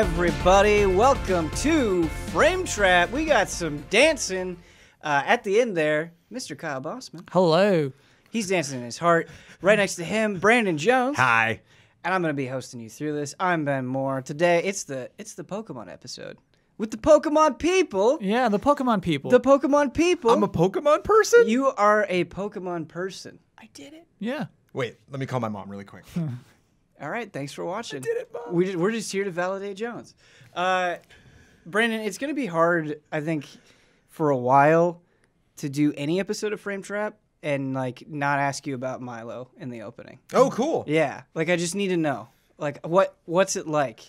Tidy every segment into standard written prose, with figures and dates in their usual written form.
everybody. Welcome to Frame Trap. We got some dancing at the end there. Mr. Kyle Bossman. Hello. He's dancing in his heart. Right next to him, Brandon Jones. Hi. And I'm going to be hosting you through this. I'm Ben Moore. Today, it's the Pokemon episode. With the Pokemon people. Yeah, the Pokemon people. The Pokemon people. I'm a Pokemon person? You are a Pokemon person. I did it. Yeah. Wait, let me call my mom really quick. All right, thanks for watching. I did it, Mom. We're just here to validate Jones. Brandon, it's going to be hard, I think, for a while to do any episode of Frame Trap and like not ask you about Milo in the opening. Oh, cool. Yeah, like I just need to know. Like what's it like?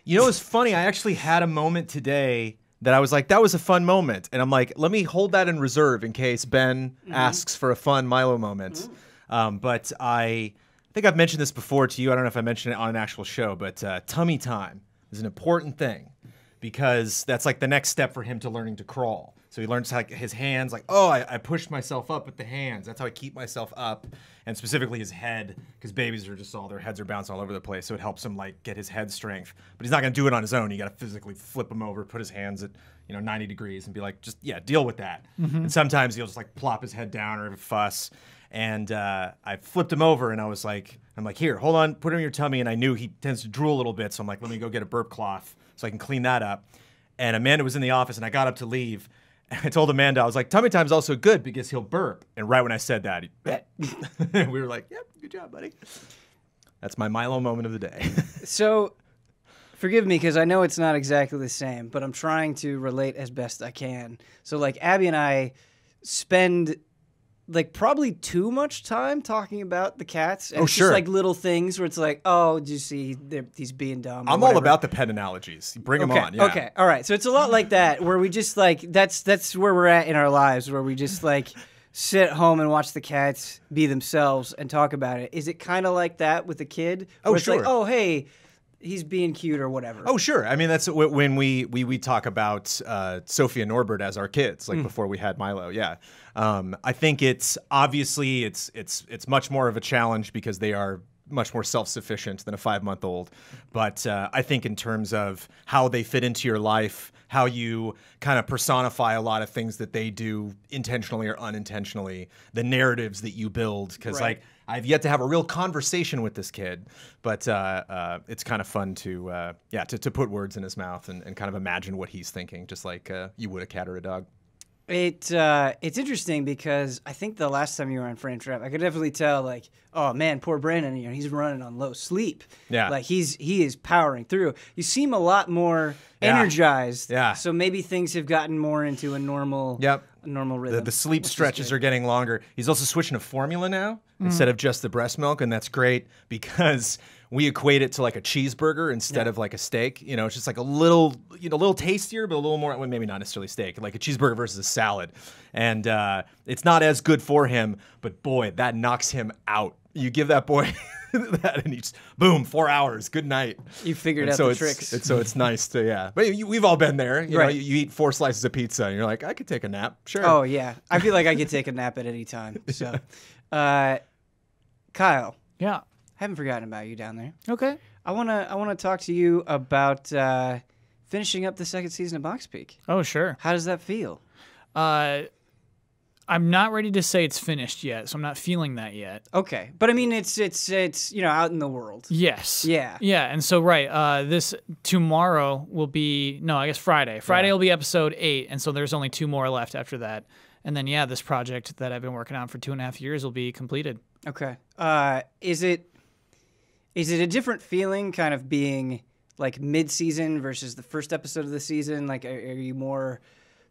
You know, it's funny. I actually had a moment today that I was like, that was a fun moment. And I'm like, let me hold that in reserve in case Ben asks for a fun Milo moment. But I think I've mentioned this before to you. I don't know if I mentioned it on an actual show, but tummy time is an important thing because that's like the next step for him to learning to crawl. So he learns like his hands, like, oh, I push myself up with the hands. That's how I keep myself up, and specifically his head, because babies are just their heads are bouncing all over the place. So it helps him like get his head strength. But he's not gonna do it on his own. You gotta physically flip him over, put his hands at 90 degrees, and be like, just deal with that. And sometimes he'll just like plop his head down or fuss. And I flipped him over, and I'm like, here, hold on, put him in your tummy. And I knew he tends to drool a little bit, so I'm like, let me go get a burp cloth so I can clean that up. And Amanda was in the office, and I got up to leave. I told Amanda, I was like, tummy time's also good because he'll burp. And right when I said that, we were like, yep, good job, buddy. That's my Milo moment of the day. So, forgive me because I know it's not exactly the same, but I'm trying to relate as best I can. So, like, Abby and I spend like probably too much time talking about the cats. And it's just like little things where it's like, oh, did you see he's being dumb? I'm all about the pet analogies. Bring them on. Yeah. Okay. All right. So it's a lot like that where we just like, that's where we're at in our lives, where we just like sit at home and watch the cats be themselves and talk about it. Is it kind of like that with a kid? Oh, it's sure. like, oh, hey, he's being cute or whatever. Oh, sure. I mean, that's when we talk about Sophie and Norbert as our kids, like before we had Milo. Yeah. I think it's obviously it's much more of a challenge because they are much more self-sufficient than a 5-month-old. But I think in terms of how they fit into your life, how you kind of personify a lot of things that they do intentionally or unintentionally, the narratives that you build, because like I've yet to have a real conversation with this kid, but it's kind of fun to put words in his mouth and kind of imagine what he's thinking, just like you would a cat or a dog. It's interesting because I think the last time you were on Frame Trap, I could definitely tell, like, oh man, poor Brandon, he's running on low sleep. Yeah, like he is powering through. You seem a lot more energized. Yeah. So maybe things have gotten more into a normal. Yep. A normal rhythm. The sleep stretches are getting longer. He's also switching to formula now instead of just the breast milk, and that's great because we equate it to like a cheeseburger instead of like a steak. It's just like a little tastier, but a little more, well, maybe not necessarily steak, like a cheeseburger versus a salad. And it's not as good for him, but boy, that knocks him out. You give that boy that and he's boom, 4 hours, good night. You figured out the tricks. So it's nice to, But we've all been there. You know, you eat 4 slices of pizza and you're like, I could take a nap. Sure. Oh, yeah. I feel like I could take a nap at any time. So, Kyle. Yeah. Haven't forgotten about you down there. Okay. I wanna talk to you about finishing up the second season of Box Peak. Oh, sure. How does that feel? I'm not ready to say it's finished yet, so I'm not feeling that yet. Okay, but I mean it's out in the world. Yes. Yeah. Yeah, and so this tomorrow will be I guess Friday. Friday will be episode 8, and so there's only 2 more left after that, and then this project that I've been working on for 2.5 years will be completed. Okay. Is it a different feeling, kind of being like mid-season versus the first episode of the season? Like, are you more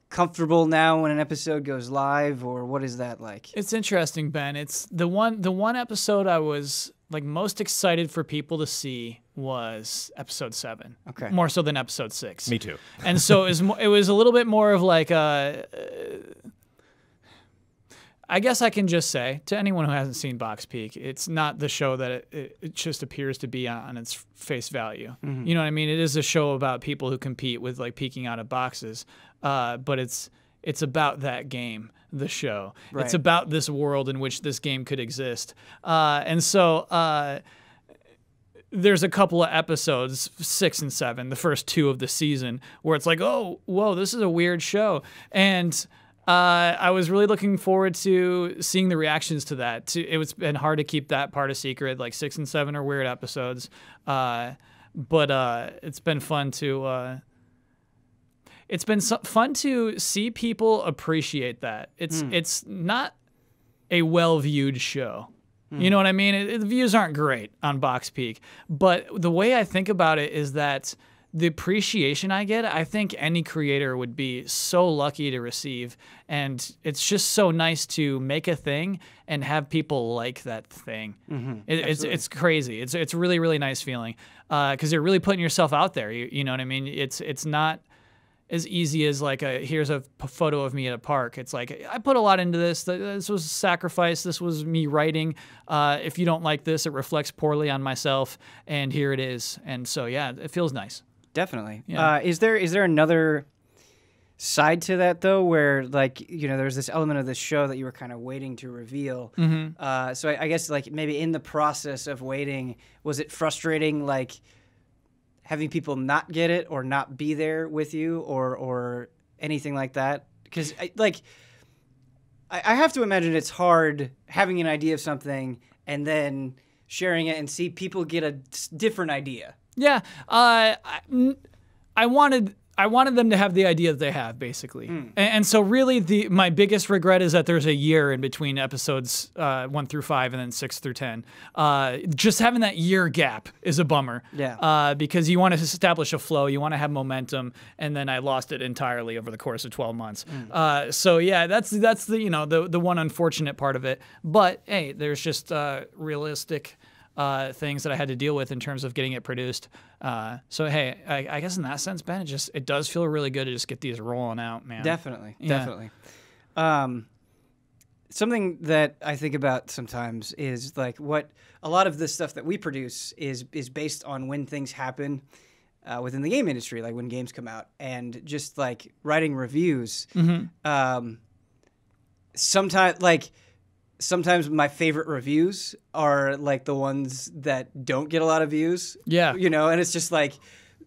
comfortable now when an episode goes live, or what is that like? It's interesting, Ben. It's the one episode I was like most excited for people to see was episode 7. Okay. More so than episode 6. Me too. And so it was a little bit more of like I guess I can just say to anyone who hasn't seen Box Peak, it's not the show that it just appears to be on its face value. Mm-hmm. You know what I mean? It is a show about people who compete with like peeking out of boxes, but it's about that game, the show. Right. It's about this world in which this game could exist, and so there's a couple of episodes, 6 and 7, the first 2 of the season, where it's like, oh, whoa, this is a weird show. And I was really looking forward to seeing the reactions to that. It's been hard to keep that part a secret. Like 6 and 7 are weird episodes. But it's been fun to... It's been fun to see people appreciate that. It's not a well-viewed show. You know what I mean? The views aren't great on Box Peak, but the way I think about it is that the appreciation I get, I think any creator would be so lucky to receive, and it's just so nice to make a thing and have people like that thing. It's crazy. It's really, really nice feeling because you're really putting yourself out there. You know what I mean? It's not as easy as like here's a photo of me at a park. It's like, I put a lot into this. This was a sacrifice. This was me writing. If you don't like this, it reflects poorly on myself, and here it is. And so, yeah, it feels nice. Definitely. Yeah. Is there another side to that, though, where, like, you know, there's this element of the show that you were kind of waiting to reveal? So I guess, like, maybe in the process of waiting, was it frustrating, like, having people not get it or not be there with you or anything like that? Because, I have to imagine it's hard having an idea of something and then sharing it and see people get a different idea. Yeah. I wanted them to have the idea that they have, basically. And so really my biggest regret is that there's a year in between episodes 1 through 5 and then 6 through 10. Just having that year gap is a bummer. Yeah. Because you want to establish a flow, you want to have momentum, and then I lost it entirely over the course of 12 months. So yeah, that's the, you know, the one unfortunate part of it. But hey, there's just realistic things that I had to deal with in terms of getting it produced. So hey, I guess in that sense, Ben, it does feel really good to just get these rolling out, man. Definitely, Yeah. definitely. Something that I think about sometimes is like what a lot of the stuff that we produce is based on when things happen within the game industry, like when games come out, and just like writing reviews. Sometimes my favorite reviews are like the ones that don't get a lot of views. Yeah. You know, and it's just like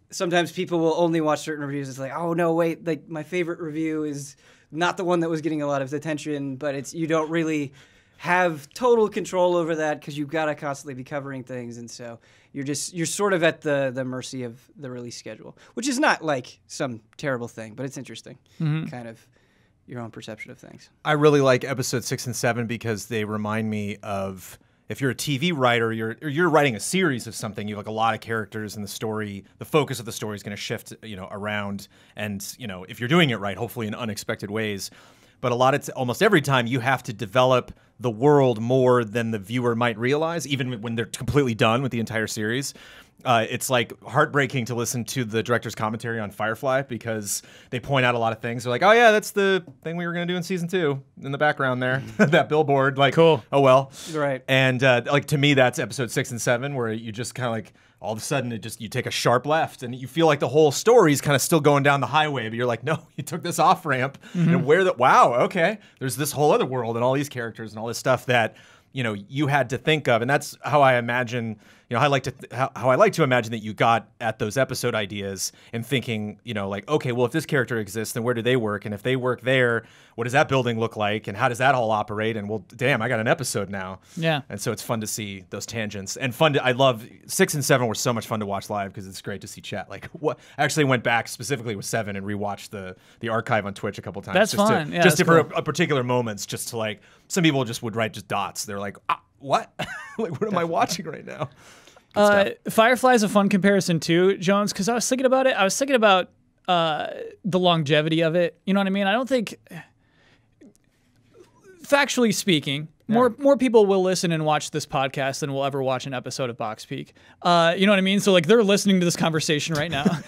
sometimes people will only watch certain reviews. It's like, oh no, wait, like my favorite review is not the one that was getting a lot of attention, but you don't really have total control over that because you've got to constantly be covering things, and so you're sort of at the mercy of the release schedule, which is not like some terrible thing, but it's interesting, kind of your own perception of things. I really like episode 6 and 7 because they remind me of, if you're a TV writer, you're writing a series of something, you have like a lot of characters, and the story, the focus of the story is going to shift, you know, around, and you know, if you're doing it right, hopefully in unexpected ways. But almost every time you have to develop the world more than the viewer might realize, even when they're completely done with the entire series. It's like heartbreaking to listen to the director's commentary on Firefly because they point out a lot of things. They're like, oh yeah, that's the thing we were going to do in season 2 in the background there, that billboard. Like, cool. Oh well. Right. And like to me, that's episode 6 and 7 where you just kind of like all of a sudden you take a sharp left and you feel like the whole story's kind of still going down the highway, but you're like, no, you took this off ramp and wow, okay, there's this whole other world and all these characters and all this stuff that, you know, you had to think of. And that's how I imagine, you know, how I like to imagine that you got at those episode ideas and thinking, you know, like, okay, well, if this character exists, then where do they work? And if they work there, what does that building look like? And how does that all operate? And well, damn, I got an episode now. Yeah. And so it's fun to see those tangents and I love 6 and 7 were so much fun to watch live because it's great to see chat. Like what I actually went back specifically with 7 and rewatched the archive on Twitch a couple times. That's fun. Just for a particular moments, just to like, some people just would write just dots. They're like, what? Like, what am I watching right now? Firefly is a fun comparison too, Jones, because I was thinking about it. I was thinking about the longevity of it. You know what I mean? I don't think, factually speaking, more people will listen and watch this podcast than will ever watch an episode of Box Peak. You know what I mean? So like they're listening to this conversation right now.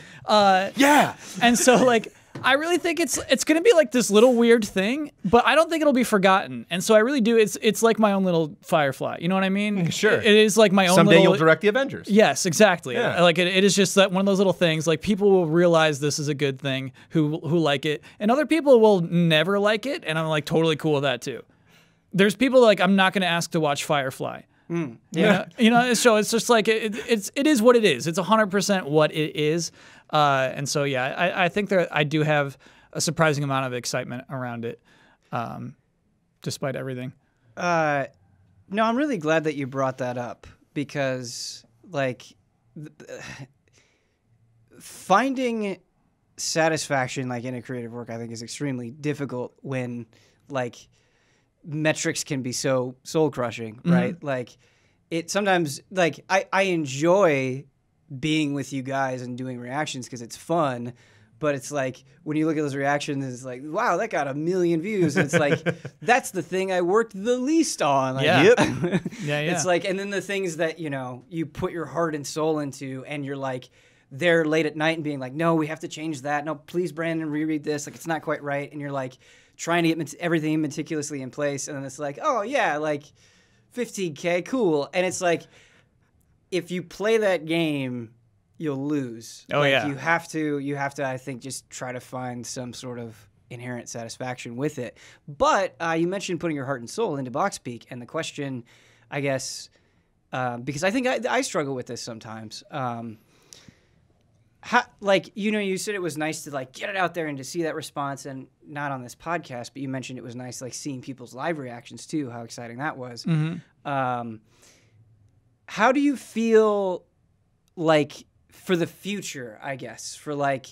Yeah. And so like, I really think it's going to be like this little weird thing, but I don't think it'll be forgotten. And so I really do. It's like my own little Firefly. You know what I mean? Sure. It is like my own. Someday you'll direct the Avengers. Yes, exactly. Yeah. Like it is just that one of those little things. Like people will realize this is a good thing who like it, and other people will never like it, and I'm like totally cool with that too. There's people like I'm not going to ask to watch Firefly. So it's just like it is what it is. It's 100% what it is. And so I think I do have a surprising amount of excitement around it, despite everything. No, I'm really glad that you brought that up because, like, finding satisfaction, like, in a creative work, I think is extremely difficult when, like, metrics can be so soul-crushing, right? Like, it sometimes, like, I enjoy being with you guys and doing reactions because it's fun. But it's like, when you look at those reactions, it's like, wow, that got 1 million views. And it's like, that's the thing I worked the least on. Like, It's like, and then the things that, you put your heart and soul into, and you're like, there late at night and being like, no, we have to change that. No, please, Brandon, reread this. Like, it's not quite right. And you're like, trying to get everything meticulously in place. And then it's like, oh, yeah, like, 15K, cool. And it's like, if you play that game, you'll lose. Oh, like, you have to, I think, just try to find some sort of inherent satisfaction with it. But you mentioned putting your heart and soul into Box Peak, and the question, I guess, because I think I struggle with this sometimes. You said it was nice to, like, get it out there and to see that response, and not on this podcast, but you mentioned it was nice, like, seeing people's live reactions too, how exciting that was. How do you feel, like, for the future, I guess, for like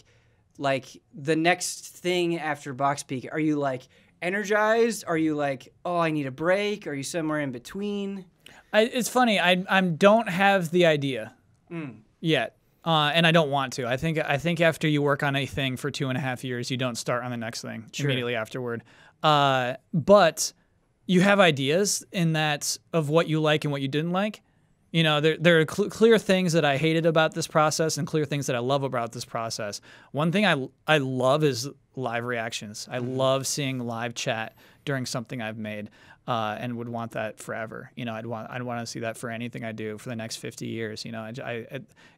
the next thing after Box Peak? Are you, like, energized? Are you like, oh, I need a break? Are you somewhere in between? It's funny. I don't have the idea yet, and I don't want to. I think after you work on a thing for 2.5 years, you don't start on the next thing immediately afterward. But you have ideas in that of what you like and what you didn't like. There are clear things that I hated about this process and clear things that I love about this process. One thing I love is live reactions. I love seeing live chat during something I've made, and would want that forever. I'd want to see that for anything I do for the next 50 years.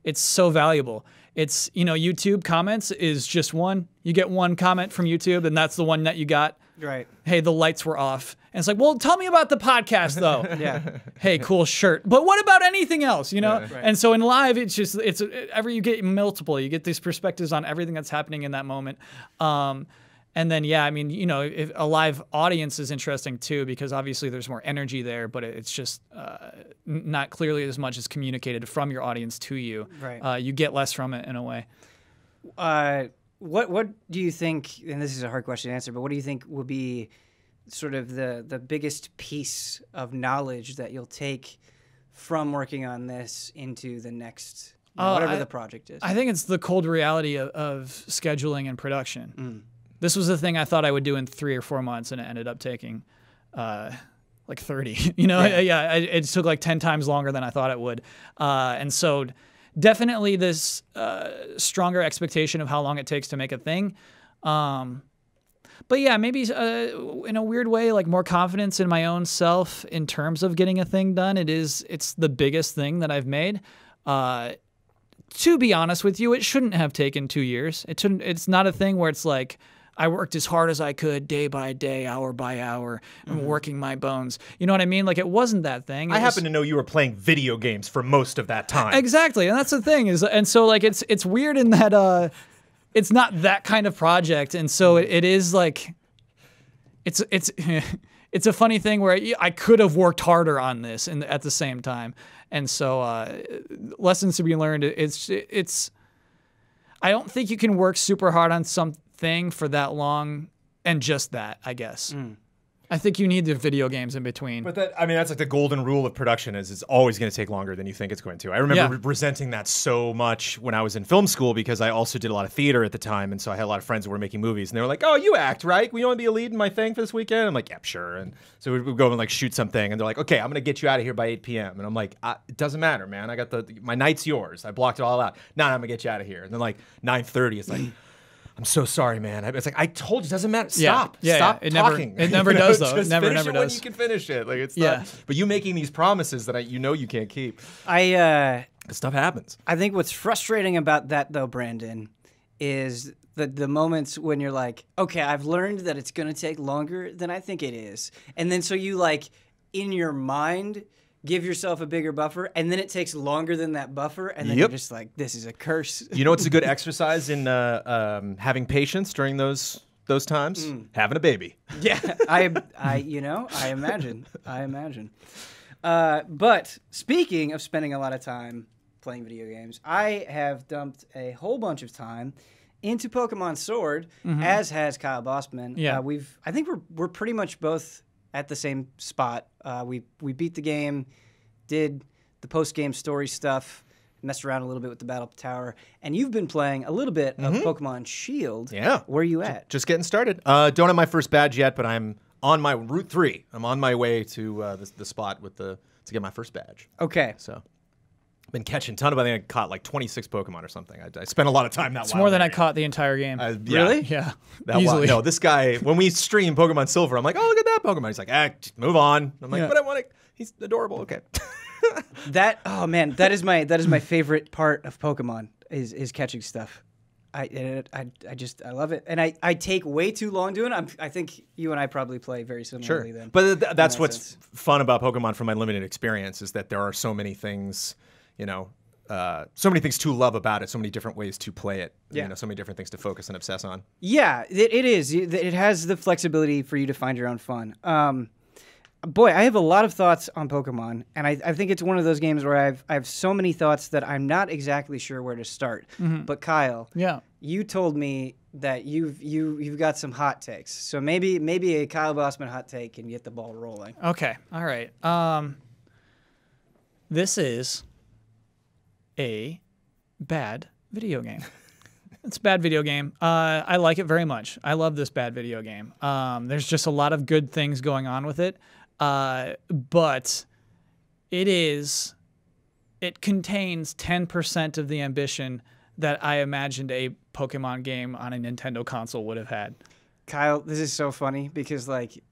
It's so valuable. It's, YouTube comments is just one. You get one comment from YouTube, and that's the one that you got. Right. Hey, the lights were off. And it's like, well, tell me about the podcast, though. Yeah. Hey, cool shirt. But what about anything else, Right. And so in live, it's you get multiple. You get these perspectives on everything that's happening in that moment. And then, if a live audience is interesting, too, because obviously there's more energy there, but it's just not clearly as much as communicated from your audience to you. Right. You get less from it in a way. What do you think, and this is a hard question to answer, but what do you think will be sort of the biggest piece of knowledge that you'll take from working on this into the next, whatever the project is? I think it's the cold reality of scheduling and production. This was the thing I thought I would do in 3 or 4 months, and it ended up taking like 30. It took like 10 times longer than I thought it would. And so definitely this stronger expectation of how long it takes to make a thing. But yeah, maybe in a weird way, like more confidence in my own self in terms of getting a thing done. It's the biggest thing that I've made. To be honest with you, it shouldn't have taken 2 years. It's not a thing where it's like, I worked as hard as I could, day by day, hour by hour, and working my bones. You know what I mean? Like, it wasn't that thing. I happen to know you were playing video games for most of that time. Exactly, and that's the thing. And so, like, it's weird in that it's not that kind of project, and so it is like, it's a funny thing where I could have worked harder on this at the same time. And so, lessons to be learned. It's. I don't think you can work super hard on something for that long and just that, I guess. I think you need the video games in between. But that's like the golden rule of production is it's always going to take longer than you think it's going to. I remember resenting that so much when I was in film school because I also did a lot of theater at the time. And so I had a lot of friends who were making movies and they were like, oh, you act, right? You want to be a lead in my thing for this weekend? I'm like, yeah, sure. And so we'd go and like shoot something and they're like, okay, I'm going to get you out of here by 8 p.m. And I'm like, it doesn't matter, man. I got my night's yours. I blocked it all out. No, I'm going to get you out of here. And then like 9:30, it's like, I'm so sorry, man. It's like, I told you, it doesn't matter. Stop. Stop talking. It never does, though. Just never finish it does. when you can finish it. Like, it's not, but you making these promises that you can't keep. Stuff happens. I think what's frustrating about that, though, Brandon, is the moments when you're like, okay, I've learned that it's going to take longer than I think it is. And then so you, like, in your mind, give yourself a bigger buffer, and then it takes longer than that buffer, and then you're just like, this is a curse. You know what's a good exercise in having patience during those times? Having a baby. Yeah, I imagine. But speaking of spending a lot of time playing video games, I have dumped a whole bunch of time into Pokemon Sword, as has Kyle Bossman. Yeah, I think we're pretty much both at the same spot. We beat the game, did the post-game story stuff, messed around a little bit with the Battle Tower, and you've been playing a little bit of Pokemon Shield. Yeah. Where are you at? Just getting started. Don't have my first badge yet, but I'm on my Route 3. I'm on my way to the spot to get my first badge. Okay. So been catching a ton of, I think I caught like 26 Pokemon or something. I spent a lot of time that. It's more than I caught the entire game. Really? Yeah. Easily. No, this guy, when we stream Pokemon Silver, I'm like, oh, look at that Pokemon. He's like, move on. I'm like, but I want to. He's adorable. Okay. Oh man, that is my favorite part of Pokemon is catching stuff. I love it, and I take way too long doing it. I think you and I probably play very similarly. Sure. Then, but that's what's fun about Pokemon from my limited experience is that there are so many things, so many things to love about it, so many different ways to play it. Yeah. So many different things to focus and obsess on. Yeah, it is. It has the flexibility for you to find your own fun. Boy, I have a lot of thoughts on Pokemon, and I think it's one of those games where I have so many thoughts that I'm not exactly sure where to start. But Kyle, you told me that you've got some hot takes, so maybe a Kyle Bossman hot take can get the ball rolling. Okay, all right. This is a bad video game. It's a bad video game. I like it very much. I love this bad video game. There's just a lot of good things going on with it. But it contains 10% of the ambition that I imagined a Pokemon game on a Nintendo console would have had. Kyle, this is so funny because like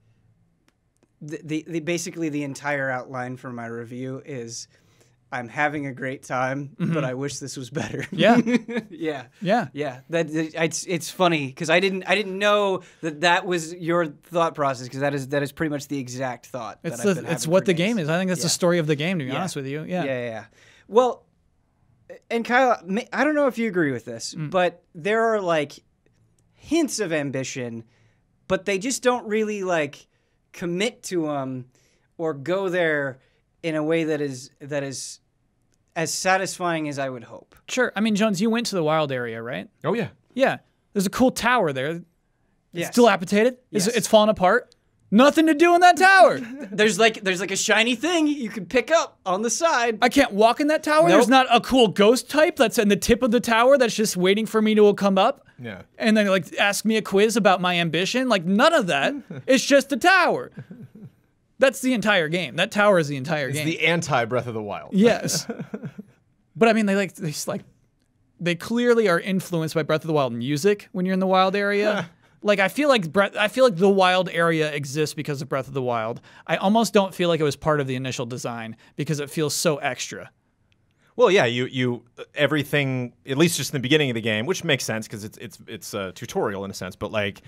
basically the entire outline for my review is I'm having a great time, but I wish this was better. Yeah. Yeah. It's funny because I didn't know that was your thought process because that is pretty much the exact thought. It's what the game is. I think that's the story of the game. To be honest with you, yeah. Well, and Kyle, I don't know if you agree with this, but there are like hints of ambition, but they just don't really like commit to them or go there in a way that is as satisfying as I would hope. Sure. I mean, Jones, you went to the wild area, right? Oh, yeah. Yeah. There's a cool tower there. Yes. It's dilapidated. Yes. It's falling apart. Nothing to do in that tower. There's like a shiny thing you can pick up on the side. I can't walk in that tower? Nope. There's not a cool ghost type that's in the tip of the tower that's just waiting for me to come up? Yeah. And then like ask me a quiz about my ambition? Like none of that. It's just the tower. That's the entire game. That tower is the entire game. It's the anti-Breath of the Wild. Yes. But I mean, they clearly are influenced by Breath of the Wild music when you're in the wild area. Like I feel like the wild area exists because of Breath of the Wild. I almost don't feel like it was part of the initial design because it feels so extra. Well, yeah, you everything, at least just in the beginning of the game, which makes sense because it's a tutorial in a sense, but like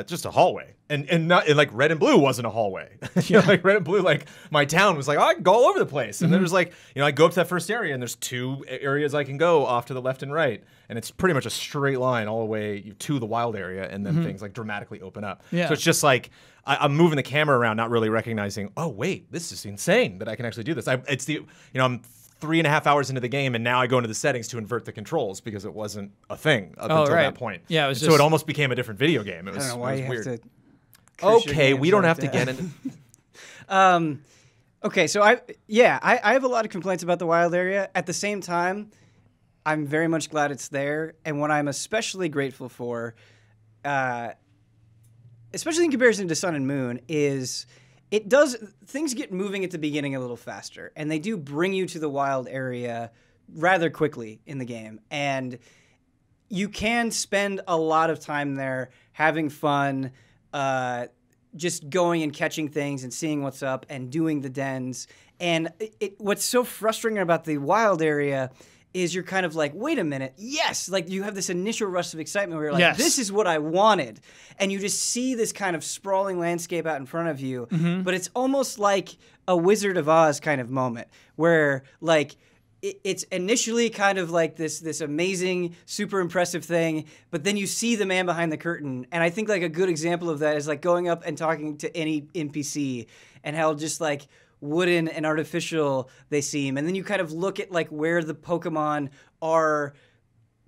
just a hallway, and like Red and Blue wasn't a hallway. Like Red and Blue, like my town was like, oh, I can go all over the place, and there's like I go up to that first area, and there's 2 areas I can go off to the left and right, and it's pretty much a straight line all the way to the wild area, and then things like dramatically open up. Yeah. So it's just like I'm moving the camera around, not really recognizing. Oh wait, this is insane that I can actually do this. I'm 3.5 hours into the game, and now I go into the settings to invert the controls because it wasn't a thing up until that point. Yeah, it was so it almost became a different video game. It was, I don't know why you weird. have to. Okay, we don't have to get into. Okay, so I have a lot of complaints about the wild area. At the same time, I'm very much glad it's there, and what I'm especially grateful for, especially in comparison to Sun and Moon, is things get moving at the beginning a little faster, and they do bring you to the wild area rather quickly in the game. And you can spend a lot of time there having fun, just going and catching things and seeing what's up and doing the dens. And what's so frustrating about the wild area is you're kind of like, wait a minute, yes, like you have this initial rush of excitement where you're like, Yes. this is what I wanted, and you just see this kind of sprawling landscape out in front of you, but it's almost like a Wizard of Oz kind of moment where like it's initially kind of like this amazing, super impressive thing, but then you see the man behind the curtain, and I think like a good example of that is like going up and talking to any NPC and how just like wooden and artificial they seem, and then you kind of look at like where the Pokemon are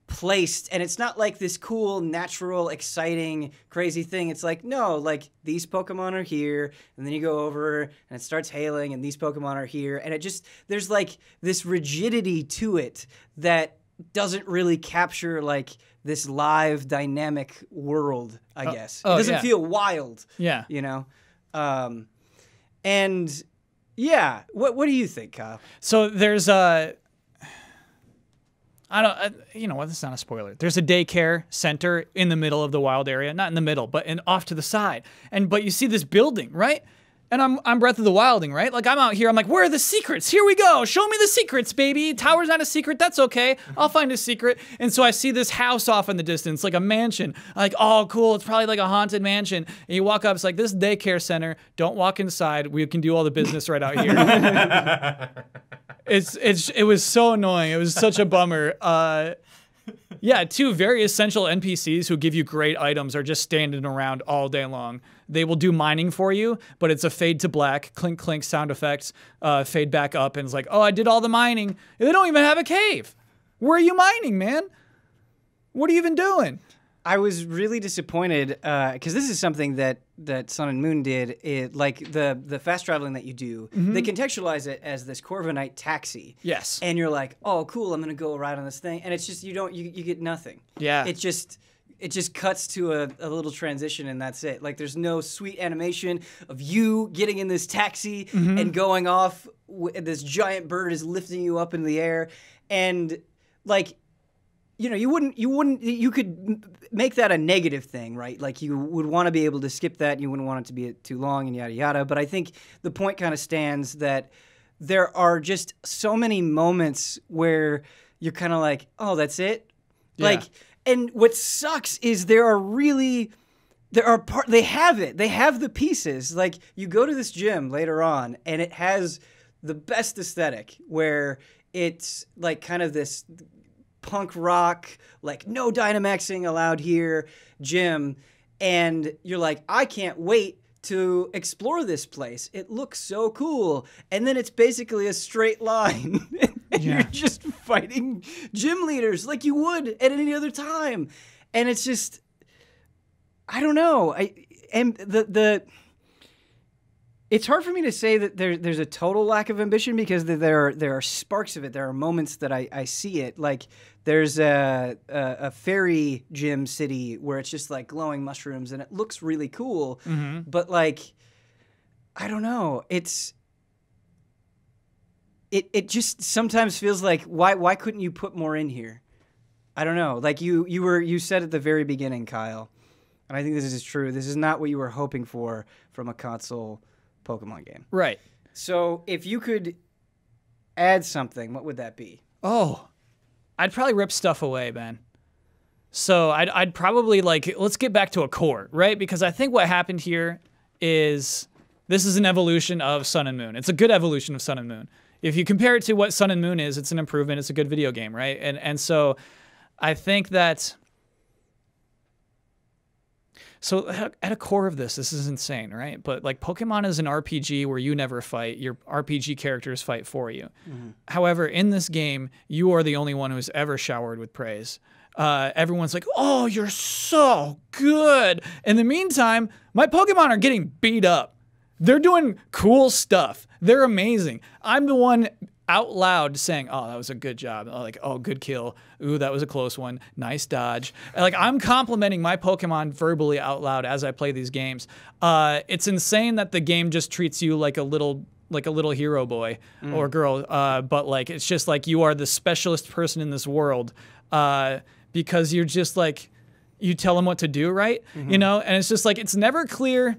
placed, and it's not like this cool, natural, exciting, crazy thing. It's like, no, like these Pokemon are here, and then you go over and it starts hailing, and these Pokemon are here, and it just, there's like this rigidity to it that doesn't really capture like this live, dynamic world, I guess. It doesn't feel wild, you know? And yeah, what do you think, Kyle? So there's you know what? This is not a spoiler. There's a daycare center in the middle of the wild area, not in the middle, but off to the side. But you see this building, right? And I'm Breath of the Wilding, right? Like I'm out here, I'm like, where are the secrets? Here we go. Show me the secrets, baby. Tower's not a secret. That's okay. I'll find a secret. And so I see this house off in the distance, like a mansion. I'm like, oh, cool. It's probably like a haunted mansion. And you walk up, it's like this daycare center. Don't walk inside. We can do all the business right out here. It was so annoying. It was such a bummer. Yeah, two very essential NPCs who give you great items are just standing around all day long. They will do mining for you, but it's a fade to black, clink clink sound effects, fade back up, and it's like, oh, I did all the mining. And they don't even have a cave. Where are you mining, man? What are you even doing? I was really disappointed because this is something that Sun and Moon did. Like the fast traveling that you do, they contextualize it as this Corviknight taxi. Yes. And you're like, oh, cool, I'm gonna go ride on this thing, and it's just you get nothing. Yeah. It just cuts to a little transition, and that's it. Like there's no sweet animation of you getting in this taxi and going off. This giant bird is lifting you up in the air, and like. You know, you could make that a negative thing, right? Like you would want to be able to skip that. You wouldn't want it to be too long and yada, yada. But I think the point kind of stands that there are just so many moments where you're kind of like, oh, that's it. Yeah. Like, and what sucks is they have it. They have the pieces. Like you go to this gym later on and it has the best aesthetic where it's like kind of this punk rock, like no Dynamaxing allowed here, gym, and you're like, I can't wait to explore this place. It looks so cool. And then it's basically a straight line. And you're just fighting gym leaders like you would at any other time. And it's just, I don't know. It's hard for me to say that there's a total lack of ambition because there are sparks of it. There are moments that I see it. Like there's a fairy gym city where it's just like glowing mushrooms and it looks really cool. But like, I don't know. It just sometimes feels like why couldn't you put more in here? I don't know. Like you said at the very beginning, Kyle, and I think this is true. This is not what you were hoping for from a console Pokemon game. Right. So if you could add something, what would that be? Oh, I'd probably rip stuff away, Ben. So I'd probably like, let's get back to a core, right? Because I think what happened here is this is an evolution of Sun and Moon. It's a good evolution of Sun and Moon. If you compare it to what Sun and Moon is, it's an improvement. It's a good video game, right? And so I think that... So at a core of this is insane, right? But like Pokemon is an RPG where you never fight. Your RPG characters fight for you. However, in this game, you are the only one who's ever showered with praise. Everyone's like, oh, you're so good. In the meantime, my Pokemon are getting beat up. They're doing cool stuff. They're amazing. I'm the one out loud saying, oh, that was a good job. Like, oh, good kill. Ooh, that was a close one. Nice dodge. Like, I'm complimenting my Pokemon verbally out loud as I play these games. It's insane that the game just treats you like a little hero boy or girl. But like, it's just like you are the specialist person in this world because you're just like, you tell them what to do, right? You know? And it's just like, it's never clear.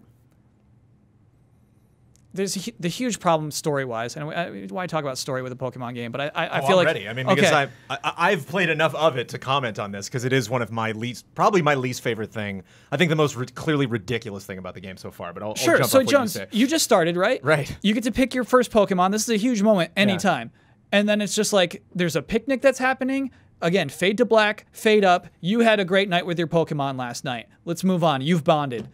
there's the huge problem story-wise, and why talk about story with a Pokemon game? But I feel I'm like ready. I mean, because I've played enough of it to comment on this because it is one of my probably my least favorite thing. I think the most clearly ridiculous thing about the game so far. But I'll jump so off Jones, what you say. You just started, right? Right. You get to pick your first Pokemon. This is a huge moment anytime, and then it's just like there's a picnic that's happening. Again, fade to black, fade up. You had a great night with your Pokemon last night. Let's move on. You've bonded.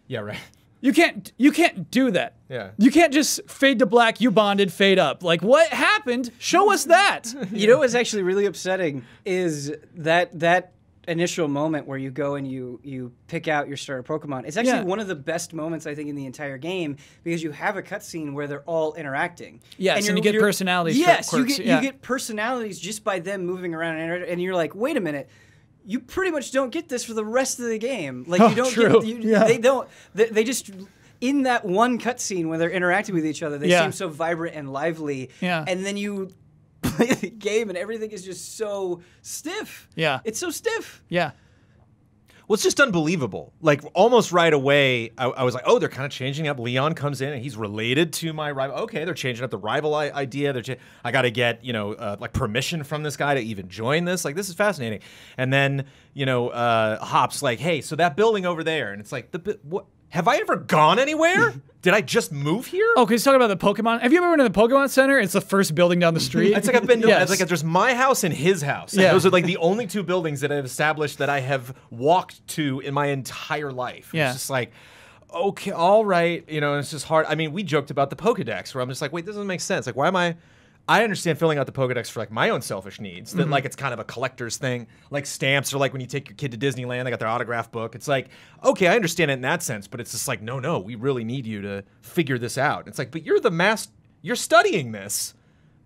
Yeah, right. You can't do that. Yeah. You can't just fade to black, you bonded, fade up. Like, what happened? Show us that. You know what's actually really upsetting is that initial moment where you go and you pick out your starter Pokemon. It's actually one of the best moments, I think, in the entire game because you have a cutscene where they're all interacting. Yes, and you get personalities. Yes, you get personalities just by them moving around, and you're like, wait a minute. You pretty much don't get this for the rest of the game. Like you don't they just in that one cutscene when they're interacting with each other, they seem so vibrant and lively. Yeah. And then you play the game and everything is just so stiff. Yeah. It's so stiff. Yeah. Well, it's just unbelievable. Like, almost right away, I was like, oh, they're kind of changing up. Leon comes in, and he's related to my rival. Okay, they're changing up the rival idea. I got to get, like, permission from this guy to even join this. Like, this is fascinating. And then, Hop's like, hey, so that building over there. And it's like, what? Have I ever gone anywhere? Did I just move here? Oh, because he's talking about the Pokemon. Have you ever been to the Pokemon Center? It's the first building down the street. It's like I've been to. It's like there's my house and his house. Yeah. Those are like the only two buildings that I've established that I have walked to in my entire life. Yeah. It's just like, okay, all right, and it's just hard. I mean, we joked about the Pokedex, where I'm just like, wait, this doesn't make sense. Like, why am I understand filling out the Pokedex for like my own selfish needs. That like it's kind of a collector's thing. Like stamps or like when you take your kid to Disneyland, they got their autograph book. It's like, okay, I understand it in that sense, but it's just like, no, we really need you to figure this out. It's like, but you're you're studying this.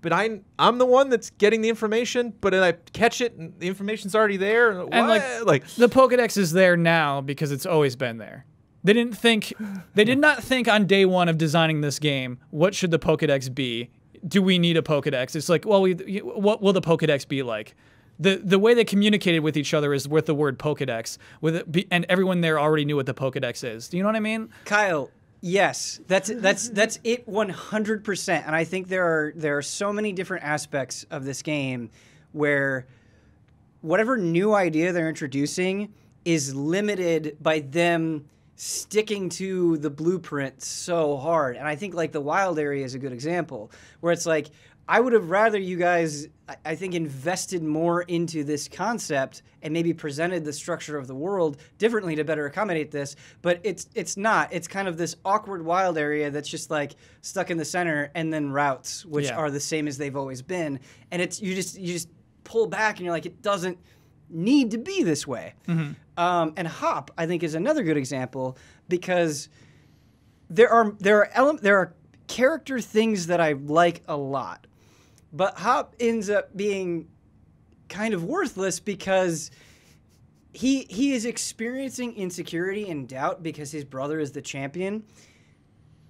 But I'm the one that's getting the information, but then I catch it and the information's already there. And like the Pokedex is there now because it's always been there. They did not think on day one of designing this game, what should the Pokedex be? Do we need a Pokedex? It's like, well, what will the Pokedex be like? The way they communicated with each other is with the word Pokedex, and everyone there already knew what the Pokedex is. Do you know what I mean? Kyle, yes, that's it 100%. And I think there are so many different aspects of this game where whatever new idea they're introducing is limited by them sticking to the blueprint so hard. And I think like the wild area is a good example where it's like, I would have rather you guys, I think, invested more into this concept and maybe presented the structure of the world differently to better accommodate this. But it's not. It's kind of this awkward wild area that's just like stuck in the center, and then routes, which are the same as they've always been. And it's you just pull back and you're like, it doesn't need to be this way. Mm-hmm. And Hop, I think, is another good example because there are character things that I like a lot, but Hop ends up being kind of worthless because he is experiencing insecurity and doubt because his brother is the champion,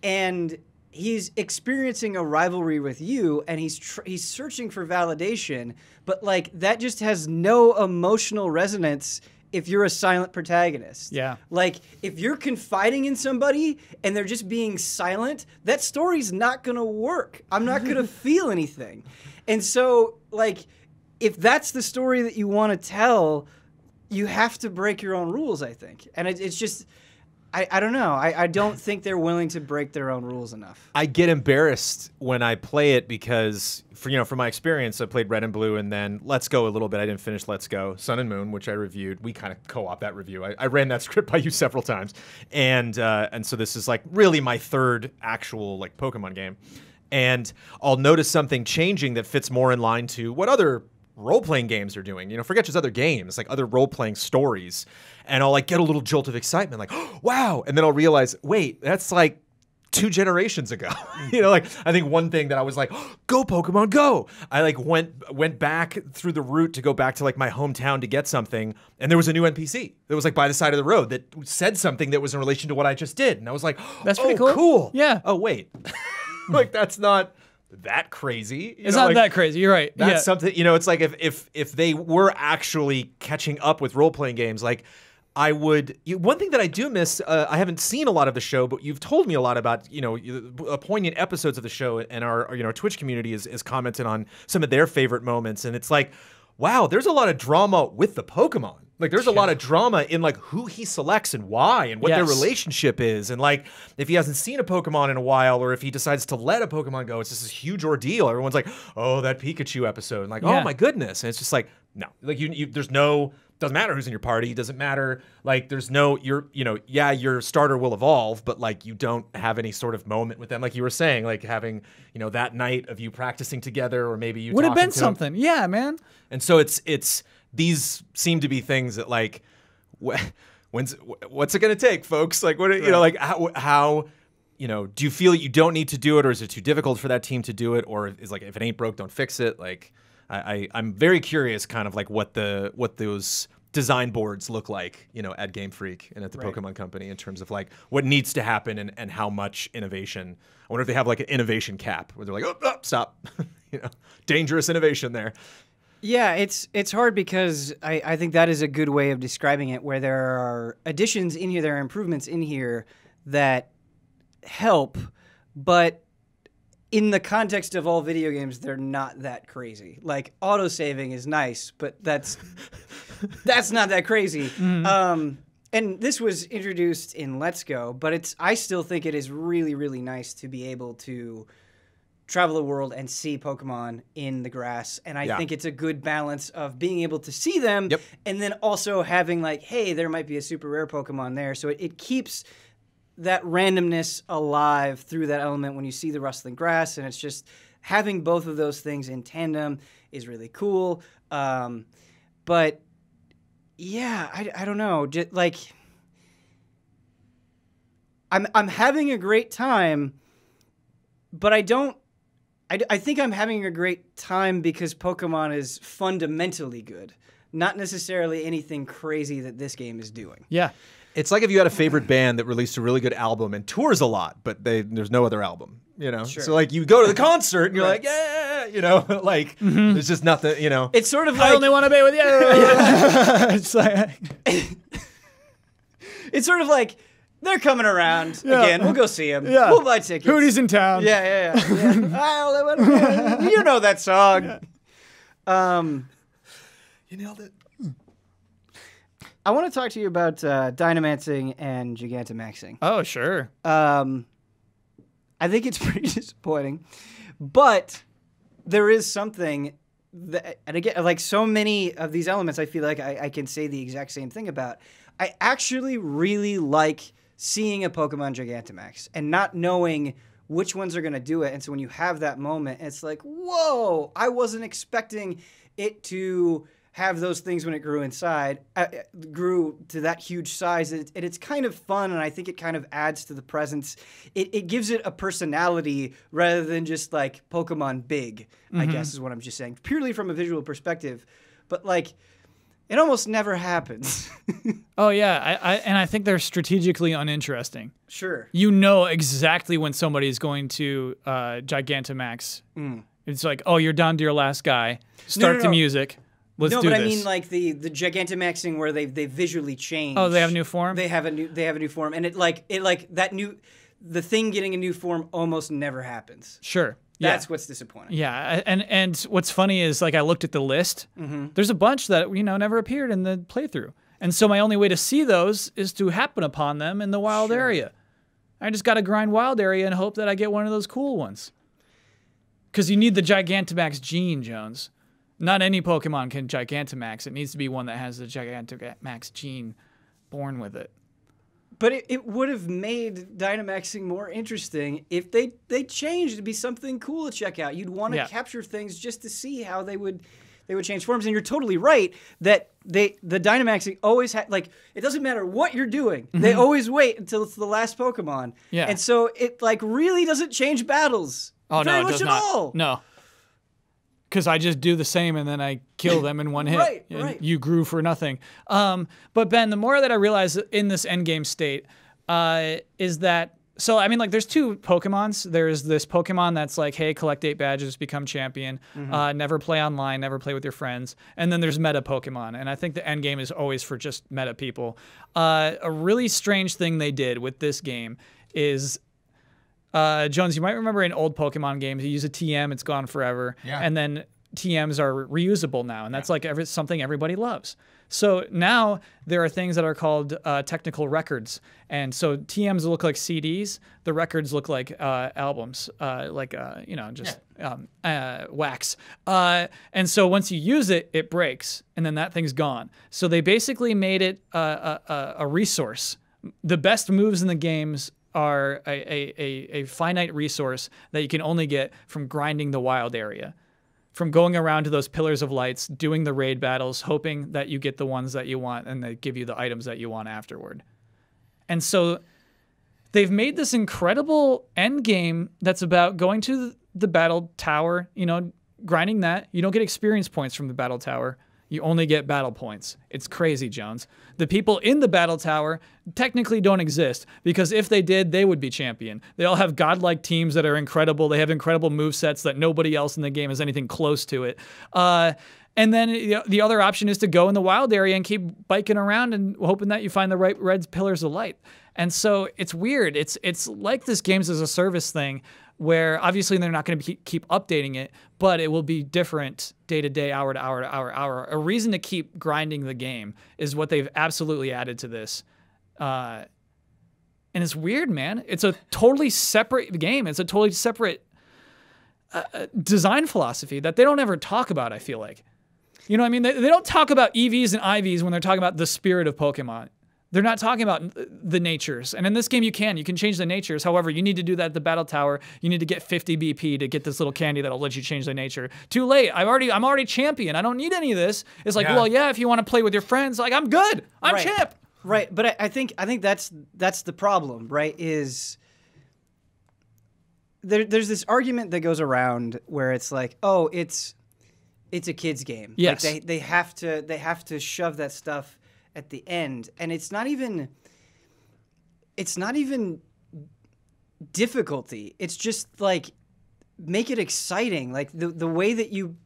and he's experiencing a rivalry with you, and he's searching for validation, but like that just has no emotional resonance if you're a silent protagonist. Yeah. Like if you're confiding in somebody and they're just being silent, that story's not going to work. I'm not going to feel anything. And so like if that's the story that you want to tell, you have to break your own rules, I think. And it's just I don't know. I don't think they're willing to break their own rules enough. I get embarrassed when I play it because, from my experience, I played Red and Blue and then Let's Go a little bit. I didn't finish Let's Go. Sun and Moon, which I reviewed. We kind of co-op that review. I ran that script by you several times. And so this is like really my third actual like Pokemon game. And I'll notice something changing that fits more in line to what other role-playing games are doing. Forget just other games, like other role-playing stories. And I'll like get a little jolt of excitement, like, oh, wow. And then I'll realize, wait, that's like 2 generations ago. Like I think one thing that I was like, oh, go Pokemon, go. I like went back through the route to go back to like my hometown to get something. And there was a new NPC that was like by the side of the road that said something that was in relation to what I just did. And I was like, that's pretty cool. Yeah. Oh, wait. Like that's not that crazy. It's not that crazy. You're right. That's something, it's like if they were actually catching up with role-playing games, like one thing that I do miss, I haven't seen a lot of the show, but you've told me a lot about, poignant episodes of the show, and our Twitch community is commented on some of their favorite moments. And it's like, wow, there's a lot of drama with the Pokemon. Like, there's a lot of drama in, like, who he selects and why and what their relationship is. And, like, if he hasn't seen a Pokemon in a while, or if he decides to let a Pokemon go, it's just this huge ordeal. Everyone's like, oh, that Pikachu episode. And like, oh, my goodness. And it's just like, no. Like, there's no... Doesn't matter who's in your party. It doesn't matter. Like, there's no, your starter will evolve, but like, you don't have any sort of moment with them. Like you were saying, like having, that night of you practicing together, or maybe you would have been to something. Yeah, man. And so these seem to be things that like, what's it going to take, folks? Like, what, like how, do you feel that you don't need to do it, or is it too difficult for that team to do it? Or is like, if it ain't broke, don't fix it. Like, I'm very curious, kind of like what those design boards look like, at Game Freak and at the Pokemon Company, in terms of like what needs to happen and how much innovation. I wonder if they have like an innovation cap where they're like, oh stop, dangerous innovation there. Yeah, it's hard because I think that is a good way of describing it, where there are additions in here, there are improvements in here that help, but in the context of all video games, they're not that crazy. Like, autosaving is nice, but that's not that crazy. Mm-hmm. And this was introduced in Let's Go, but I still think it is really, really nice to be able to travel the world and see Pokemon in the grass. And I think it's a good balance of being able to see them and then also having like, hey, there might be a super rare Pokemon there. So it keeps that randomness alive through that element when you see the rustling grass, and it's just having both of those things in tandem is really cool. But yeah, I don't know, just like I'm having a great time, but I think I'm having a great time because Pokemon is fundamentally good, not necessarily anything crazy that this game is doing. Yeah. It's like if you had a favorite band that released a really good album and tours a lot, but there's no other album, Sure. So like you go to the concert and you're like, yeah, like there's just nothing, It's sort of like, I only want to be with you. It's like, it's sort of like, they're coming around again. We'll go see them. Yeah. We'll buy tickets. Hootie's in town. Yeah. You know that song. You nailed it. I want to talk to you about Dynamaxing and Gigantamaxing. Oh, sure. I think it's pretty disappointing, but there is something that, and again, like so many of these elements, I feel like I can say the exact same thing about. I actually really like seeing a Pokemon Gigantamax and not knowing which ones are going to do it. And so when you have that moment, it's like, whoa, I wasn't expecting it to have those things when it grew inside, grew to that huge size. And it's kind of fun, and I think it kind of adds to the presence. It gives it a personality rather than just like Pokemon big, I guess is what I'm just saying, purely from a visual perspective. But like, it almost never happens. Oh, yeah. I think they're strategically uninteresting. Sure. You know exactly when somebody's going to Gigantamax. It's like, oh, you're down to your last guy. Start the music. Let's do this. No, but I mean like the Gigantamaxing where they visually change. Oh, they have a new form? They have a new form, and the thing getting a new form almost never happens. Sure. That's what's disappointing. Yeah, and what's funny is like I looked at the list. There's a bunch that never appeared in the playthrough, and so my only way to see those is to happen upon them in the wild area. I just got to grind wild area and hope that I get one of those cool ones. Because you need the Gigantamax gene, Jones. Not any Pokemon can Gigantamax. It needs to be one that has the Gigantamax gene born with it. But it would have made Dynamaxing more interesting if they changed to be something cool to check out. You'd want to capture things just to see how they would change forms. And you're totally right that the Dynamaxing always like it doesn't matter what you're doing. They always wait until it's the last Pokemon. Yeah. And so it like really doesn't change battles. Oh very no, it much does at not. all. No. Because I just do the same and then I kill them in one hit. Right. You grew for nothing. But Ben, the more that I realize in this endgame state is that So, I mean, like, there's two Pokemons. There's this Pokemon that's like, hey, collect 8 badges, become champion, never play online, never play with your friends. And then there's meta Pokemon. And I think the end game is always for just meta people. A really strange thing they did with this game is, Jones, you might remember in old Pokemon games, you use a TM, it's gone forever. Yeah. And then TMs are reusable now. And that's like something everybody loves. So now there are things that are called technical records. And so TMs look like CDs. The records look like albums, wax. And so once you use it, it breaks. And then that thing's gone. So they basically made it a resource. The best moves in the games are a finite resource that you can only get from grinding the wild area. From going around to those pillars of lights, doing the raid battles, hoping that you get the ones that you want and they give you the items that you want afterward. And so they've made this incredible end game that's about going to the battle tower, you know, grinding that. You don't get experience points from the battle tower. You only get battle points. It's crazy, Jones. The people in the battle tower technically don't exist because if they did, they would be champion. They all have godlike teams that are incredible. They have incredible movesets that nobody else in the game has anything close to it. And then the other option is to go in the wild area and keep biking around and hoping that you find the right red pillars of light. And so it's weird. It's like this games as a service thing where obviously they're not going to keep updating it, but it will be different day to day, hour to hour to hour. A reason to keep grinding the game is what they've absolutely added to this. And it's weird, man. It's a totally separate game. It's a totally separate design philosophy that they don't ever talk about, I feel like. You know what I mean? They don't talk about EVs and IVs when they're talking about the spirit of Pokemon. They're not talking about the natures. And in this game, you can change the natures. However, you need to do that at the battle tower. You need to get 50 BP to get this little candy that'll let you change the nature. Too late. I'm already champion. I don't need any of this. It's like, well, yeah, if you want to play with your friends, like, I'm good. I'm champ. Right. But I think that's the problem, right? Is there's this argument that goes around where it's like, oh, it's a kid's game. Yes. Like they have to shove that stuff at the end, and it's not even difficulty. It's just like make it exciting. Like the way that you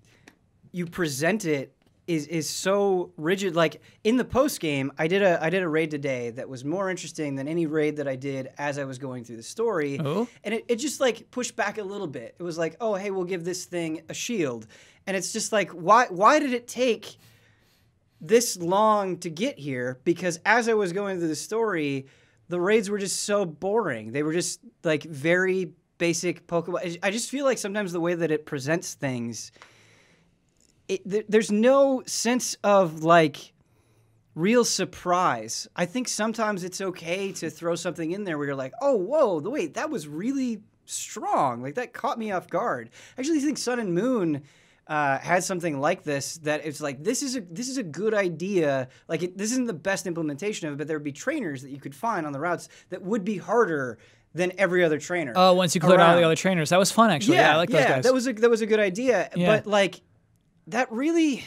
present it is so rigid. Like in the post game, I did a raid today that was more interesting than any raid that I did as I was going through the story. Oh. And it just like pushed back a little bit. It was like, oh, hey, we'll give this thing a shield. And it's just like, why did it take this long to get here? Because as I was going through the story, the raids were just so boring. They were just like very basic Pokemon. I just feel like sometimes the way that it presents things, there's no sense of like real surprise. I think sometimes it's okay to throw something in there where you're like, oh, whoa, wait, that was really strong. Like that caught me off guard. I actually think Sun and Moon had something like this, that it's like, this is a good idea. Like this isn't the best implementation of it, but there would be trainers that you could find on the routes that would be harder than every other trainer. Oh, once you cleared out all the other trainers. That was fun, actually. Yeah, I like those guys. That was a good idea. Yeah. But like, that really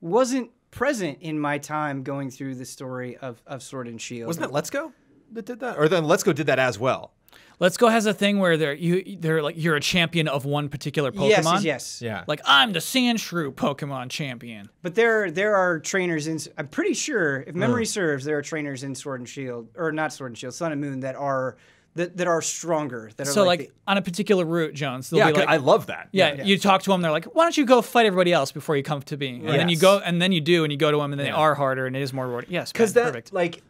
wasn't present in my time going through the story of Sword and Shield. Wasn't it Let's Go that did that? Or then Let's Go did that as well. Let's Go has a thing where they're like, you're a champion of one particular Pokemon. Yes. Yeah. Like, I'm the Sandshrew Pokemon champion. But there are trainers in, I'm pretty sure, if memory serves, there are trainers in Sword and Shield, or not Sword and Shield, Sun and Moon, that are stronger. That are so like on a particular route, Jones. Yeah, be like, I love that. Yeah, you talk to them, they're like, why don't you go fight everybody else before you come to me? And then you go, and then you do, and you go to them, and they are harder, and it is more rewarding. Yes, because perfect. Like,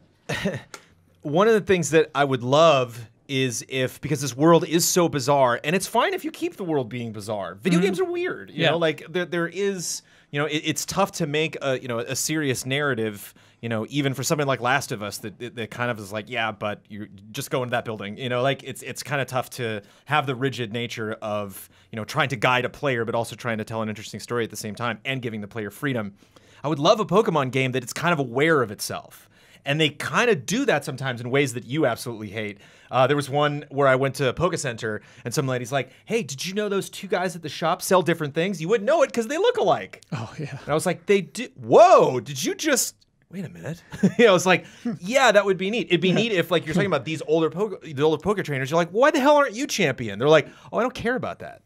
one of the things that I would love is because this world is so bizarre, and it's fine if you keep the world being bizarre. Video games are weird, you know. Like there is, you know, it's tough to make a serious narrative, you know, even for something like Last of Us that kind of is like, yeah, but you just go into that building, you know, like it's kind of tough to have the rigid nature of, you know, trying to guide a player, but also trying to tell an interesting story at the same time and giving the player freedom. I would love a Pokemon game that it's kind of aware of itself. And they kind of do that sometimes in ways that you absolutely hate. There was one where I went to a Poke Center, and some lady's like, hey, did you know those two guys at the shop sell different things? You wouldn't know it because they look alike. Oh, yeah. And I was like, they do? Whoa, did you just wait a minute. You know, it's like, yeah, that would be neat. It'd be neat if, like, you're talking about the older poker trainers. You're like, why the hell aren't you champion? They're like, oh, I don't care about that.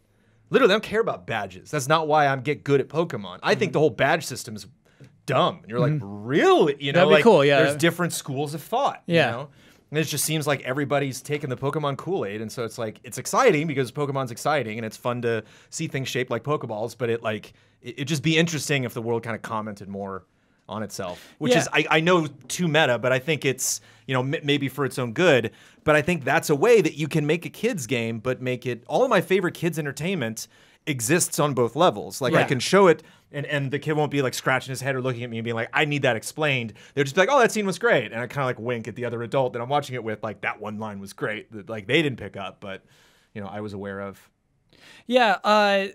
Literally, I don't care about badges. That's not why I'm get good at Pokemon. I think the whole badge system is dumb. And you're like, really? You know, that'd be like, cool. Yeah, there's different schools of thought. Yeah. You know? And it just seems like everybody's taking the Pokemon Kool-Aid, and so it's like, it's exciting because Pokemon's exciting, and it's fun to see things shaped like Pokeballs, but it'd just be interesting if the world kind of commented more on itself, which is, I know, too meta, but I think it's, you know, maybe for its own good, but I think that's a way that you can make a kid's game, but make it, all of my favorite kids' entertainment exists on both levels. Like, I can show it, and the kid won't be like scratching his head or looking at me and being like, I need that explained. They'll just be like, oh, that scene was great. And I kind of like wink at the other adult that I'm watching it with, like, that one line was great that, like, they didn't pick up, but, you know, I was aware of. Yeah.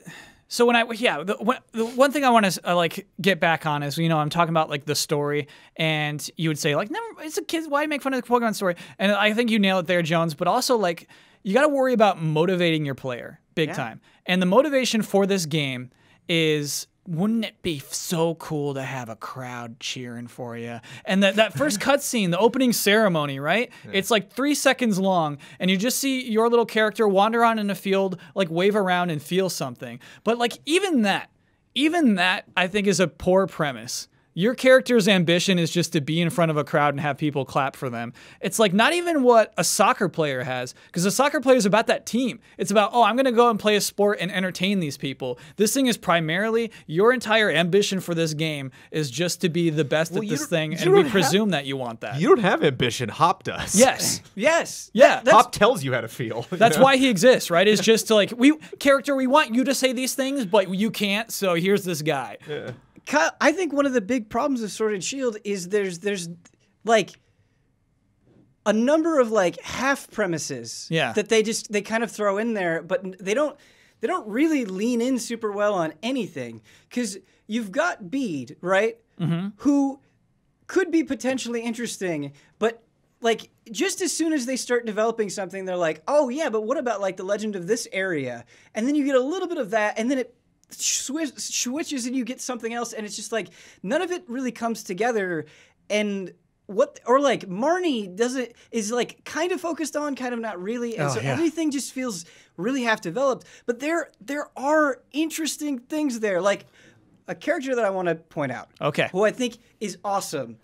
So when the one thing I want to like get back on is, you know, I'm talking about like the story, and you would say like, never, it's a kid. Why make fun of the Pokemon story? And I think you nail it there, Jones. But also, like, you got to worry about motivating your player big time. And the motivation for this game is, wouldn't it be so cool to have a crowd cheering for you? And that first cutscene, the opening ceremony, right? Yeah. It's like 3 seconds long, and you just see your little character wander on in a field, like wave around and feel something. But like even that, I think is a poor premise. Your character's ambition is just to be in front of a crowd and have people clap for them. It's like not even what a soccer player has, because a soccer player is about that team. It's about, oh, I'm going to go and play a sport and entertain these people. This thing is primarily, your entire ambition for this game is just to be the best at this thing, and we presume that you want that. You don't have ambition. Hop does. Yes. Yes. Yeah. Hop tells you how to feel. That's why he exists, right? It's just to like, we want you to say these things, but you can't, so here's this guy. Yeah. I think one of the big problems of Sword and Shield is there's like a number of like half premises that they kind of throw in there, but they don't really lean in super well on anything, because you've got Bede, right, who could be potentially interesting, but like just as soon as they start developing something, they're like, oh yeah, but what about like the legend of this area, and then you get a little bit of that, and then it switches and you get something else, and it's just like none of it really comes together. And like Marnie is like kind of focused on, kind of not really, and everything just feels really half developed. But there are interesting things there, like a character that I want to point out, who I think is awesome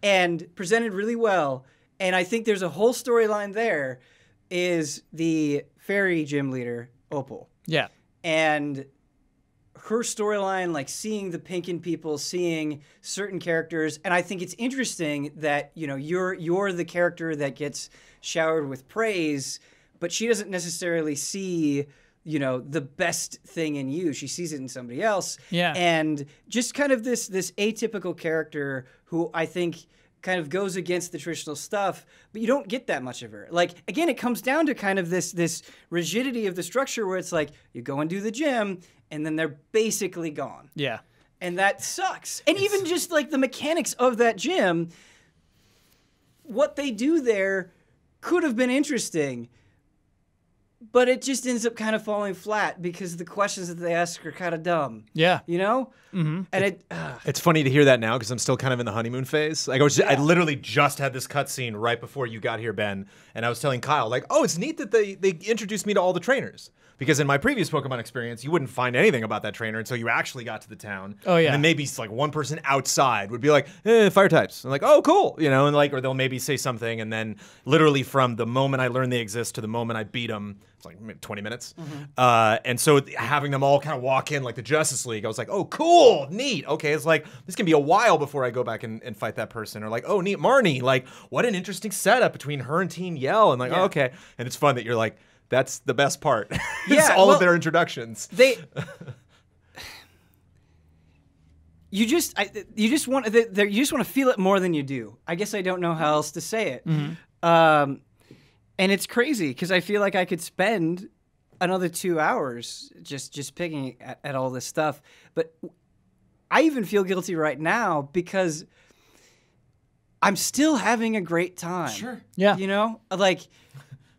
and presented really well, and I think there's a whole storyline there, is the fairy gym leader Opal. Yeah. And her storyline, like seeing the Pinkin people, seeing certain characters, and I think it's interesting that, you know, you're the character that gets showered with praise, but she doesn't necessarily see, you know, the best thing in you. She sees it in somebody else. Yeah. And just kind of this atypical character who I think kind of goes against the traditional stuff, but you don't get that much of her. Like, again, it comes down to kind of this rigidity of the structure where it's like, you go and do the gym, and then they're basically gone. Yeah. And that sucks. And even just like the mechanics of that gym, what they do there could have been interesting, but it just ends up kind of falling flat because the questions that they ask are kind of dumb. Yeah. You know? Mm-hmm. And it's funny to hear that now, because I'm still kind of in the honeymoon phase. Like I literally just had this cutscene right before you got here, Ben, and I was telling Kyle, like, oh, it's neat that they introduced me to all the trainers. Because in my previous Pokemon experience, you wouldn't find anything about that trainer until you actually got to the town. Oh, yeah. And then maybe like one person outside would be like, fire types. I'm like, oh, cool. You know, and like, or they'll maybe say something. And then literally from the moment I learned they exist to the moment I beat them, it's like 20 minutes. Mm-hmm. And so having them all kind of walk in like the Justice League, I was like, oh, cool, neat. Okay, it's like, this can be a while before I go back and fight that person. Or like, oh, neat, Marnie. Like, what an interesting setup between her and Team Yell. And like, oh, okay. And it's fun that you're like, that's the best part. It's all of their introductions. You just want to feel it more than you do. I guess I don't know how else to say it. Mm-hmm. And it's crazy because I feel like I could spend another 2 hours just picking at all this stuff. But I even feel guilty right now because I'm still having a great time. Sure. Yeah. You know, like,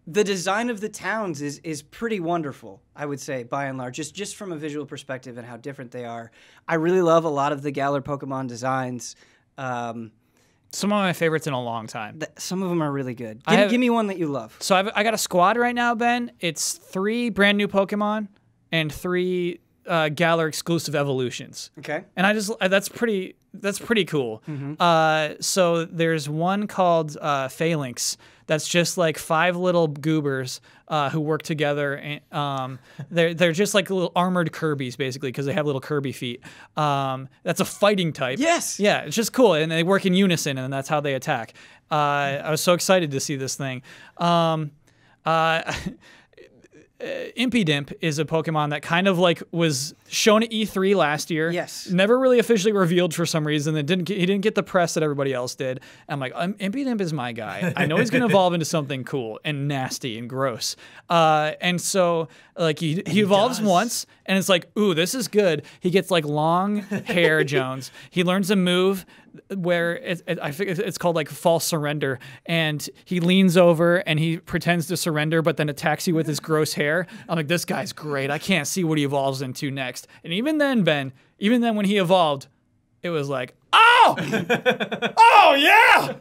the design of the towns is pretty wonderful, I would say, by and large, just from a visual perspective and how different they are. I really love a lot of the Galar Pokemon designs. Some of my favorites in a long time. Some of them are really good. Give me one that you love. So I got a squad right now, Ben. It's 3 brand new Pokemon and 3 Galar exclusive evolutions. Okay. And that's pretty cool. So there's one called Phalanx. That's just like 5 little goobers who work together. And they're just like little armored Kirbys, basically, because they have little Kirby feet. That's a fighting type. Yes. Yeah, it's just cool. And they work in unison, and that's how they attack. I was so excited to see this thing. Impidimp is a Pokemon that kind of like was shown at E3 last year. Yes. Never really officially revealed for some reason. He didn't get the press that everybody else did. I'm like, Impidimp is my guy. I know he's going to evolve into something cool and nasty and gross. And so like he evolves once and it's like, ooh, this is good. He gets like long hair, Jones. He learns a move where I think it's called like false surrender, and he leans over and he pretends to surrender but then attacks you with his gross hair. I'm like, this guy's great. I can't see what he evolves into next. And even then, Ben, when he evolved, it was like, oh yeah,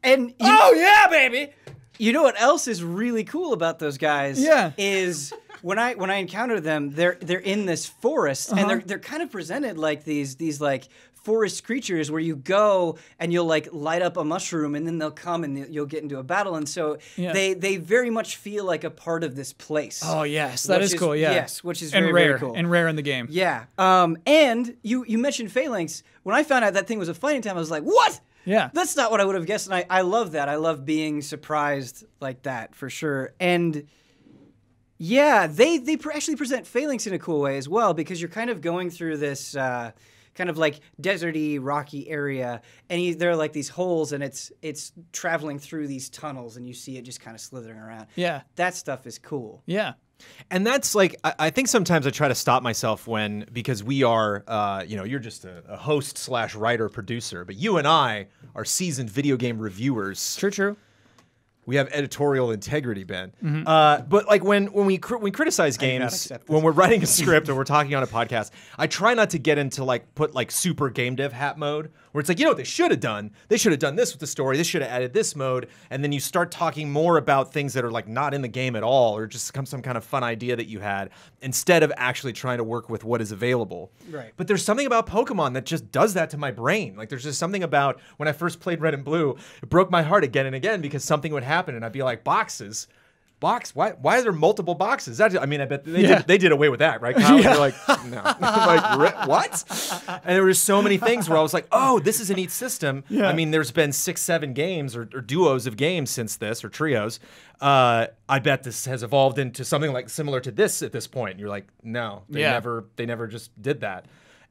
and yeah, baby. You know what else is really cool about those guys? Yeah. Is when I encounter them, they're in this forest and they're kind of presented like these like forest creatures where you go and you'll like light up a mushroom and then they'll come and you'll get into a battle, and so they very much feel like a part of this place. Oh yes, that is cool. Yeah, yes, which is very very, rare very cool and rare in the game. Yeah. And you mentioned Phalanx. When I found out that thing was a fighting type, I was like, what? Yeah. That's not what I would have guessed, and I love that. I love being surprised like that for sure. And yeah, they actually present Phalanx in a cool way as well, because you're kind of going through this kind of like deserty, rocky area, and there are like these holes, and it's traveling through these tunnels, and you see it just kind of slithering around. Yeah. That stuff is cool. Yeah. And that's like, I think sometimes I try to stop myself because we are, you're just a host / writer producer, but you and I are seasoned video game reviewers. True. We have editorial integrity, Ben. But like when we criticize games, when we're writing a script or we're talking on a podcast, I try not to get into like put like super game dev hat mode, where it's like, you know what they should have done? They should have done this with the story. They should have added this mode. And then you start talking more about things that are like not in the game at all, or just some kind of fun idea that you had, instead of actually trying to work with what is available. Right. But there's something about Pokemon that just does that to my brain. Like there's just something about when I first played Red and Blue, it broke my heart again and again because something would happen and I'd be like, boxes? Why are there multiple boxes? I bet they did away with that, right, Kyle? They're like, no. I'm like, what? And there were so many things where I was like, oh, this is a neat system. Yeah. I mean, there's been 6-7 games or duos of games since this, or trios. I bet this has evolved into something like similar to this at this point. And you're like, no, they never just did that.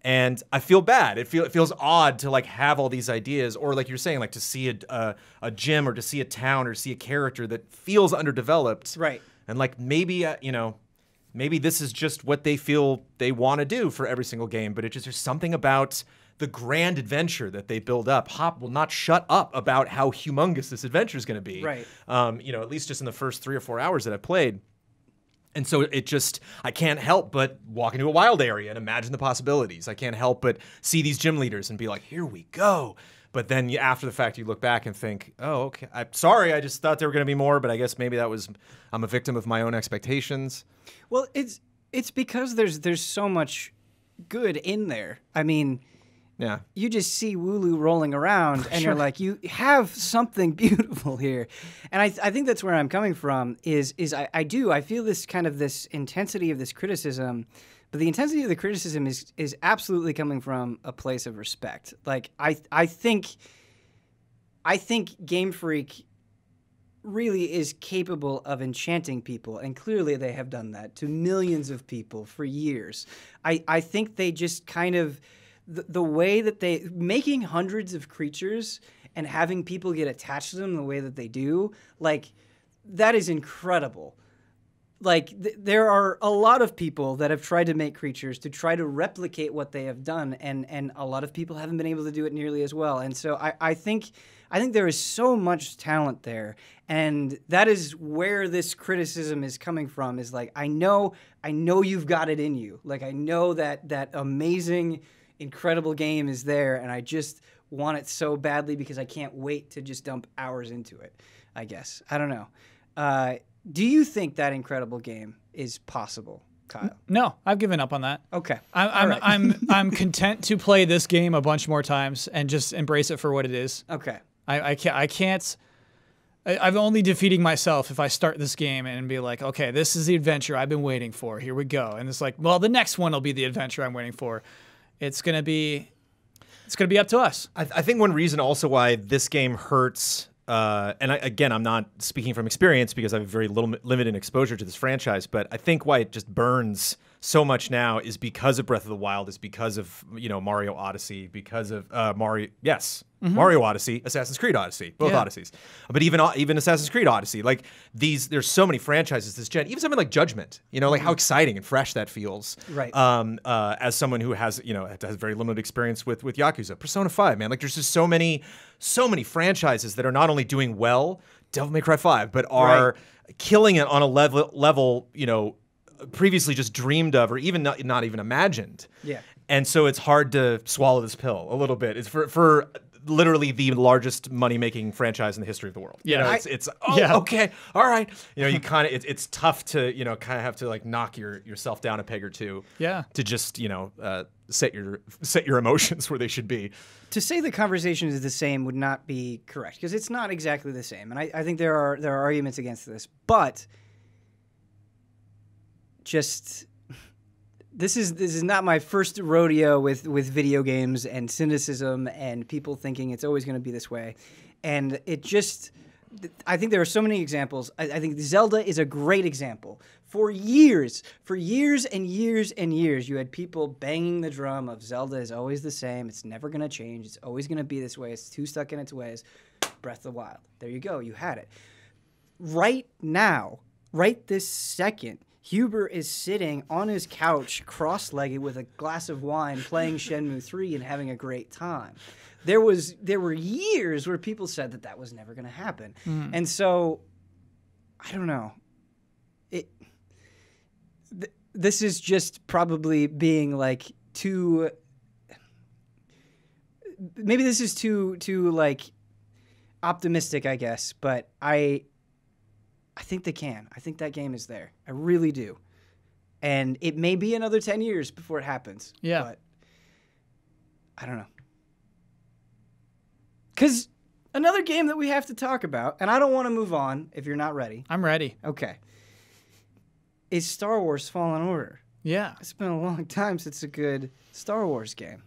And I feel bad. It feels odd to like have all these ideas, or like you're saying, like to see a gym or to see a town or see a character that feels underdeveloped. Right. And like maybe maybe this is just what they feel they want to do for every single game, but there's something about the grand adventure that they build up. Hop will not shut up about how humongous this adventure is going to be. Right. At least just in the first 3 or 4 hours that I've played. And so I can't help but walk into a wild area and imagine the possibilities. I can't help but see these gym leaders and be like, here we go. But then after the fact, you look back and think, oh, okay, I'm sorry, I just thought there were going to be more, but I guess maybe I'm a victim of my own expectations. Well, it's because there's so much good in there. I mean, yeah, you just see Wooloo rolling around, and you're like, you have something beautiful here. And I think that's where I'm coming from. I feel this intensity of this criticism, but the intensity of the criticism is absolutely coming from a place of respect. Like I think Game Freak really is capable of enchanting people, and clearly they have done that to millions of people for years. I think they just kind of the way that they making hundreds of creatures and having people get attached to them the way that they do, like, that is incredible. Like, there are a lot of people that have tried to make creatures to try to replicate what they have done, and a lot of people haven't been able to do it nearly as well. And so I think there is so much talent there, and that is where this criticism is coming from. Is like, I know you've got it in you. Like, I know that amazing, incredible game is there, and I just want it so badly because I can't wait to just dump hours into it, I guess. I don't know. Do you think that incredible game is possible, Kyle? No, I've given up on that. Okay. I'm content to play this game a bunch more times and just embrace it for what it is. Okay. I can't. I'm only defeating myself if I start this game and be like, okay, this is the adventure I've been waiting for. Here we go. And it's like, well, the next one will be the adventure I'm waiting for. It's gonna be up to us. I think one reason also why this game hurts, again, I'm not speaking from experience because I have very limited exposure to this franchise, but I think why it just burns so much now is because of Breath of the Wild, is because of Mario Odyssey, because of Mario Odyssey, Assassin's Creed Odyssey, both Odysseys, but even Assassin's Creed Odyssey, like there's so many franchises this gen, even something like Judgment, like how exciting and fresh that feels. Right. As someone who has very limited experience with Yakuza, Persona 5, man, like there's just so many franchises that are not only doing well, Devil May Cry 5, but are killing it on a level, previously just dreamed of or even not even imagined. Yeah. And so it's hard to swallow this pill a little bit. It's for literally the largest money-making franchise in the history of the world. Yeah. Okay, all right. You kind of it's tough to kind of have to like knock yourself down a peg or two. Yeah. To just set your emotions where they should be. To say the conversation is the same would not be correct because it's not exactly the same, and I think there are arguments against this, but just. This is not my first rodeo with video games and cynicism and people thinking it's always going to be this way. And I think there are so many examples. I think Zelda is a great example. For years and years and years, you had people banging the drum of Zelda is always the same. It's never going to change. It's always going to be this way. It's too stuck in its ways. Breath of the Wild. There you go. You had it. Right now, right this second, Huber is sitting on his couch, cross-legged with a glass of wine, playing Shenmue 3 and having a great time. There were years where people said that was never going to happen. And so, I don't know. This is just probably being like too... Maybe this is too like optimistic, I guess, but I think they can. I think that game is there. I really do. And it may be another 10 years before it happens. Yeah. But I don't know. Because another game that we have to talk about, and I don't want to move on if you're not ready. I'm ready. Okay. Is Star Wars Fallen Order. Yeah. It's been a long time since a good Star Wars game.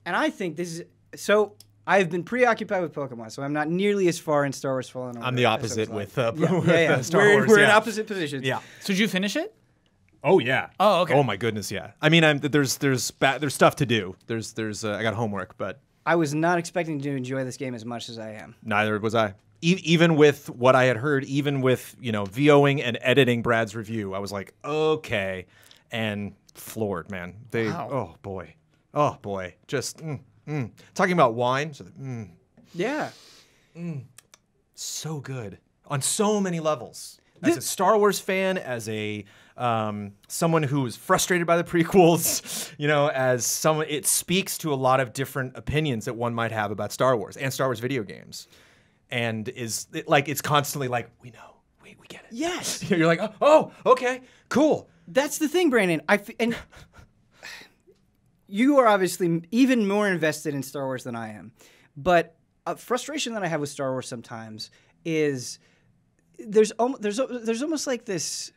And I think this is... So... I've been preoccupied with Pokemon, so I'm not nearly as far in Star Wars Fallen Order. I'm the opposite with Star Wars. We're in opposite positions. Yeah. So did you finish it? Oh yeah. Oh okay. Oh my goodness, yeah. I mean, there's stuff to do. I got homework, but I was not expecting to enjoy this game as much as I am. Neither was I. Even with what I had heard, even with VOing and editing Brad's review, I was like, okay, and floored, man. Wow. Oh boy, just. Talking about wine. Yeah. So good. On so many levels. As a Star Wars fan, as a someone who is frustrated by the prequels, as someone, it speaks to a lot of different opinions that one might have about Star Wars and Star Wars video games. And it's constantly like, we know, we get it. Yes. You're like, oh, okay, cool. That's the thing, Brandon. And you are obviously even more invested in Star Wars than I am. But a frustration that I have with Star Wars sometimes is there's almost like this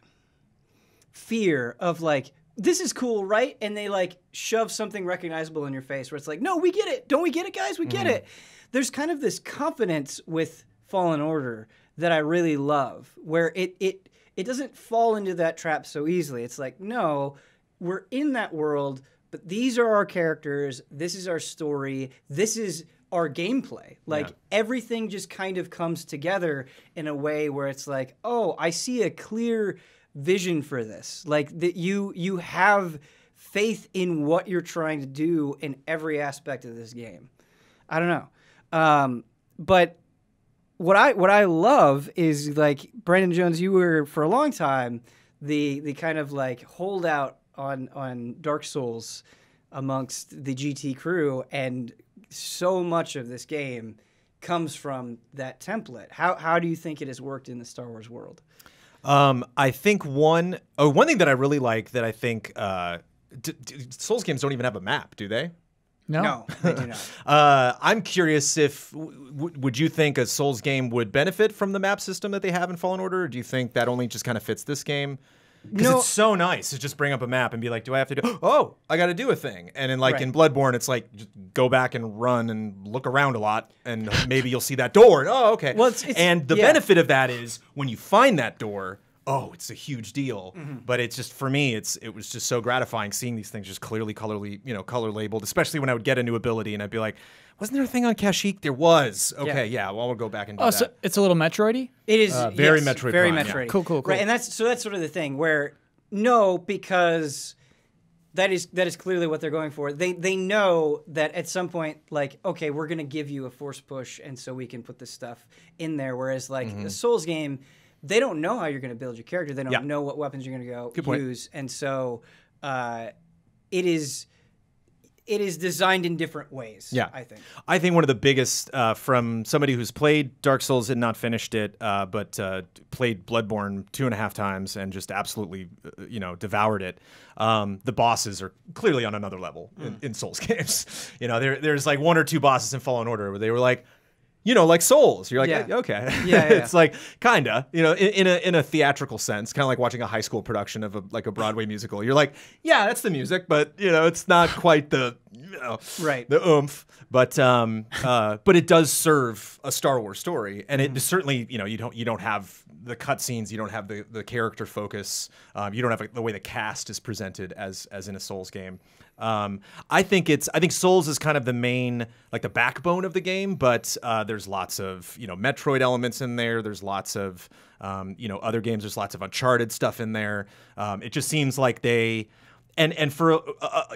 fear of like, this is cool, right? And they like shove something recognizable in your face where it's like, no, we get it. Don't we get it, guys? We get it. There's kind of this confidence with Fallen Order that I really love, where it doesn't fall into that trap so easily. It's like, no, we're in that world, but these are our characters. This is our story. This is our gameplay. Like everything just kind of comes together in a way where it's like, oh, I see a clear vision for this. Like that you have faith in what you're trying to do in every aspect of this game. I don't know. But what I love is like Brandon Jones, you were for a long time the kind of like holdout on Dark Souls amongst the GT crew, and so much of this game comes from that template. How do you think it has worked in the Star Wars world? I think one thing that I really like that I think Souls games don't even have a map, do they? No, they do not. I'm curious if would you think a Souls game would benefit from the map system that they have in Fallen Order, or do you think that only just kind of fits this game? Because it's so nice to just bring up a map and be like, do I have to do, oh, I got to do a thing. And in in Bloodborne, it's like, just go back and run and look around a lot, and maybe you'll see that door. And, oh, okay. Well, and the benefit of that is when you find that door, oh, it's a huge deal. But it's just, for me, it was just so gratifying seeing these things just clearly color labeled, especially when I would get a new ability and I'd be like, wasn't there a thing on Kashyyyk? There was. Okay, yeah, well, we'll go back and do that. So it's a little Metroid-y? It is very Metroid very Prime, Metroid. Yeah. Cool. Right, and that's sort of the thing where because that is clearly what they're going for. They know that at some point, like, okay, we're gonna give you a force push, and so we can put this stuff in there. Whereas like a Souls game, they don't know how you're gonna build your character. They don't know what weapons you're gonna use, and so it is designed in different ways. Yeah, I think one of the biggest from somebody who's played Dark Souls and not finished it, but played Bloodborne 2.5 times and just absolutely, devoured it. The bosses are clearly on another level in Souls games. There's like 1 or 2 bosses in Fallen Order where they were like, like Souls. You're like, okay. Yeah. It's like, kinda, in a theatrical sense, kind of like watching a high school production of a Broadway musical. You're like, yeah, that's the music, but, it's not quite the, the oomph. But it does serve a Star Wars story. And it certainly, you don't have the cutscenes, you don't have the character focus, you don't have the way the cast is presented as in a Souls game. I think Souls is kind of the main, like the backbone of the game, but there's lots of Metroid elements in there. There's lots of other games. There's lots of Uncharted stuff in there. It just seems like they. And for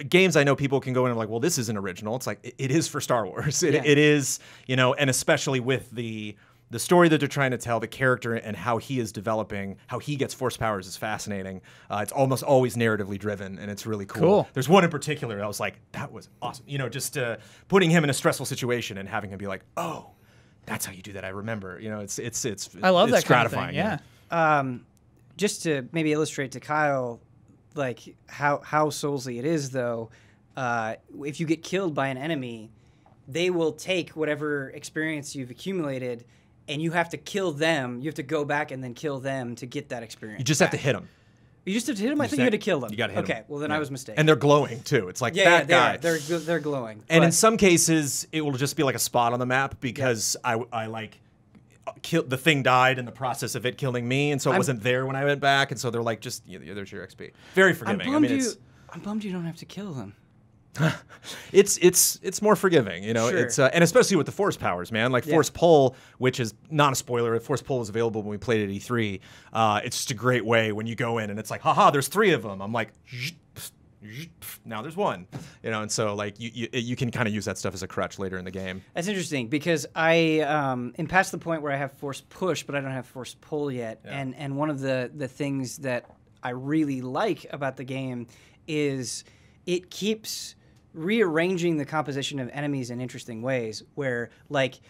games, I know people can go in and like, well, this isn't original. It's like it is for Star Wars. It is, and especially with the story that they're trying to tell, the character and how he is developing, how he gets force powers is fascinating. It's almost always narratively driven, and it's really cool. There's one in particular I was like, that was awesome. Just putting him in a stressful situation and having him be like, oh, that's how you do that. I remember. It's I love that gratifying. Kind of thing, yeah. Just to maybe illustrate to Kyle, like how Soulsy it is, though. If you get killed by an enemy, they will take whatever experience you've accumulated, and you have to kill them. You have to go back and then kill them to get that experience. You just have to hit them. You just have to hit them? I think you had to kill them. You got to hit them. Okay, well, then I was mistaken. And they're glowing, too. It's like that guy. They're glowing. And in some cases, it will just be like a spot on the map because I like... the thing died in the process of it killing me, and so it wasn't there when I went back, and so they're like, just there's your XP. Very forgiving. I'm bummed you don't have to kill them. It's more forgiving, Sure. It's and especially with the force powers, man. Like force pull, which is not a spoiler. Force pull was available when we played at E3. It's just a great way when you go in and it's like, haha, there's 3 of them. I'm like, now there's 1, and so like you can kind of use that stuff as a crutch later in the game. That's interesting because I am past the point where I have force push, but I don't have force pull yet. Yeah. And one of the things that I really like about the game is it keeps rearranging the composition of enemies in interesting ways where like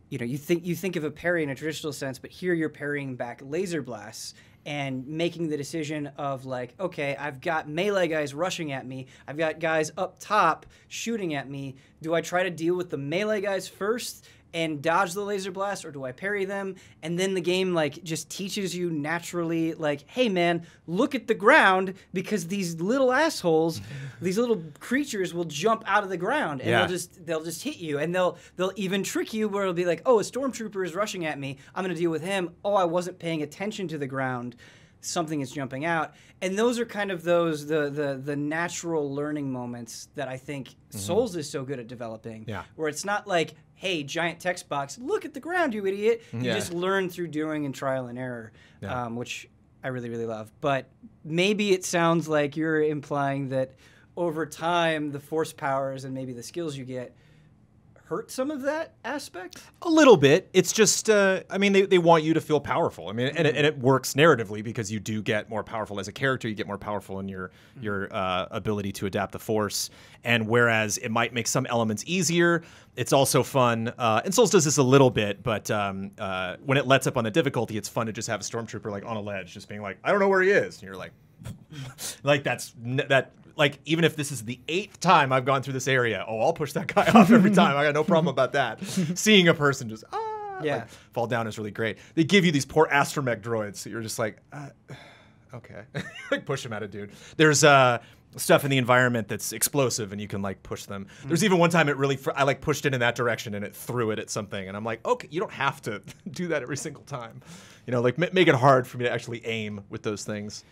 you think of a parry in a traditional sense, but here you're parrying back laser blasts and making the decision of like, okay, I've got melee guys rushing at me. I've got guys up top shooting at me. Do I try to deal with the melee guys first and dodge the laser blast, or do I parry them? And then the game like just teaches you naturally like, hey man, look at the ground because these little assholes, these little creatures will jump out of the ground and they'll just hit you, and they'll even trick you where it'll be like, oh, a stormtrooper is rushing at me. I'm gonna deal with him. Oh, I wasn't paying attention to the ground. Something is jumping out. And those are kind of the natural learning moments that I think Souls is so good at developing. Yeah. Where it's not like, hey, giant text box, look at the ground, you idiot. You just learn through doing and trial and error, which I really, really love. But maybe it sounds like you're implying that over time, the force powers and maybe the skills you get hurt some of that aspect? A little bit. It's just, I mean, they want you to feel powerful. I mean, and it works narratively because you do get more powerful as a character. You get more powerful in your ability to adapt the Force. And whereas it might make some elements easier, it's also fun. And Souls does this a little bit, but when it lets up on the difficulty, it's fun to just have a stormtrooper like on a ledge, just being like, I don't know where he is. And you're like, like like, even if this is the 8th time I've gone through this area, I'll push that guy off every time. I got no problem about that. Seeing a person just, like, fall down is really great. They give you these poor astromech droids, so you're just like, okay. Like, push them at a dude. There's stuff in the environment that's explosive, and you can, like, push them. There's even one time I, like, pushed it in that direction, and it threw it at something, and I'm like, okay, you don't have to do that every single time. You know, like, make it hard for me to actually aim with those things.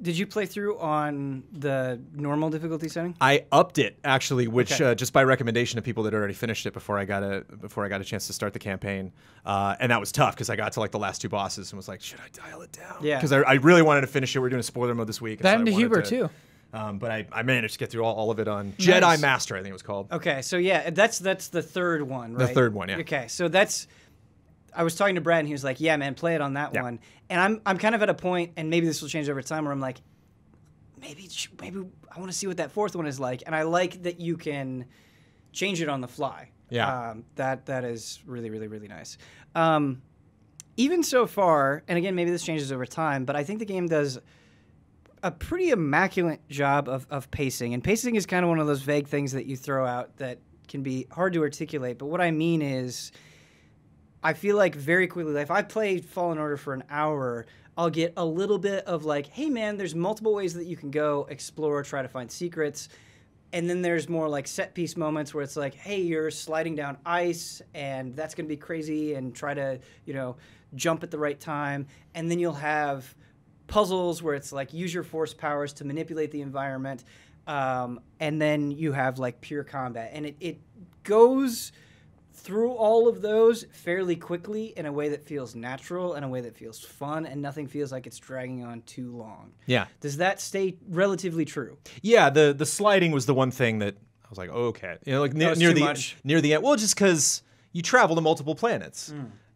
Did you play through on the normal difficulty setting? I upped it actually, which just by recommendation of people that already finished it before I got a chance to start the campaign, and that was tough because I got to like the last 2 bosses and was like, should I dial it down? Yeah, because I really wanted to finish it. We're doing a spoiler mode this week. That into Huber too. But I managed to get through all of it on Jedi Master, I think it was called. Okay, so yeah, that's the 3rd one, right? The 3rd one, yeah. Okay, so that's. I was talking to Brad, and he was like, "Yeah, man, play it on that one." And I'm kind of at a point, and maybe this will change over time, where I'm like, maybe I want to see what that 4th one is like, and I like that you can change it on the fly. Yeah, that is really, really, really nice. Even so far, and again, maybe this changes over time, but I think the game does a pretty immaculate job of pacing. And pacing is kind of one of those vague things that you throw out that can be hard to articulate. But what I mean is, I feel like very quickly, like if I play Fallen Order for an hour, I'll get a little bit of like, hey man, there's multiple ways that you can go explore, try to find secrets. And then there's more like set piece moments where it's like, hey, you're sliding down ice and that's going to be crazy, and try to, you know, jump at the right time. And then you'll have puzzles where it's like, use your force powers to manipulate the environment. And then you have like pure combat. And it goes through all of those fairly quickly in a way that feels natural, in a way that feels fun, and nothing feels like it's dragging on too long. Yeah. Does that stay relatively true? Yeah, the sliding was the one thing that I was like, oh, okay. You know, like near the end. Well, just because you travel to multiple planets.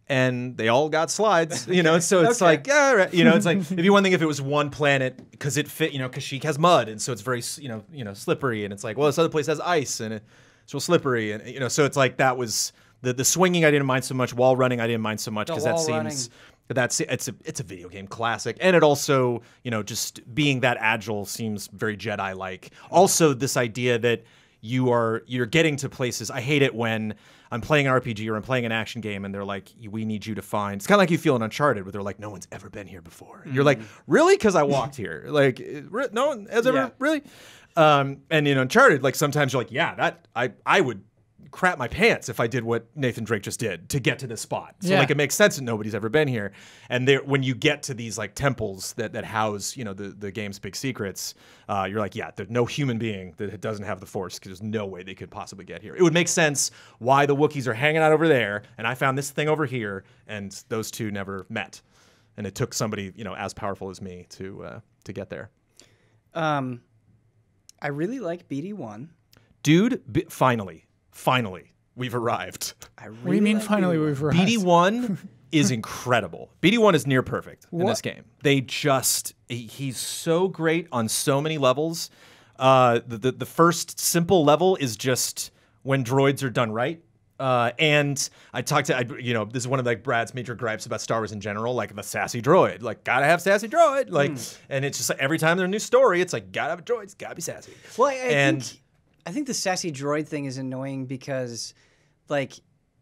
And they all got slides, you know, so it's like, yeah, right. You know, it's like, it'd be one thing if it was one planet because it fit, you know, Kashyyyk has mud, and so it's very, you know, slippery, and it's like, well, this other place has ice, and it's real slippery, and, you know, so it's like that was, the swinging I didn't mind so much, wall running I didn't mind so much, because that seems, it's a video game classic, and it also, you know, just being that agile seems very Jedi-like. Also, this idea that you're getting to places. I hate it when I'm playing an RPG or I'm playing an action game and they're like, we need you to find. It's kind of like you feel in Uncharted where they're like, no one's ever been here before. And you're like, really? Because I walked here. Like, no one has ever really. And in Uncharted, like sometimes you're like, yeah, that I would crap my pants if I did what Nathan Drake just did to get to this spot. So like it makes sense that nobody's ever been here. And when you get to these like temples that house, you know, the game's big secrets, you're like, yeah, there's no human being that doesn't have the Force, because there's no way they could possibly get here. It would make sense why the Wookiees are hanging out over there and I found this thing over here, and those two never met. And it took somebody, you know, as powerful as me to get there. I really like BD1. Dude, Finally, we've arrived. What do you mean finally we've arrived? BD1 is incredible. BD1 is near perfect in this game. He's so great on so many levels. The first simple level is just when droids are done right. And I talked to, you know, this is one of like Brad's major gripes about Star Wars in general, like the sassy droid, like gotta have sassy droid, like, and it's just like every time there's a new story, it's like gotta have a droid, it's gotta be sassy. Well, I think the sassy droid thing is annoying because, like,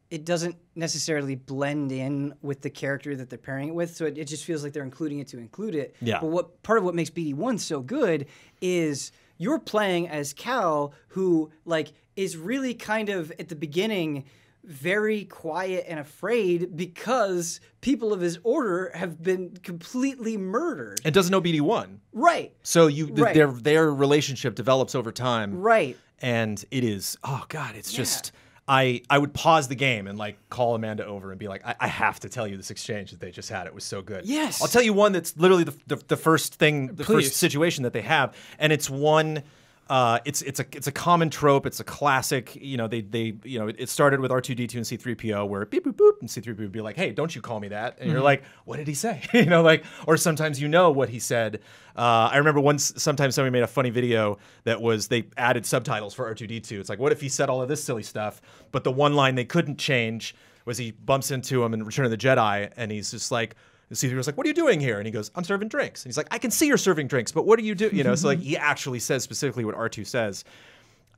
it doesn't necessarily blend in with the character that they're pairing it with, so it just feels like they're including it to include it. Yeah. But part of what makes BD1 so good is you're playing as Cal, who, like, is really kind of, at the beginning, very quiet and afraid because people of his order have been completely murdered. And doesn't know BD1. Right. So their relationship develops over time. Right. And it is, oh God, it's just, I would pause the game and like call Amanda over and be like, I have to tell you this exchange that they just had. It was so good. Yes. I'll tell you one that's literally the first thing, first situation that they have. And it's one it's a common trope. It's a classic. You know, it started with R2D2 and C3PO, where beep boop boop, and C3PO would be like, "Hey, don't you call me that?" And you're like, "What did he say?" You know, like, or sometimes you know what he said. I remember sometimes somebody made a funny video that was they added subtitles for R2D2. It's like, what if he said all of this silly stuff, but the one line they couldn't change was he bumps into him in Return of the Jedi, and he's just like. C3PO was like, "What are you doing here?" And he goes, "I'm serving drinks." And he's like, "I can see you're serving drinks, but what do you do?" You know, so like he actually says specifically what R2 says.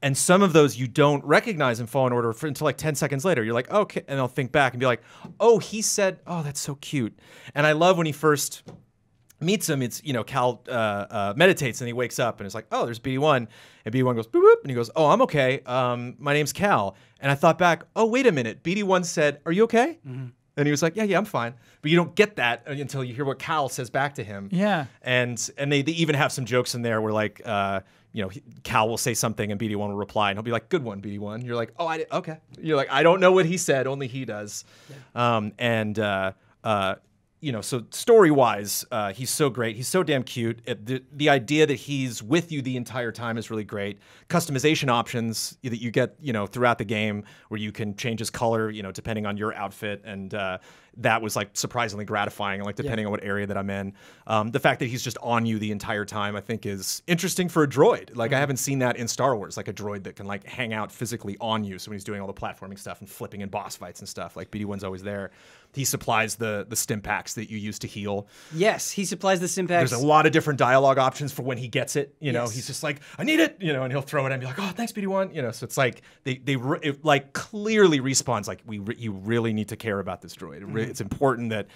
And some of those you don't recognize in Fallen Order until like 10 seconds later. You're like, okay. And they'll think back and be like, oh, he said, oh, that's so cute. And I love when he first meets him, it's, you know, Cal meditates and he wakes up and it's like, oh, there's BD1. And BD1 goes, boop, boop. And he goes, oh, I'm okay. My name's Cal. And I thought back, oh, wait a minute. BD1 said, are you okay? And he was like, yeah, I'm fine. But you don't get that until you hear what Cal says back to him. Yeah. And they even have some jokes in there where like, you know, Cal will say something and BD1 will reply and he'll be like, good one, BD1. You're like, oh, okay. You're like, I don't know what he said, only he does. Yeah. You know, so story-wise, he's so great. He's so damn cute. The idea that he's with you the entire time is really great. Customization options that you get, you know, throughout the game where you can change his color, you know, depending on your outfit. And that was, like, surprisingly gratifying, like, depending on what area that I'm in. The fact that he's just on you the entire time, I think, is interesting for a droid. Like, I haven't seen that in Star Wars, like a droid that can, like, hang out physically on you. So when he's doing all the platforming stuff and flipping in boss fights and stuff, like, BD-1's always there. He supplies the stim packs that you use to heal. Yes, he supplies the stim packs. There's a lot of different dialogue options for when he gets it. You know, he's just like, I need it, you know, and he'll throw it and be like, oh, thanks, BD-1. You know, so it's like it like clearly respawns like you really need to care about this droid. It's important that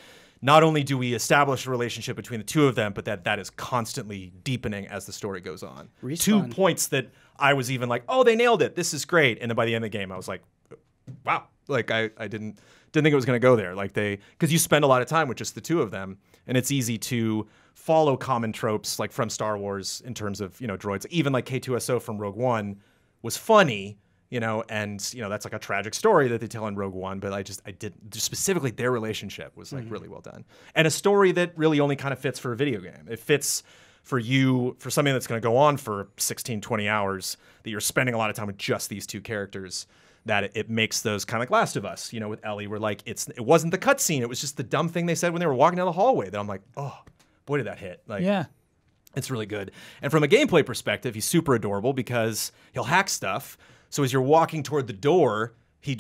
not only do we establish a relationship between the two of them, but that is constantly deepening as the story goes on. Respawn. 2 points that I was even like, oh, they nailed it. This is great. And then by the end of the game, I was like, wow. Like I didn't think it was going to go there. Like because you spend a lot of time with just the two of them, and it's easy to follow common tropes like from Star Wars in terms of, you know, droids. Even like K2SO from Rogue One was funny, you know, and you know that's like a tragic story that they tell in Rogue One. But specifically their relationship was like really well done, and a story that really only kind of fits for a video game. It fits for something that's going to go on for 16, 20 hours that you're spending a lot of time with just these two characters. That it makes those kind of like Last of Us, you know, with Ellie, where like it wasn't the cutscene, it was just the dumb thing they said when they were walking down the hallway. That I'm like, oh, boy, did that hit! Like, yeah, it's really good. And from a gameplay perspective, he's super adorable because he'll hack stuff. So as you're walking toward the door, he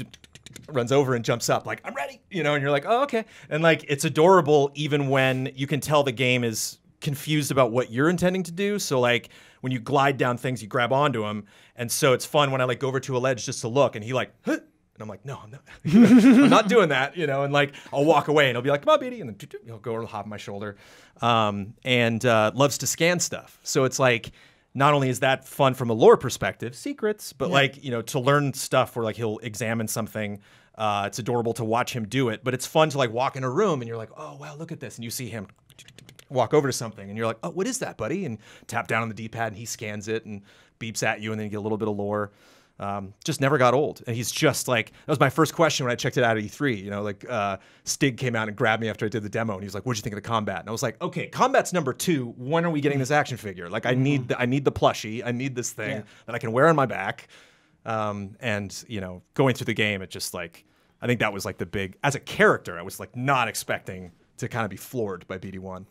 runs over and jumps up like, I'm ready, you know, and you're like, oh, okay. And like, it's adorable even when you can tell the game is confused about what you're intending to do. So like when you glide down things, you grab onto them. And so it's fun when I like go over to a ledge just to look and he like, huh? And I'm like, no, I'm not, I'm not doing that, you know, and like I'll walk away and he'll be like, come on, BD. And then he'll go over, hop on my shoulder and loves to scan stuff. So it's like, not only is that fun from a lore perspective, secrets, but like, you know, to learn stuff where like he'll examine something. It's adorable to watch him do it, but it's fun to like walk in a room and you're like, oh, wow, look at this. And you see him walk over to something and you're like, oh, what is that, buddy? And tap down on the D-pad and he scans it and beeps at you and then you get a little bit of lore. Just never got old. And he's just like, that was my first question when I checked it out at E3. You know, like Stig came out and grabbed me after I did the demo and he was like, what'd you think of the combat? And I was like, okay, combat's number 2. When are we getting this action figure? Like I need the plushie. I need this thing that I can wear on my back. And, you know, going through the game, it just like, I think that was like the big, as a character, I was like not expecting to kind of be floored by BD-1.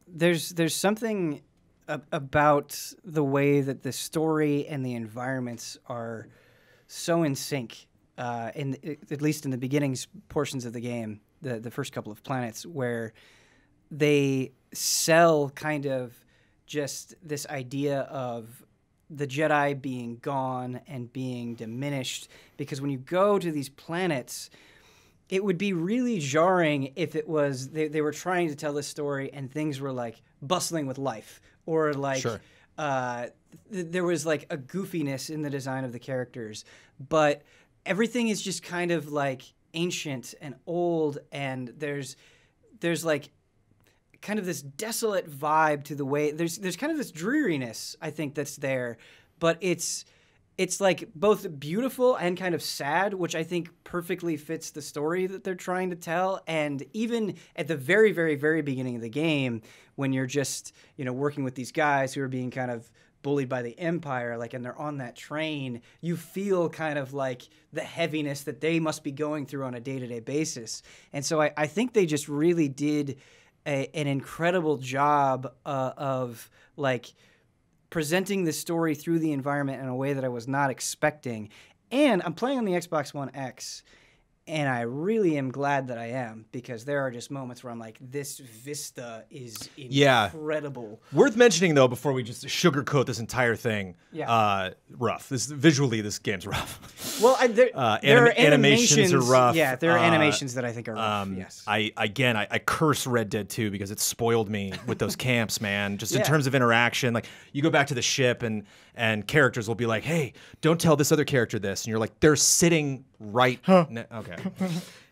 There's something about the way that the story and the environments are so in sync, at least in the beginnings portions of the game, the first couple of planets, where they sell kind of just this idea of the Jedi being gone and being diminished, because when you go to these planets, it would be really jarring if it was they were trying to tell this story and things were like bustling with life, or like there was like a goofiness in the design of the characters, but everything is just kind of like ancient and old, and there's like kind of this desolate vibe to the way there's kind of this dreariness, I think, that's there, but it's like both beautiful and kind of sad, which I think perfectly fits the story that they're trying to tell. And even at the very, very, very beginning of the game, when you're just, you know, working with these guys who are being kind of bullied by the Empire, like, and they're on that train, you feel kind of like the heaviness that they must be going through on a day-to-day basis. And so I think they just really did an incredible job of like presenting the story through the environment in a way that I was not expecting. And I'm playing on the Xbox One X, and I really am glad that I am, because there are just moments where I'm like, this vista is incredible. Worth mentioning, though, before we just sugarcoat this entire thing, rough. Visually, this game's rough. Well, there are animations are rough. Yeah, there are animations that I think are rough, yes. I curse Red Dead 2 because it spoiled me with those camps, man. Just in terms of interaction. Like, you go back to the ship, and characters will be like, hey, don't tell this other character this. And you're like, they're sitting right okay.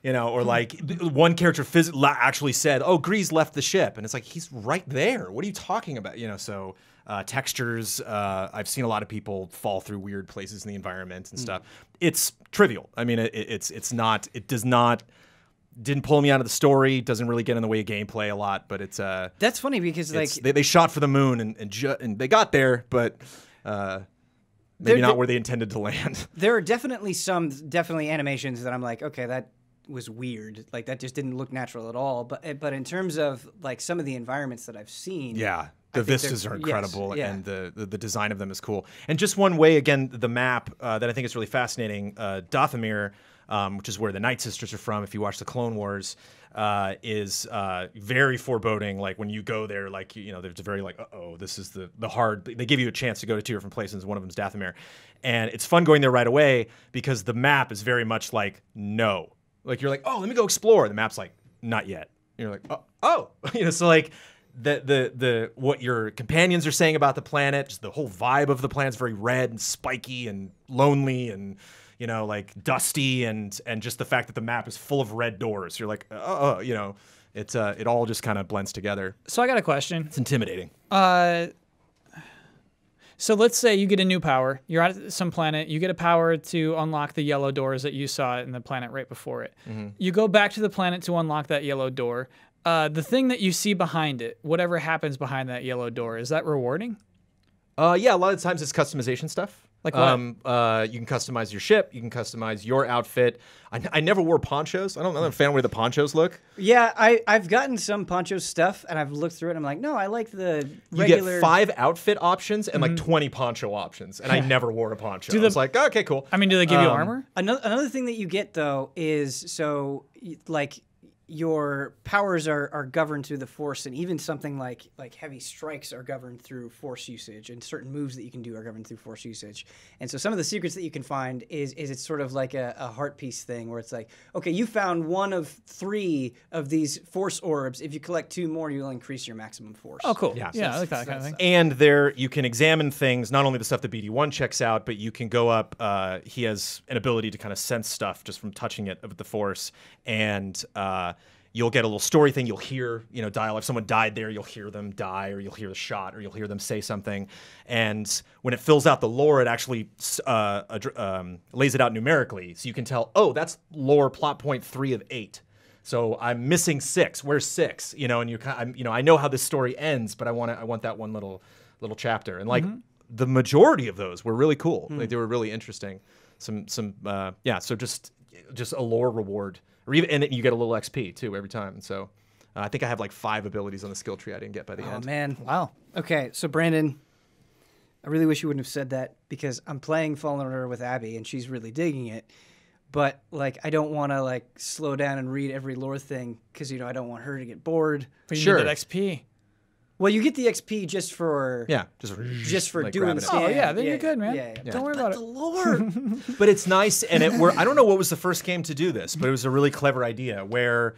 You know, or like one character actually said, oh, Grease left the ship. And it's like, he's right there. What are you talking about? You know, so textures, I've seen a lot of people fall through weird places in the environment and stuff. It's trivial. I mean, didn't pull me out of the story, doesn't really get in the way of gameplay a lot, but it's that's funny because like they shot for the moon and they got there, but maybe not where they intended to land. There are definitely animations that I'm like, okay, that was weird. Like, that just didn't look natural at all. But in terms of like some of the environments that I've seen, the vistas are incredible, and the design of them is cool. And just one way, again, the map that I think is really fascinating, Dathomir, which is where the Night Sisters are from, if you watch the Clone Wars, is very foreboding. Like, when you go there, like, you know, there's a very like, this is the hard. They give you a chance to go to 2 different places. One of them's Dathomir, and it's fun going there right away because the map is very much like no. Like, you're like, oh, let me go explore. The map's like, not yet. And you're like, oh, you know, so like the what your companions are saying about the planet, just the whole vibe of the planet's very red and spiky and lonely and, you know, like dusty, and just the fact that the map is full of red doors. You're like, you know, it's it all just kind of blends together. So I got a question. It's intimidating. So let's say you get a new power. You're at some planet. You get a power to unlock the yellow doors that you saw in the planet right before it. You go back to the planet to unlock that yellow door. The thing that you see behind it, whatever happens behind that yellow door, is that rewarding? Yeah, a lot of times it's customization stuff. Like what? You can customize your ship. You can customize your outfit. I never wore ponchos. I'm not a fan of the way the ponchos look. Yeah, I've gotten some poncho stuff, and I've looked through it, and I'm like, no, I like the regular... You get 5 outfit options and like 20 poncho options, and I never wore a poncho. I was like, okay, cool. I mean, do they give you armor? Another thing that you get, though, is so, like... your powers are governed through the Force, and even something like heavy strikes are governed through Force usage, and certain moves that you can do are governed through Force usage. And so some of the secrets that you can find is it's sort of like a heart piece thing, where it's like, okay, you found 1 of 3 of these Force orbs. If you collect 2 more, you'll increase your maximum Force. Oh, cool. Yeah, I like that kind of thing. And there you can examine things, not only the stuff that BD1 checks out, but you can go up. He has an ability to kind of sense stuff just from touching it with the Force, and you'll get a little story thing. You'll hear, you know, dialogue. If someone died there, you'll hear them die, or you'll hear the shot, or you'll hear them say something. And when it fills out the lore, it actually lays it out numerically, so you can tell, oh, that's lore plot point 3 of 8. So I'm missing 6. Where's 6? You know, and I know how this story ends, but I want that one little chapter. And like the majority of those were really cool. Like, they were really interesting. So just a lore reward. And you get a little XP too every time. So I think I have like 5 abilities on the skill tree I didn't get by the end. Oh man, wow. Okay, so Brandon, I really wish you wouldn't have said that, because I'm playing Fallen Order with Abby and she's really digging it. But like, I don't want to like slow down and read every lore thing, because you know I don't want her to get bored. But you need that XP. Well, you get the XP just for like doing the stand. Oh yeah, then you're good, man. Yeah. Don't worry about it. The lore. But it's nice, and I don't know what was the first game to do this, but it was a really clever idea where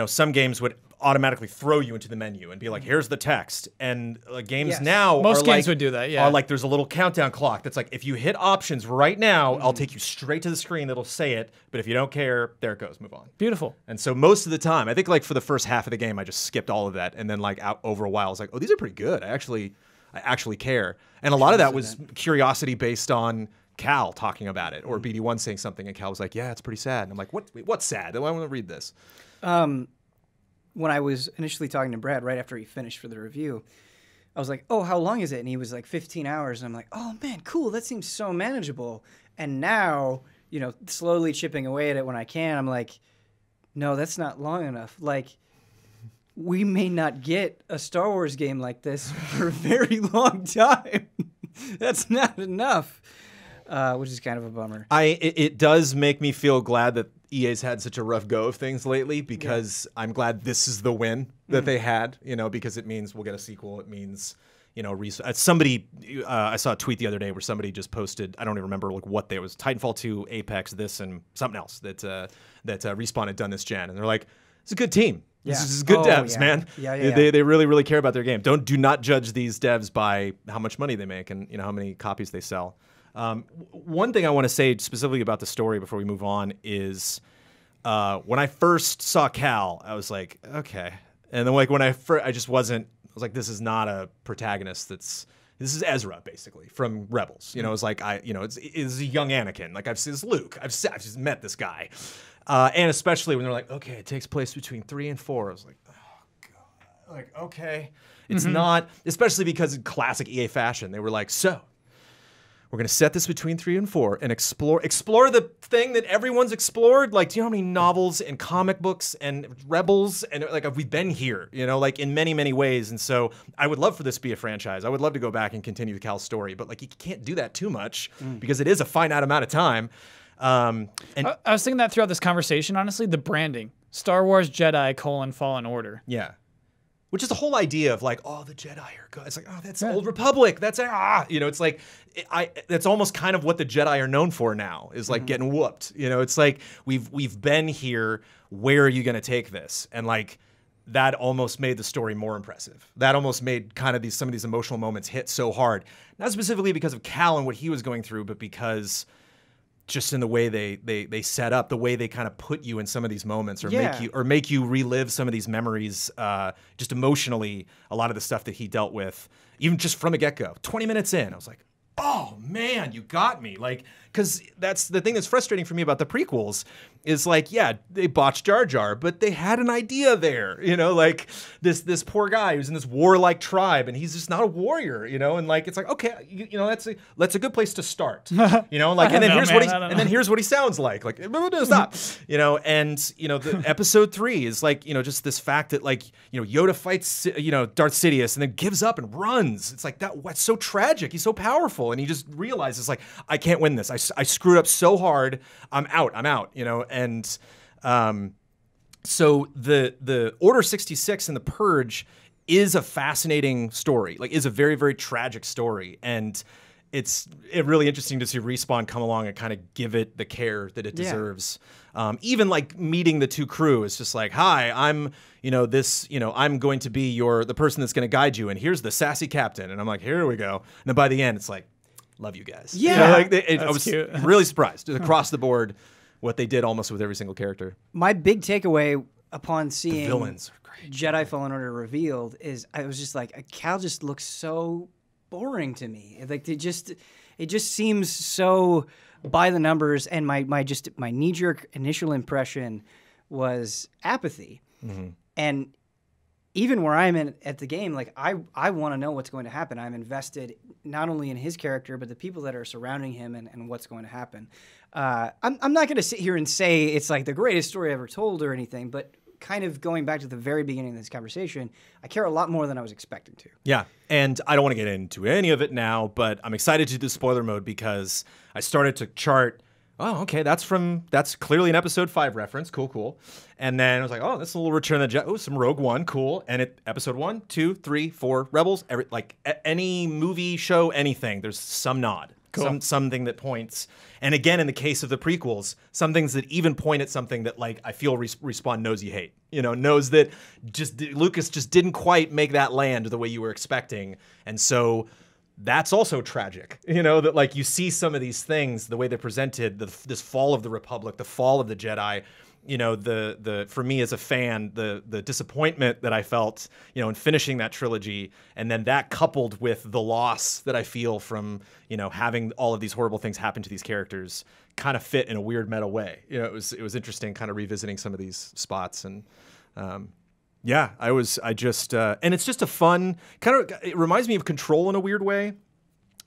some games would automatically throw you into the menu and be like, here's the text. And games now most games would do that, yeah. Are like, there's a little countdown clock that's like, if you hit options right now, I'll take you straight to the screen that'll say it. But if you don't care, there it goes, move on. Beautiful. And so most of the time, I think like for the first half of the game, I just skipped all of that. And then like over a while, I was like, oh, these are pretty good. I actually care. And a lot of that was curiosity based on Cal talking about it, or BD1 saying something, and Cal was like, yeah, it's pretty sad. And I'm like, what's sad? I want to read this. When I was initially talking to Brad right after he finished for the review, I was like, oh, how long is it? And he was like 15 hours. And I'm like, oh, man, cool. That seems so manageable. And now, you know, slowly chipping away at it when I can, I'm like, no, that's not long enough. Like, we may not get a Star Wars game like this for a very long time. That's not enough, which is kind of a bummer. It does make me feel glad that EA's had such a rough go of things lately, because I'm glad this is the win that they had, you know, because it means we'll get a sequel. It means, you know, somebody, I saw a tweet the other day where somebody just posted, I don't even remember like what they was, Titanfall 2, Apex, this, and something else that Respawn had done this gen. And they're like, it's a good team. Yeah. This is good devs, man. They really, really care about their game. Do not judge these devs by how much money they make and, you know, how many copies they sell. One thing I want to say specifically about the story before we move on is when I first saw Cal, I was like, okay. And then like when I just wasn't, I was like, this is not a protagonist this is Ezra basically from Rebels. You know, it's like it's a young Anakin. Like I've seen this Luke. I've just met this guy. And especially when they're like, okay, it takes place between 3 and 4. I was like, oh God. Like, okay. It's not, especially because in classic EA fashion, they were like, so we're going to set this between 3 and 4 and explore the thing that everyone's explored. Like, do you know how many novels and comic books and Rebels and like we've been here, you know, like in many, many ways. And so I would love for this to be a franchise. I would love to go back and continue Cal's story, but like you can't do that too much because it is a finite amount of time. And I was thinking that throughout this conversation, honestly, the branding, Star Wars Jedi : Fallen Order. Yeah. Which is the whole idea of like, oh, the Jedi are good. It's like, oh, that's Old Republic. That's, you know, it's like, that's almost kind of what the Jedi are known for now is like getting whooped. You know, it's like, we've been here. Where are you going to take this? And like, that almost made the story more impressive. That almost made kind of some of these emotional moments hit so hard. Not specifically because of Cal and what he was going through, but because just in the way they set up, the way they kind of put you in some of these moments or make you relive some of these memories, just emotionally, a lot of the stuff that he dealt with, even just from the get-go. 20 minutes in, I was like, oh man, you got me. Like, because that's the thing that's frustrating for me about the prequels is like, yeah, they botched Jar Jar, but they had an idea there, you know, like this poor guy who's in this warlike tribe and he's just not a warrior, you know, and like it's like, okay, you know, that's a good place to start, you know, like, and then here's what he sounds like stop, you know, and you know, the episode 3 is like, you know, just this fact that like, you know, Yoda fights, you know, Darth Sidious and then gives up and runs. It's like that's so tragic. He's so powerful, and he just realizes like, I can't win this. I screwed up so hard. I'm out, you know, and so the Order 66 and the Purge is a fascinating story, like is a very, very tragic story. And it's really interesting to see Respawn come along and kind of give it the care that it deserves. Even like meeting the two crew is just like, hi, I'm, you know, this, you know, I'm going to be the person that's going to guide you. And here's the sassy captain. And I'm like, here we go. And then by the end, it's like, love you guys. Yeah. You know, like I was cute. Really surprised across the board what they did almost with every single character. My big takeaway upon seeing the villains are great. Jedi Fallen Order revealed is I was just like, Cal just looks so boring to me. Like it just seems so by the numbers, and my knee-jerk initial impression was apathy. And even where I'm at the game, like I want to know what's going to happen. I'm invested not only in his character, but the people that are surrounding him and what's going to happen. I'm not going to sit here and say it's like the greatest story ever told or anything, but kind of going back to the very beginning of this conversation, I care a lot more than I was expecting to. Yeah, and I don't want to get into any of it now, but I'm excited to do spoiler mode because I started to chart, oh, okay, that's clearly an episode 5 reference. Cool. And then I was like, oh, that's a little Return of the Jedi. Oh, some Rogue One. Cool. And episode 1, 2, 3, 4, Rebels, any movie, show, anything, there's some nod. Cool. Something that points. And again, in the case of the prequels, some things that even point at something that like I feel Respawn knows you hate. You know, knows that Lucas just didn't quite make that land the way you were expecting. And so that's also tragic, you know, that like you see some of these things, the way they're presented, this fall of the Republic, the fall of the Jedi, you know, the for me as a fan, the disappointment that I felt, you know, in finishing that trilogy, and then that coupled with the loss that I feel from, you know, having all of these horrible things happen to these characters kind of fit in a weird meta way. You know, it was interesting kind of revisiting some of these spots, and Yeah, I just, and it's just a fun, it reminds me of Control in a weird way,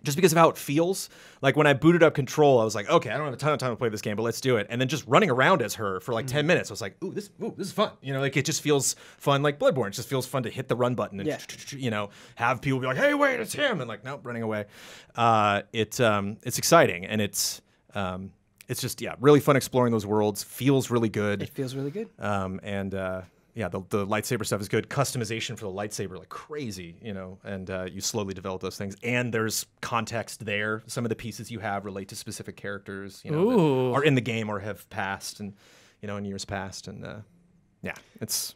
just because of how it feels. Like when I booted up Control, I was like, okay, I don't have a ton of time to play this game, but let's do it. And then just running around as her for like 10 minutes, I was like, ooh, this is fun. You know, like it just feels fun, like Bloodborne. It just feels fun to hit the run button and, you know, have people be like, hey, wait, it's him. And like, nope, running away. It's exciting. And it's just, really fun exploring those worlds. Feels really good. It feels really good. Yeah, the lightsaber stuff is good. Customization for the lightsaber, like crazy, you know, and you slowly develop those things. And there's context there. Some of the pieces you have relate to specific characters, you know, that are in the game or have passed, and you know, in years past. And it's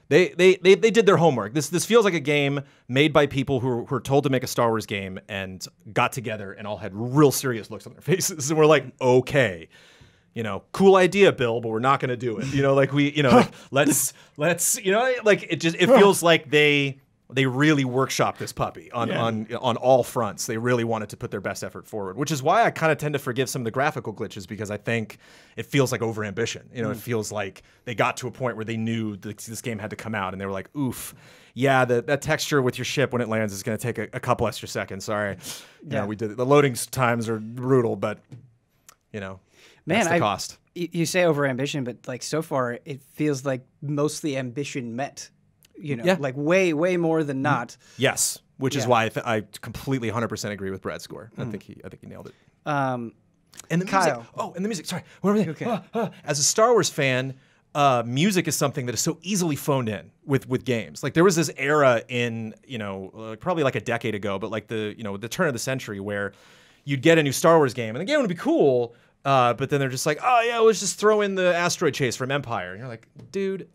they did their homework. This feels like a game made by people who were told to make a Star Wars game and got together and all had real serious looks on their faces, and we're like, okay. You know, cool idea, Bill, but we're not going to do it. You know, like let's, you know, like it feels like they really workshopped this puppy on all fronts. They really wanted to put their best effort forward, which is why I kind of tend to forgive some of the graphical glitches, because I think it feels like overambition. You know, it feels like they got to a point where they knew this game had to come out, and they were like, oof, yeah, that texture with your ship when it lands is going to take a couple extra seconds. Sorry, you know, we did it. The loading times are brutal, but you know. Man, that's the cost. You say over ambition, but like so far, it feels like mostly ambition met. You know, like way more than not. Yes, which is why I completely 100% agree with Brad's score. I think he nailed it. And the Kyle. music. Oh, and the music. Sorry. Okay. As a Star Wars fan, music is something that is so easily phoned in with games. Like there was this era in probably like a decade ago, but like the turn of the century where you'd get a new Star Wars game and the game would be cool. But then they're just like, oh yeah, let's just throw in the asteroid chase from Empire. And you're like, dude,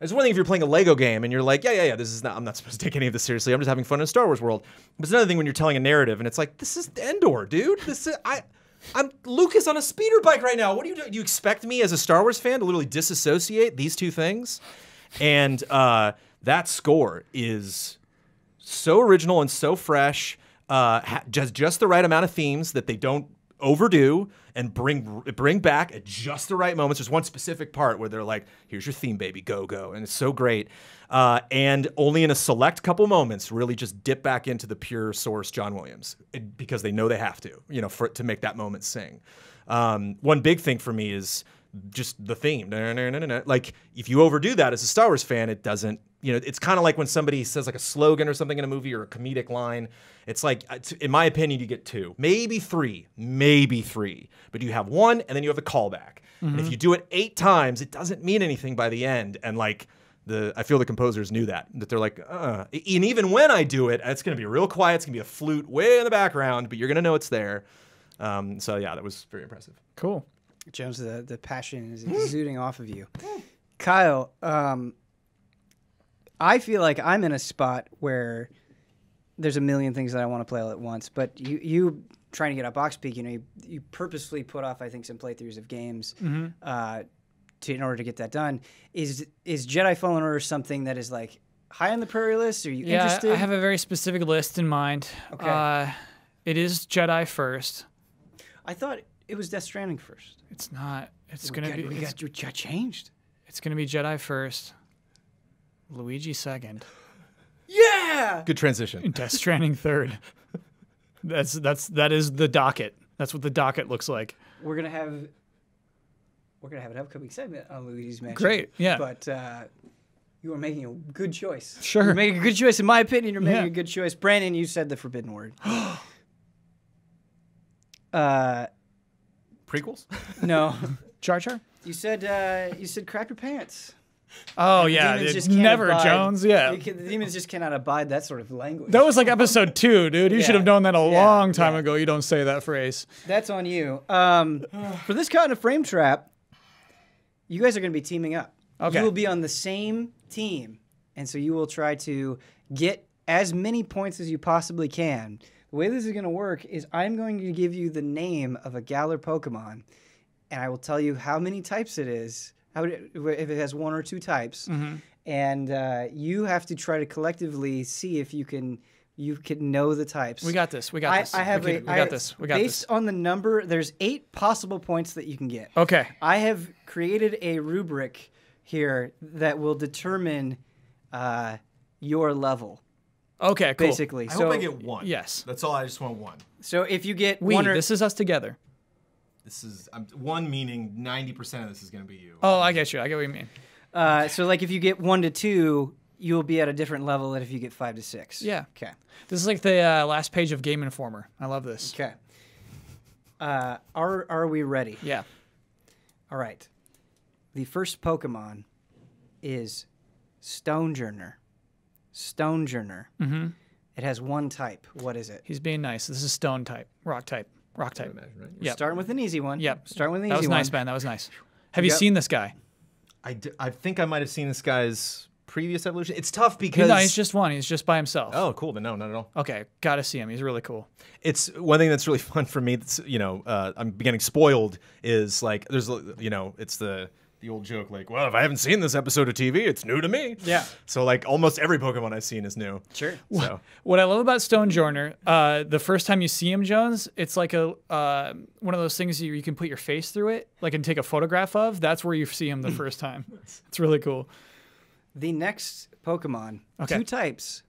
it's one thing if you're playing a Lego game and you're like, yeah, I'm not supposed to take any of this seriously. I'm just having fun in a Star Wars world. But it's another thing when you're telling a narrative and it's like, this is Endor, dude. I'm Lucas on a speeder bike right now. What are you doing? You expect me as a Star Wars fan to literally disassociate these two things? And that score is so original and so fresh. Just the right amount of themes that they don't overdo and bring back at just the right moments. There's one specific part where they're like, here's your theme, baby, go. And it's so great. And only in a select couple moments really just dip back into the pure source John Williams because they know they have to, to make that moment sing. One big thing for me is just the theme. Like if you overdo that as a Star Wars fan, it doesn't, it's kind of like when somebody says like a slogan or something in a movie or a comedic line. It's like, in my opinion, you get two, maybe three, but you have one and then you have the callback. And if you do it 8 times, it doesn't mean anything by the end. And like I feel the composers knew that they're like, and even when I do it, it's going to be real quiet. It's going to be a flute way in the background, but you're going to know it's there. So yeah, that was very impressive. Cool. Jones, the passion is exuding off of you. Kyle, I feel like I'm in a spot where there's a million things that I want to play all at once, but you trying to get a box peak, you purposefully put off, I think, some playthroughs of games in order to get that done. Is Jedi Fallen Order something that is like high on the priority list? Are you interested? I have a very specific list in mind. Okay. It is Jedi first. I thought it was Death Stranding first. It's not. It's going to be... We got changed. It's going to be Jedi first, Luigi second. Yeah! Good transition. Death Stranding third. That is the docket. That's what the docket looks like. We're gonna have an upcoming segment on Luigi's Mansion. Great, yeah. But you are making a good choice. Sure. You're making a good choice. In my opinion, you're making a good choice. Brandon, you said the forbidden word. Prequels? No. Jar Jar? You said crap your pants. Oh, yeah. Never, Jones. Yeah. The demons just cannot abide that sort of language. That was like episode 2, dude. You should have known that a long time ago. You don't say that phrase. That's on you. For this kind of frame trap, you guys are going to be teaming up. Okay. You will be on the same team. And so you will try to get as many points as you possibly can. The way this is going to work is I'm going to give you the name of a Galar Pokemon, and I will tell you how many types it is. If it has 1 or 2 types, and you have to try to collectively see if you can know the types. We got this. We got this. Based on the number, there's 8 possible points that you can get. Okay. I have created a rubric here that will determine your level. Okay, cool. Basically. I hope I get one. Yes. That's all. I just want one. So if you get one or... This is us together. This is one meaning 90% of this is going to be you. Oh, I get you. I get what you mean. So like if you get 1 to 2, you'll be at a different level than if you get 5 to 6. Yeah. Okay. This is like the last page of Game Informer. I love this. Okay. Are we ready? Yeah. All right. The first Pokemon is Stonejourner. Stonejourner. Mm-hmm. It has 1 type. What is it? He's being nice. This is stone type. Rock type. Rock type. Imagine, right? Yep. Starting with an easy one. Yep. Starting with an That easy was one. nice, Ben. That was nice. Have you seen this guy? I think I might have seen this guy's previous evolution. It's tough because... No, he's just one. He's just by himself. Oh, cool. Then no, not at all. Okay, gotta see him. He's really cool. It's one thing that's really fun for me. That's, I'm getting spoiled. Is like there's it's the old joke like, well, if I haven't seen this episode of TV, it's new to me. Yeah. So like almost every Pokemon I've seen is new. Sure. So What I love about Stonejourner, the first time you see him, Jones, it's like a one of those things you can put your face through it, like and take a photograph of. That's where you see him the first time. It's really cool. The next Pokemon, Okay. 2 types.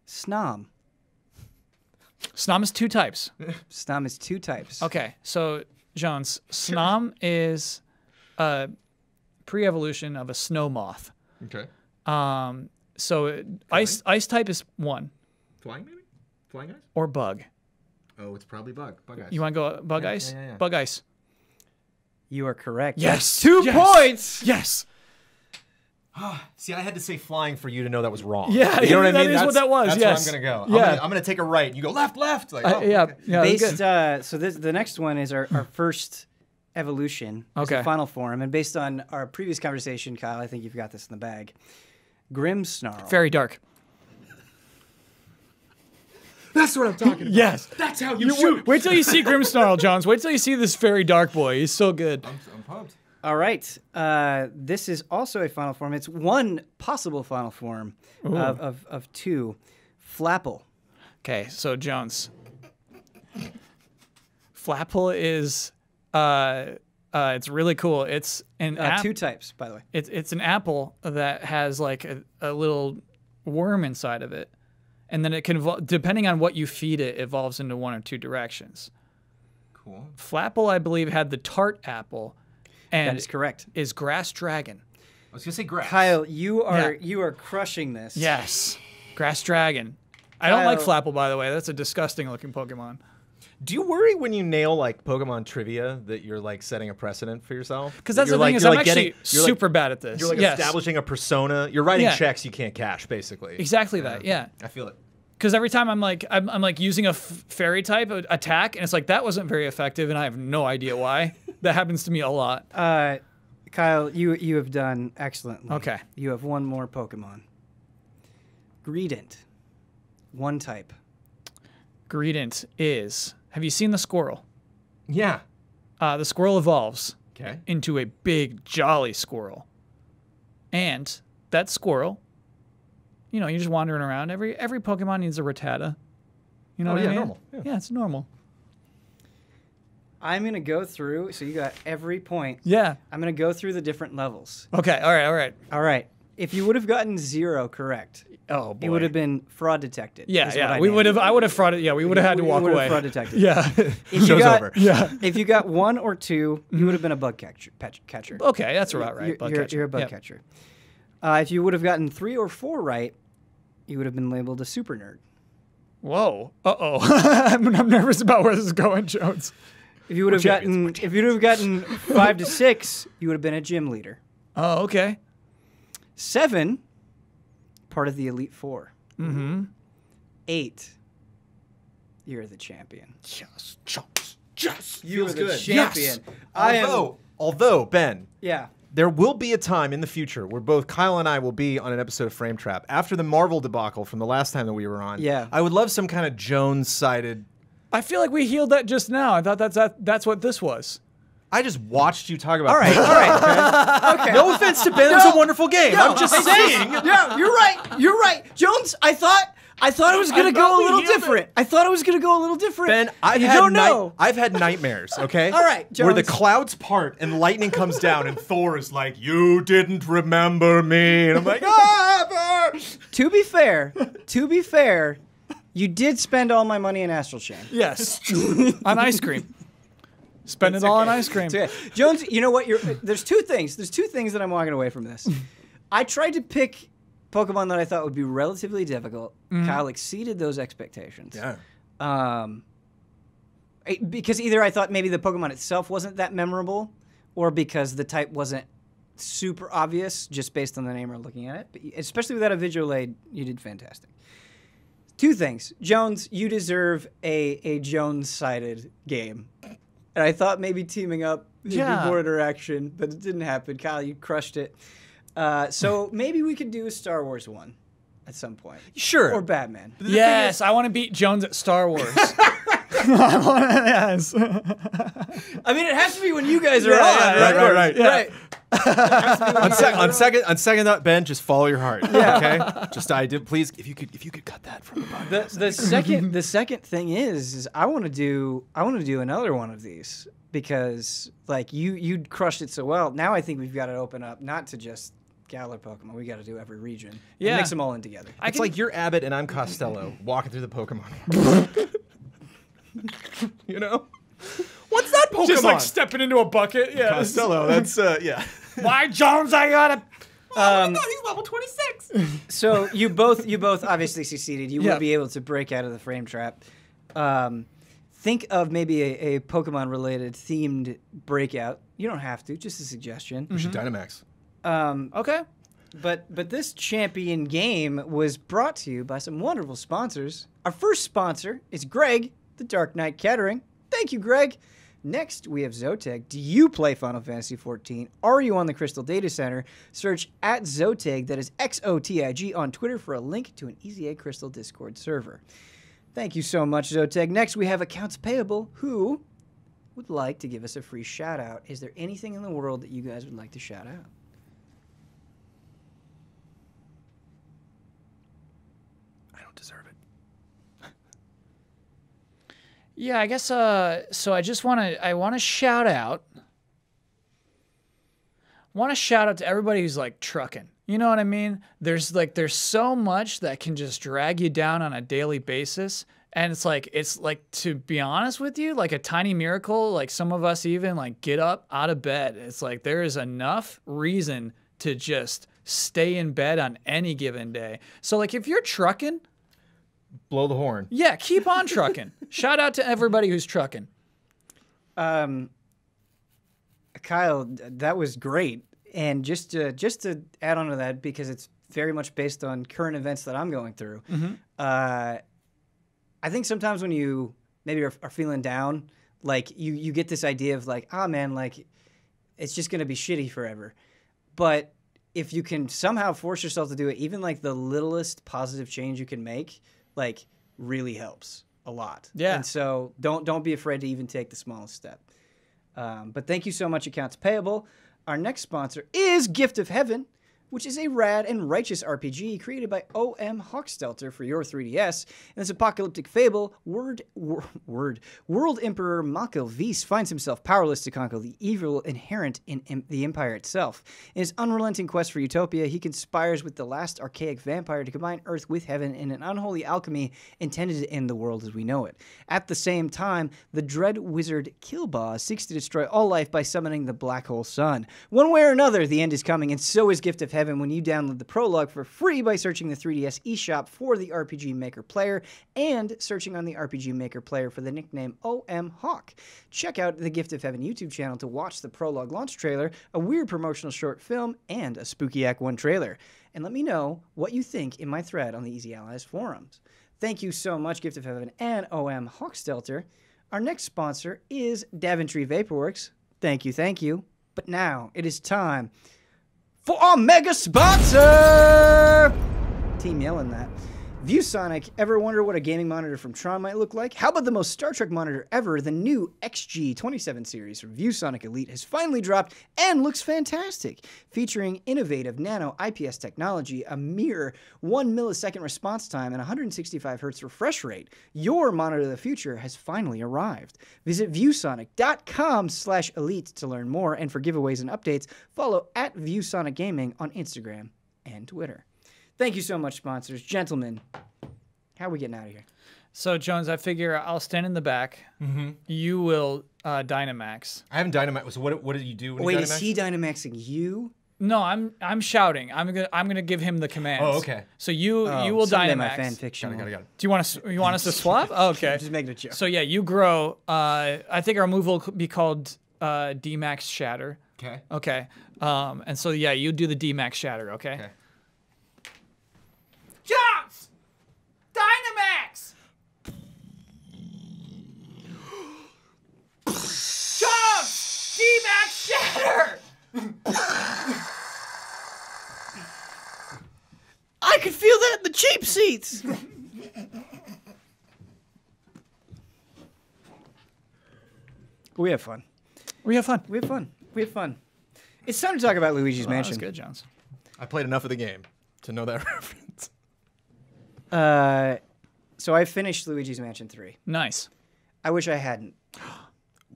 Snom. Snom is 2 types. Snom is 2 types. Okay, so Jones, Snom is a pre-evolution of a snow moth. okay. So ice type is 1 Flying maybe? Flying ice? or bug. Oh, it's probably bug. Bug ice. You want to go bug ice? yeah. Bug ice. You are correct. Yes. 2 Yes. points. Yes. See, I had to say flying for you to know that was wrong. Yeah, you know what I that mean? is what that was, That's yes. where I'm gonna go. Yeah. I'm gonna take a right. You go left. Like, Yeah. okay. Yeah. Based, good. so the next one is our first evolution. It's Okay. the final form. And based on our previous conversation, Kyle, I think you've got this in the bag. Grimmsnarl. Very dark. That's what I'm talking about. Yes. That's how you shoot. Wait till you see Grimmsnarl, Jones. Wait till you see this very dark boy. He's so good. I'm pumped. All right. This is also a final form. It's one possible final form of 2. Flapple. Okay, so Jones. Flapple is it's really cool. It's an 2 types, by the way. It's an apple that has like a little worm inside of it, and then it can depending on what you feed it, evolves into 1 or 2 directions. Cool. Flapple, I believe, had the tart apple, and That is correct. is grass dragon. I was gonna say grass. Kyle, you are crushing this. Yes, grass dragon. I don't like Kyle- Flapple, by the way. That's a disgusting looking Pokemon. Do you worry when you nail like Pokemon trivia that you're like setting a precedent for yourself? Because that's You're the thing like- is, you're I'm like actually you're like- super bad at this. You're like Yes. establishing a persona. You're writing Yeah. checks you can't cash, basically. Exactly that. Yeah. I feel it. Because every time I'm like using a fairy type attack, and it's like that wasn't very effective, and I have no idea why. That happens to me a lot. Kyle, you have done excellently. Okay. You have 1 more Pokemon. Greedent. 1 type. Greedent is. Have you seen the squirrel? Yeah. The squirrel evolves Okay. into a big jolly squirrel, and that squirrel, you're just wandering around. Every Pokemon needs a Rattata. You know what I mean? Normal. Yeah, it's normal. I'm going to go through, so you got every point. Yeah. I'm going to go through the different levels. Okay. All right. All right. If you would have gotten 0 correct, Oh boy. it would have been fraud detected. Yeah, is what yeah. I We named would have. it. I would have frauded. Yeah, we would have had to We walk would have away. fraud detected. Yeah. If you Show's got, over. Yeah. If you got 1 or 2, you would have been a bug catcher. Okay, that's about right. Bug catcher. You're a bug Yep. catcher. If you would have gotten 3 or 4 right, you would have been labeled a super nerd. Whoa. Uh-oh. I'm nervous about where this is going, Jones. If you would have gotten 5 to 6, you would have been a gym leader. Oh, okay. 7, part of the Elite 4. Mm-hmm. 8, you're the champion. Yes. You're Feels the good. champion. Yes. Although, Ben, Yeah. there will be a time in the future where both Kyle and I will be on an episode of Frame Trap after the Marvel debacle from the last time that we were on. Yeah. I would love some kind of Jones-sided. I feel like we healed that just now. I thought that's what this was. I just watched you talk about. All right. Okay. No offense to Ben, it was a wonderful game. I'm just saying. Yeah, you're right. You're right. Jones, I thought I thought it was going to go a little different. I thought it was going to go a little different. Ben, I've had nightmares, okay? All right, Jones. Where the clouds part and lightning comes down and Thor is like, you didn't remember me. And I'm like, ah, Thor. To be fair, you did spend all my money in Astral Chain. Yes. On ice cream. Spend it all on ice cream. Okay. Jones, you know what? There's two things. There's two things that I'm walking away from this. I tried to pick Pokemon that I thought would be relatively difficult. Kyle exceeded those expectations. Yeah. Because either I thought maybe the Pokemon itself wasn't that memorable, or because the type wasn't super obvious just based on the name or looking at it. But especially without a visual aid, you did fantastic. Two things. Jones, you deserve a Jones-sided game. And I thought maybe teaming up would be more interaction, but it didn't happen. Kyle, you crushed it. So maybe we could do a Star Wars one at some point. Sure. Or Batman. Yes, I want to beat Jones at Star Wars. Yes. I mean, it has to be when you guys are on. Right. Right. On second thought, Ben, just follow your heart. Okay. Just please, if you could cut that from the podcast. The second thing is I want to do another one of these because like you crushed it so well. Now I think we've got to open up not to just Galar Pokemon. We got to do every region. Yeah. And mix them all in together. It's like you're Abbott and I'm Costello walking through the Pokemon world. You know? What's that Pokemon? Just like stepping into a bucket. Yeah. Costello, that's, yeah. Why, Jones, I gotta... Oh my God, he's level 26. So you both obviously succeeded. You will be able to break out of the frame trap. Think of maybe a Pokemon-related themed breakout. You don't have to, just a suggestion. We should Dynamax. Okay. But this champion game was brought to you by some wonderful sponsors. Our first sponsor is Greg, TheDarkKnight Kettering. Thank you, Greg. Next, we have Zoteg. Do you play Final Fantasy XIV? Are you on the Crystal Data Center? Search at Zoteg, that is XOTIG, on Twitter for a link to an EZA Crystal Discord server. Thank you so much, Zoteg. Next, we have Accounts Payable, who would like to give us a free shout-out. Is there anything in the world that you guys would like to shout out? I don't deserve it. Yeah, I guess, so I just want to shout out. To everybody who's like trucking. You know what I mean? There's so much that can just drag you down on a daily basis. And it's like, to be honest with you, like a tiny miracle, like some of us even like get up out of bed. It's like there is enough reason to just stay in bed on any given day. So like if you're trucking, blow the horn. Yeah, keep on trucking. Shout out to everybody who's trucking. Kyle, that was great. And just to add on to that, because it's very much based on current events that I'm going through, I think sometimes when you maybe are feeling down, like you get this idea of like, man, like it's just going to be shitty forever. But if you can somehow force yourself to do it, even like the littlest positive change you can make, like really helps a lot. Yeah. And so don't be afraid to even take the smallest step. But thank you so much, Accounts Payable. Our next sponsor is Gift of Heaven, which is a rad and righteous RPG created by O.M. Hawkstelter for your 3DS. In this apocalyptic fable, World Emperor Mako Vise finds himself powerless to conquer the evil inherent in the Empire itself. In his unrelenting quest for utopia, he conspires with the last archaic vampire to combine Earth with heaven in an unholy alchemy intended to end the world as we know it. At the same time, the dread wizard Killboss seeks to destroy all life by summoning the Black Hole Sun. One way or another, the end is coming, and so is Gift of Heaven when you download the prologue for free by searching the 3DS eShop for the RPG Maker player and searching on the RPG Maker player for the nickname OM Hawk. Check out the Gift of Heaven YouTube channel to watch the prologue launch trailer, a weird promotional short film, and a Spooky Act 1 trailer. And let me know what you think in my thread on the Easy Allies forums. Thank you so much, Gift of Heaven and OM Hawkstelter. Our next sponsor is Daventry Vaporworks. Thank you. But now it is time for our mega sponsor! Team yelling that. ViewSonic, ever wonder what a gaming monitor from Tron might look like? How about the most Star Trek monitor ever? The new XG27 series from ViewSonic Elite has finally dropped and looks fantastic. Featuring innovative nano IPS technology, a mere 1 millisecond response time, and 165 Hz refresh rate, your monitor of the future has finally arrived. Visit viewsonic.com/elite to learn more, and for giveaways and updates, follow @ViewSonic Gaming on Instagram and Twitter. Thank you so much, sponsors. Gentlemen, how are we getting out of here? So, Jones, I figure I'll stand in the back. Mm-hmm. You will Dynamax. I haven't Dynamax. So what did you do when Wait, you Dynamax? is he Dynamaxing you? No, I'm shouting. I'm gonna give him the commands. Oh, okay. So you will Dynamax. My fan fiction. Got it. Do you want us to swap? Oh, okay. Just making a joke. So yeah, you grow. I think our move will be called D-Max Shatter. Okay. Okay. And so yeah, you do the D-Max Shatter. Okay. Jones! Dynamax! Jones! D-Max Shatter! I could feel that in the cheap seats! We have fun. We have fun. We have fun. We have fun. It's time to talk about Luigi's Mansion. That's good, Jones. I played enough of the game to know that reference. So I finished Luigi's Mansion 3. Nice. I wish I hadn't.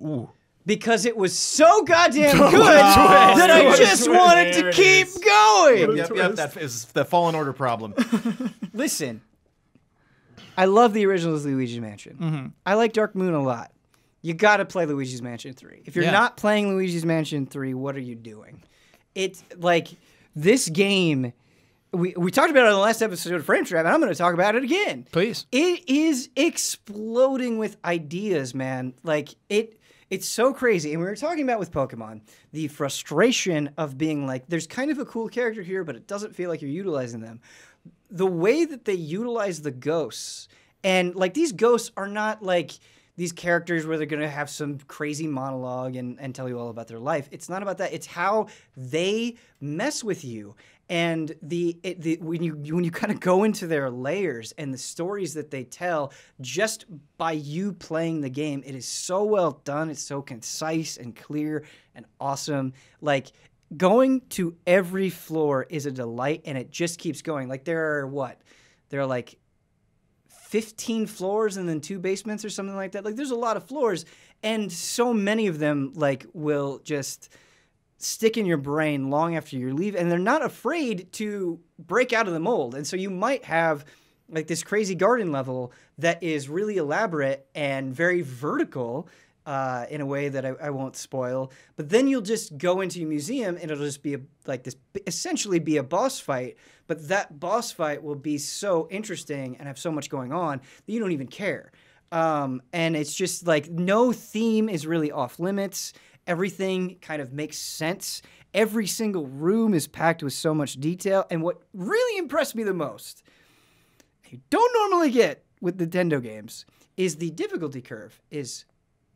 Ooh. Because it was so goddamn good that I just wanted to keep going. Yep, that is the Fallen Order problem. Listen, I love the original Luigi's Mansion. Mm-hmm. I like Dark Moon a lot. You got to play Luigi's Mansion 3. If you're not playing Luigi's Mansion 3, what are you doing? It's like this game. We talked about it on the last episode of Frame Trap, and I'm going to talk about it again. Please. It is exploding with ideas, man. Like it's so crazy. And we were talking about with Pokemon, the frustration of being like, there's kind of a cool character here, but it doesn't feel like you're utilizing them. The way that they utilize the ghosts, and like these ghosts are not like these characters where they're going to have some crazy monologue and tell you all about their life. It's not about that. It's how they mess with you. And when you kind of go into their layers and the stories that they tell just by you playing the game, it is so well done. It's so concise and clear and awesome. Like going to every floor is a delight, and it just keeps going. Like there are like 15 floors and then 2 basements or something like that. Like there's a lot of floors, and so many of them like will just stick in your brain long after you leave, and they're not afraid to break out of the mold. And so you might have like this crazy garden level that is really elaborate and very vertical in a way that I won't spoil. But then you'll just go into a museum and it'll just be essentially be a boss fight. But that boss fight will be so interesting and have so much going on that you don't even care. And it's just like no theme is really off limits. Everything kind of makes sense. Every single room is packed with so much detail. And what really impressed me the most, you don't normally get with Nintendo games, is the difficulty curve is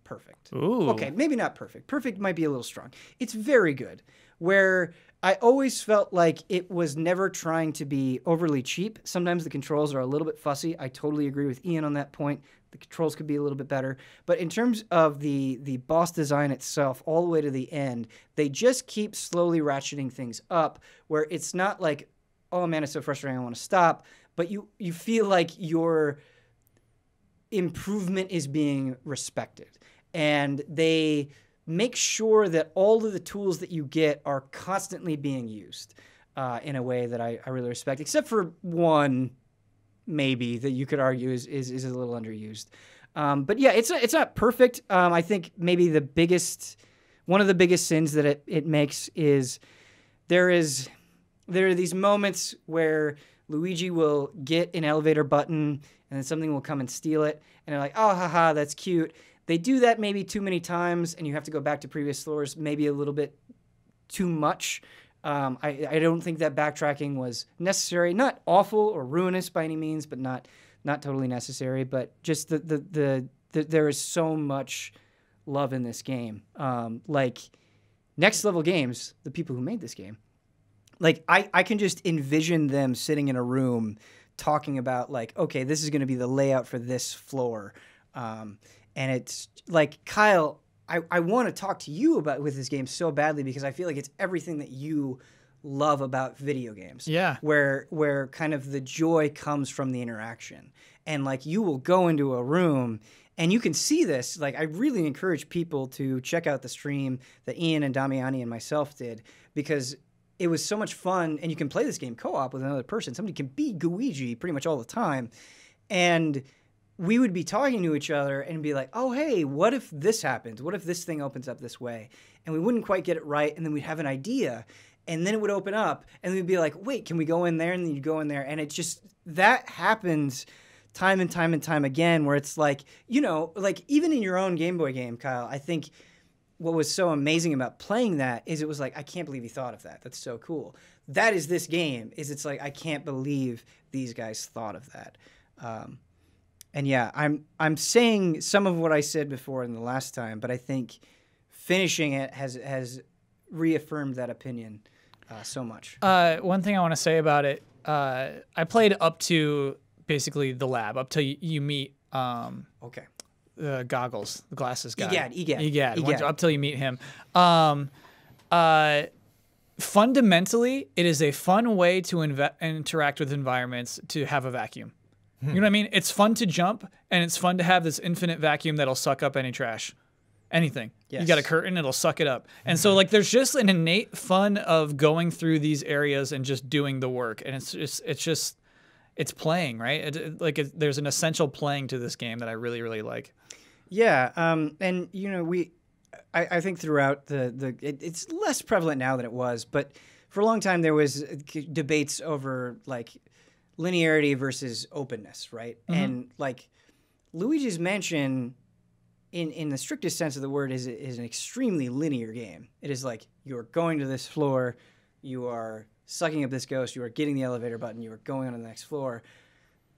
perfect. Ooh. Okay, maybe not perfect. Perfect might be a little strong. It's very good. Where I always felt like it was never trying to be overly cheap. Sometimes the controls are a little bit fussy. I totally agree with Ian on that point. The controls could be a little bit better. But in terms of the boss design itself, all the way to the end, they just keep slowly ratcheting things up where it's not like, oh man, it's so frustrating, I want to stop. But you feel like your improvement is being respected. And they make sure that all of the tools that you get are constantly being used in a way that I really respect, except for one maybe that you could argue is a little underused. But yeah, it's not perfect. I think maybe one of the biggest sins that it makes is there are these moments where Luigi will get an elevator button and then something will come and steal it, and they're like, oh, haha, that's cute. They do that maybe too many times, and you have to go back to previous floors maybe a little bit too much. I don't think that backtracking was necessary. Not awful or ruinous by any means, but not totally necessary. But just there is so much love in this game. Like Next Level Games, the people who made this game, like I can just envision them sitting in a room talking about like, okay, this is going to be the layout for this floor. And it's like, Kyle, I want to talk to you about with this game so badly because I feel like it's everything that you love about video games. Yeah. Where kind of the joy comes from the interaction. And like you will go into a room and you can see this. Like I really encourage people to check out the stream that Ian and Damiani and myself did because it was so much fun. And you can play this game co-op with another person. Somebody can be Luigi pretty much all the time. And we would be talking to each other and be like, oh, hey, what if this happens? What if this thing opens up this way? And we wouldn't quite get it right. And then we'd have an idea. And then it would open up. And we'd be like, wait, can we go in there? And then you'd go in there. And it just, that happens time and time and time again where it's like, you know, like even in your own Game Boy game, Kyle, I think what was so amazing about playing that is it was like, I can't believe you thought of that. That's so cool. That is this game, is it's like, I can't believe these guys thought of that. And yeah, I'm saying some of what I said before in the last time, but I think finishing it has reaffirmed that opinion so much. One thing I want to say about it, I played up to basically the lab, up till you meet okay. The goggles, the glasses guy. Egad. Up till you meet him. Fundamentally, it is a fun way to interact with environments to have a vacuum. You know what I mean? It's fun to jump, and it's fun to have this infinite vacuum that'll suck up any trash. Anything. Yes. You got a curtain, it'll suck it up. And so like there's just an innate fun of going through these areas and just doing the work. And it's playing, right? There's an essential playing to this game that I really, really like. Yeah. And you know, I think throughout it's less prevalent now than it was, but for a long time there was debates over like linearity versus openness, right? Mm-hmm. And like Luigi's Mansion, in the strictest sense of the word, is an extremely linear game. It is like you're going to this floor, you are sucking up this ghost, you are getting the elevator button, you are going on to the next floor.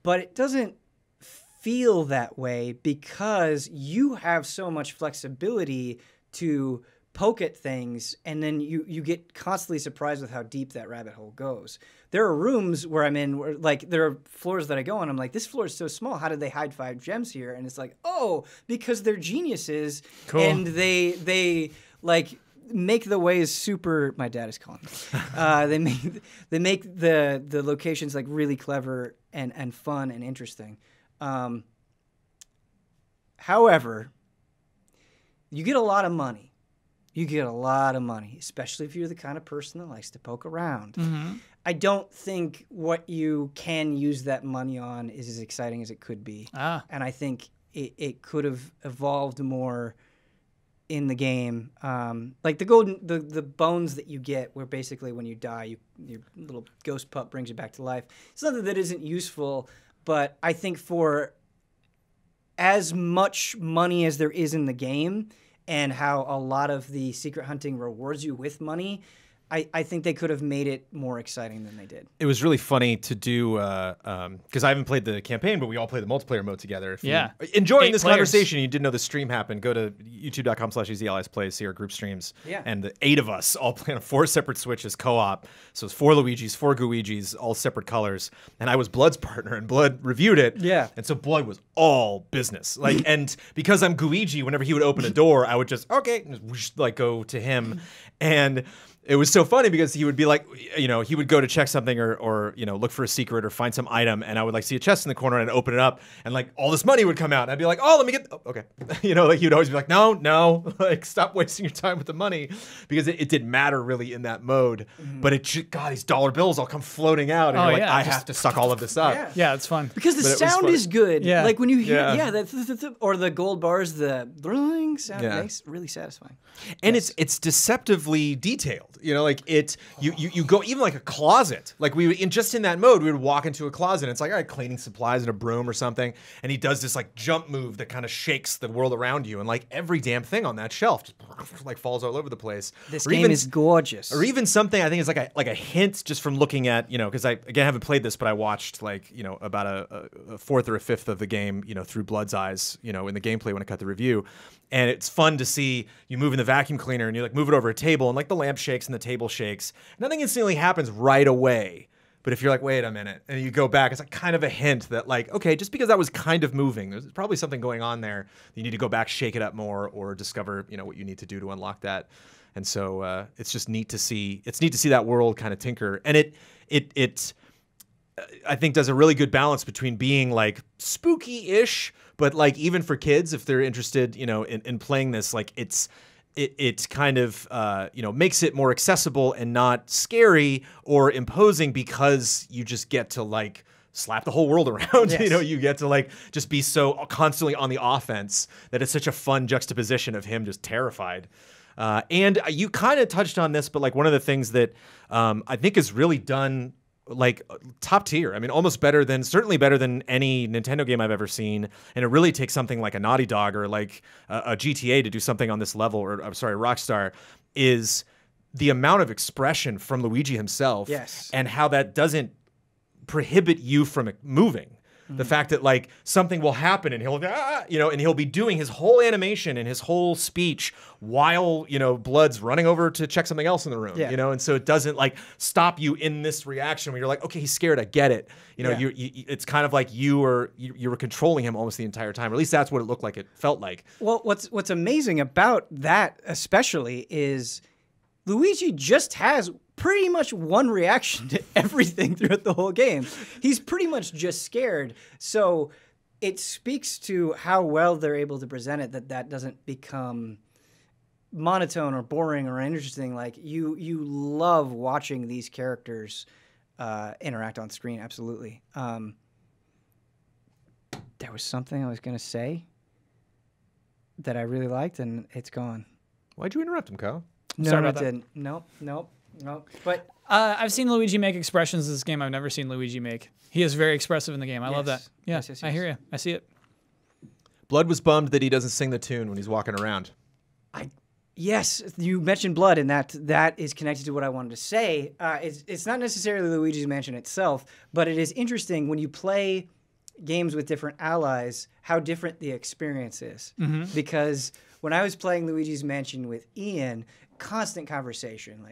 But it doesn't feel that way because you have so much flexibility to poke at things, and then you get constantly surprised with how deep that rabbit hole goes. There are rooms where I'm in where like there are floors that I go on, I'm like, this floor is so small, how did they hide 5 gems here? And it's like, oh, because they're geniuses. Cool. And they like make the ways super. My dad is calling me. They make the locations like really clever and fun and interesting. However, you get a lot of money. You get a lot of money, especially if you're the kind of person that likes to poke around. Mm-hmm. I don't think what you can use that money on is as exciting as it could be. And I think it could have evolved more in the game. Like the bones that you get, where basically when you die, your little ghost pup brings you back to life. It's something that isn't useful, but I think for as much money as there is in the game, and how a lot of the secret hunting rewards you with money, I think they could have made it more exciting than they did. It was really funny to do, because I haven't played the campaign, but we all play the multiplayer mode together. If you're enjoying this conversation, you didn't know the stream happened, go to youtube.com/EasyAlliesPlays, see our group streams. Yeah. And the 8 of us all playing on 4 separate Switches co-op. So it's 4 Luigis, 4 Guigis, all separate colors. And I was Blood's partner, and Blood reviewed it. Yeah. And so Blood was all business. Like, and because I'm Luigi, whenever he would open a door, I would just, like go to him. And it was so funny because he would be like, you know, he would go to check something or you know, look for a secret or find some item, and I would like see a chest in the corner and open it up, and like all this money would come out, and I'd be like, oh, let me get, okay. You know, like he'd always be like, no, like stop wasting your time with the money, because it didn't matter really in that mode. Mm-hmm. But God, these dollar bills all come floating out, and you're like, I have to suck all of this up. Yeah, it's fun. Because the sound is good. Yeah. Like when you hear, or the gold bars, the brilling sound makes really satisfying. And it's deceptively detailed. You know, like you go even like a closet. Like just in that mode, we would walk into a closet, and it's like, all right, cleaning supplies and a broom or something, and he does this like jump move that kind of shakes the world around you, and like every damn thing on that shelf just like falls all over the place. This game is gorgeous. Or even something I think is like a hint just from looking at, you know, because I again haven't played this, but I watched like, you know, about a fourth or a fifth of the game, you know, through Blood's eyes, you know, in the gameplay when I cut the review. And it's fun to see you move in the vacuum cleaner and you like move it over a table, and like the lamp shakes and the table shakes. Nothing instantly happens right away, But if you're like, wait a minute, and you go back, it's like kind of a hint that like, okay, just because that was kind of moving, there's probably something going on there. You need to go back, shake it up more, or discover, what you need to do to unlock that. And so it's just neat to see. It's neat to see that world kind of tinker, and it I think does a really good balance between being like spooky-ish, but like even for kids, if they're interested, in playing this, like it kind of makes it more accessible and not scary or imposing, because you just get to like slap the whole world around. Yes. You get to like just be so constantly on the offense that it's such a fun juxtaposition of him just terrified. And you kind of touched on this, but like one of the things that I think is really done like top tier. I mean, certainly better than any Nintendo game I've ever seen. And it really takes something like a Naughty Dog or like a GTA to do something on this level, or I'm sorry, Rockstar, is the amount of expression from Luigi himself. Yes. And how that doesn't prohibit you from moving. The fact that like something will happen and he'll, and he'll be doing his whole animation and his whole speech while, Blood's running over to check something else in the room, and so it doesn't like stop you in this reaction where you're like, okay, he's scared. I get it. It's kind of like you were controlling him almost the entire time, or at least that's what it looked like. It felt like. Well, what's amazing about that especially is Luigi just has pretty much one reaction to everything throughout the whole game. He's pretty much just scared. So it speaks to how well they're able to present it, that doesn't become monotone or boring or interesting. Like you love watching these characters interact on screen. Absolutely. There was something I was going to say that I really liked, and it's gone. Why'd you interrupt him, Kyle? No, I didn't. Nope. But I've seen Luigi make expressions in this game I've never seen Luigi make. He is very expressive in the game. I love that. Yeah, yes. I hear you. I see it. Blood was bummed that he doesn't sing the tune when he's walking around. Yes, you mentioned Blood, and that is connected to what I wanted to say. It's not necessarily Luigi's Mansion itself, but it is interesting when you play games with different allies, how different the experience is. Mm-hmm. Because when I was playing Luigi's Mansion with Ian, constant conversation,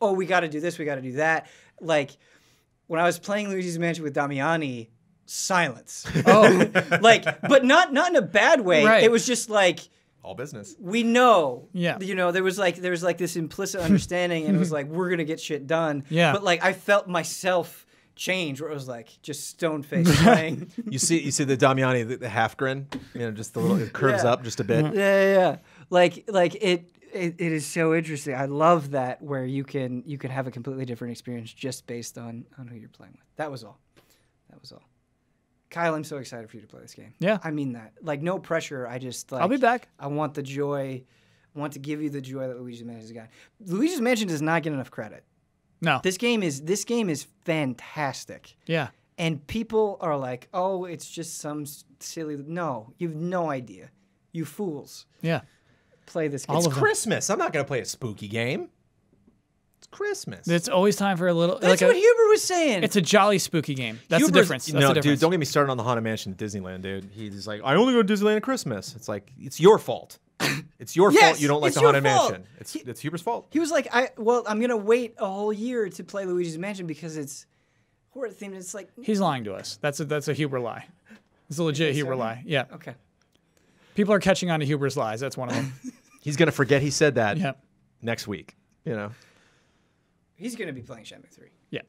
oh, we got to do this, we got to do that. Like when I was playing Luigi's Mansion with Damiani, silence. Oh, but not in a bad way. Right. It was just like all business. We know. Yeah. There was this implicit understanding, and it was like we're gonna get shit done. Yeah. But like I felt myself change, where it was like just stone face playing. You see the Damiani, the half grin, just the little, it curves up just a bit. Yeah. Like it is so interesting. I love that, where you can have a completely different experience just based on who you're playing with. That was all. Kyle, I'm so excited for you to play this game. Yeah. I mean that. Like, no pressure. I just I'll be back. I want the joy. I want to give you the joy that Luigi's Mansion has got. Luigi's Mansion does not get enough credit. No. This game is fantastic. Yeah. And people are like, oh, it's just some silly. No, you have no idea. You fools. Yeah. Play this game. It's Christmas. I'm not going to play a spooky game. It's Christmas. It's always time for a little. That's what Huber was saying. It's a jolly spooky game. That's the difference. That's the difference. Dude, don't get me started on the Haunted Mansion at Disneyland, dude. He's like, I only go to Disneyland at Christmas. It's like, it's your fault. It's your fault you don't like the Haunted Mansion. It's Huber's fault. He was like, I'm going to wait a whole year to play Luigi's Mansion because it's horror themed. It's like... He's lying to us. That's a Huber lie. It's a legit Huber lie. Yeah. Okay. People are catching on to Huber's lies. That's one of them. He's going to forget he said that next week, He's going to be playing Shenmue 3. Yeah.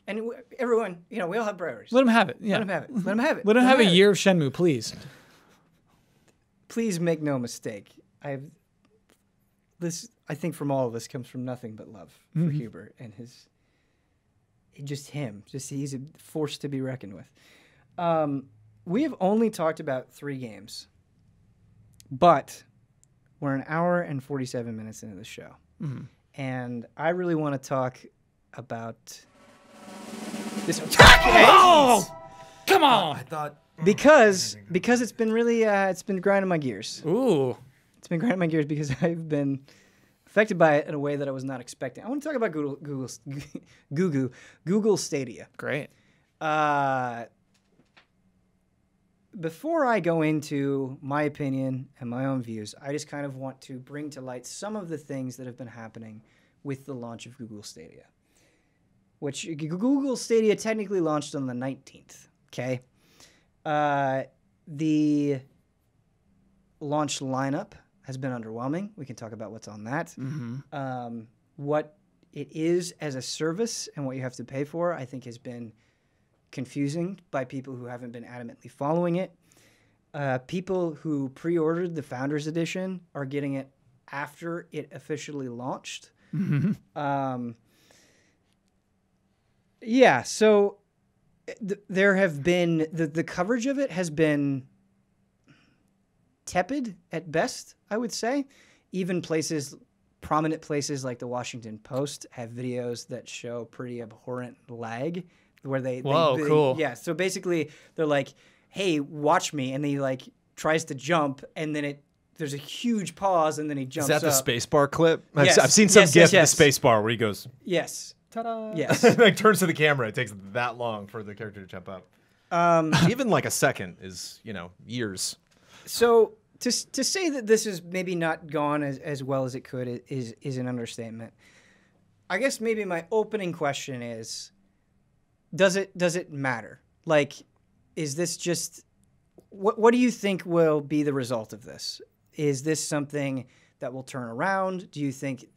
And everyone, we all have priorities. Let him have it. Yeah. Let him have it. Let him have it. Let him have a year of Shenmue, please. Please make no mistake. I think from all of us comes from nothing but love for Huber and he's a force to be reckoned with. We have only talked about 3 games, but we're an hour and 47 minutes into the show. Mm-hmm. And I really want to talk about this. Oh, come on! I thought because it's been really it's been grinding my gears. Ooh, it's been grinding my gears because I've been affected by it in a way that I was not expecting. I want to talk about Google Stadia. Great. Before I go into my opinion and my own views, I just kind of want to bring to light some of the things that have been happening with the launch of Google Stadia. which Google Stadia technically launched on the 19th. Okay. The launch lineup has been underwhelming. We can talk about what's on that. What it is as a service and what you have to pay for, I think, has been confusing by people who haven't been adamantly following it. People who pre-ordered the Founders Edition are getting it after it officially launched. Yeah, so there have been the coverage of it has been tepid at best, I would say. Even prominent places like the Washington Post have videos that show pretty abhorrent lag where they cool. Yeah, so basically they're like, hey, watch me, and then he like tries to jump, and then there's a huge pause, and then he jumps up. Is that the spacebar clip? Yes. I've seen some GIF of the spacebar where he goes, yes. Ta-da! Yes. Like turns to the camera. It takes that long for the character to jump up. Even like a second is, years. So to say that this has maybe not gone as well as it could is an understatement. I guess maybe my opening question is, does it matter? Like, is this just what do you think will be the result of this? Is this something that will turn around? Do you think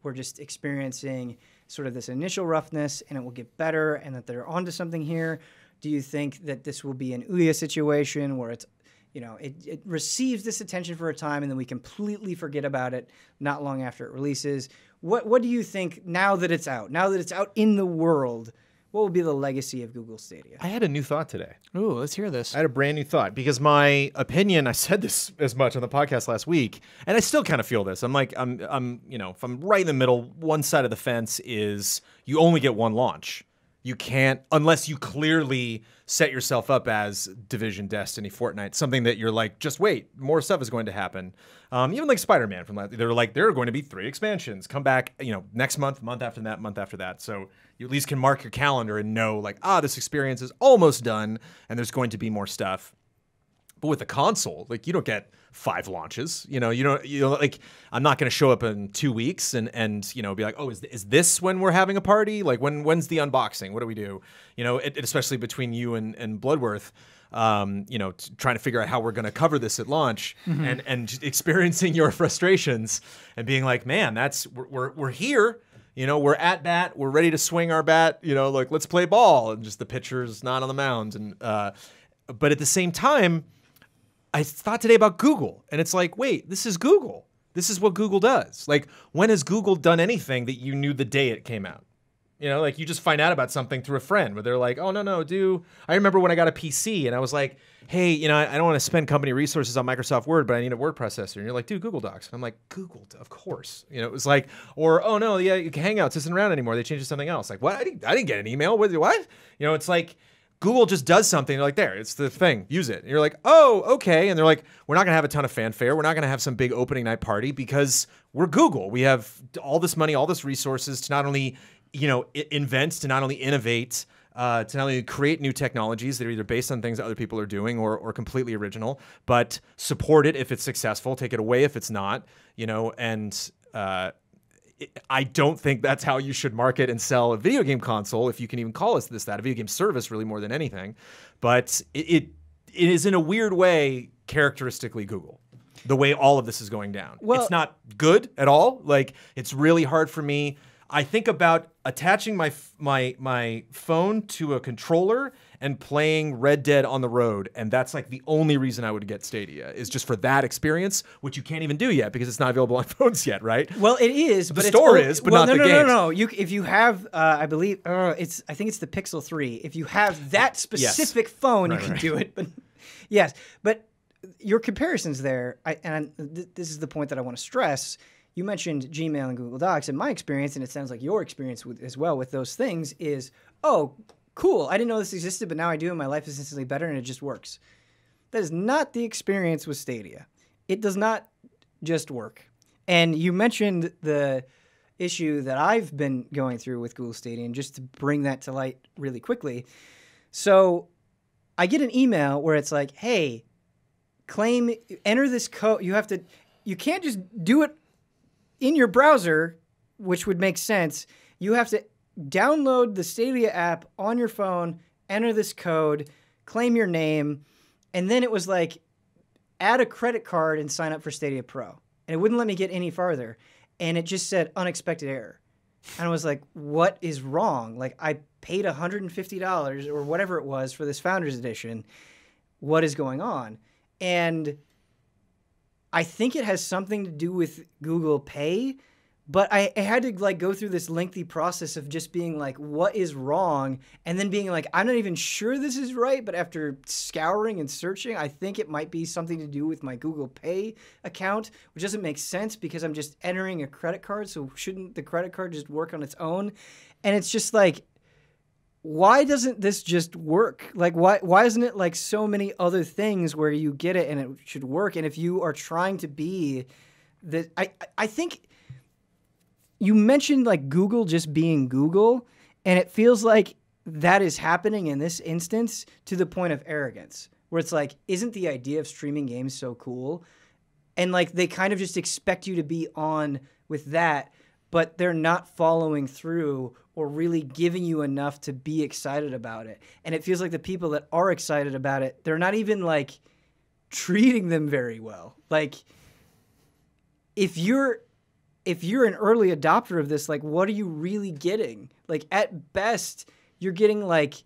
we're just experiencing sort of this initial roughness and it will get better and that they're onto something here? Do you think that this will be an Ouya situation where it's, it receives this attention for a time and then we completely forget about it not long after it releases? What do you think now that it's out in the world? What will be the legacy of Google Stadia? I had a new thought today. Ooh, let's hear this. I had a brand new thought because my opinion, I said this as much on the podcast last week, and I still kind of feel this. I'm like, if I'm right in the middle, one side of the fence is you only get one launch. You can't, unless you clearly set yourself up as Division, Destiny, Fortnite, something that you're like, just wait, more stuff is going to happen. Even like Spider-Man they're like, there are going to be 3 expansions. Come back, next month, month after that, month after that. So you at least can mark your calendar and know like, this experience is almost done and there's going to be more stuff. But with a console, like you don't get 5 launches. You don't like, I'm not going to show up in 2 weeks and be like, oh, is this when we're having a party? Like when's the unboxing? What do we do? Especially between you and Bloodworth, trying to figure out how we're going to cover this at launch and experiencing your frustrations and being like, man, we're here. We're at bat. We're ready to swing our bat. Like let's play ball, and just the pitcher's not on the mound. And but at the same time, I thought today about Google, and it's like, wait, this is Google. This is what Google does. Like, when has Google done anything that you knew the day it came out? Like you just find out about something through a friend where they're like, oh, no, I remember when I got a PC and I was like, hey, I don't want to spend company resources on Microsoft Word, but I need a word processor. And you're like, dude, Google Docs. And I'm like, Google, of course. It was like, or, oh, no, yeah, Hangouts isn't around anymore. They changed to something else. Like, what? I didn't get an email. What? It's like, Google just does something. They're like, there, it's the thing. Use it. And you're like, oh, okay. And they're like, we're not going to have a ton of fanfare. We're not going to have some big opening night party because we're Google. We have all this money, all this resources to not only, invent, to not only innovate, to not only create new technologies that are either based on things that other people are doing or completely original, but support it if it's successful, take it away if it's not, I don't think that's how you should market and sell a video game console, if you can even call it that, a video game service really more than anything. But it is in a weird way characteristically Google, the way all of this is going down. Well, it's not good at all. Like, it's really hard for me. I think about attaching my phone to a controller and playing Red Dead on the road, and that's like the only reason I would get Stadia, is just for that experience, which you can't even do yet because it's not available on phones yet, right? Well, it is, but the store is, but not the games. No. If you have, I believe, I think it's the Pixel 3. If you have that specific phone, you can do it. But yes, but your comparisons there, this is the point that I want to stress. You mentioned Gmail and Google Docs, and my experience, and it sounds like your experience as well with those things, is, oh, cool, I didn't know this existed, but now I do, and my life is instantly better, and it just works. That is not the experience with Stadia. It does not just work. And you mentioned the issue that I've been going through with Google Stadia, and just to bring that to light really quickly. So I get an email where it's like, hey, enter this code. You can't just do it in your browser, which would make sense. You have to download the Stadia app on your phone, enter this code, claim your name, and then it was like, add a credit card and sign up for Stadia Pro. And it wouldn't let me get any farther. And it just said unexpected error. And I was like, what is wrong? Like, I paid $150 or whatever it was for this Founders Edition. What is going on? And I think it has something to do with Google Pay, but I had to like go through this lengthy process of just being like, what is wrong? And then being like, I'm not even sure this is right, but after scouring and searching, I think it might be something to do with my Google Pay account, which doesn't make sense because I'm just entering a credit card. So shouldn't the credit card just work on its own? And it's just like, why doesn't this just work? Like, why isn't it like so many other things where you get it and it should work? And if you are trying to be I think you mentioned like Google just being Google, and it feels like that is happening in this instance to the point of arrogance, where it's like, isn't the idea of streaming games so cool? And like they kind of just expect you to be on with that, but they're not following through or really giving you enough to be excited about it. And it feels like the people that are excited about it, they're not even like treating them very well. Like if you're an early adopter of this, like what are you really getting? Like at best, you're getting like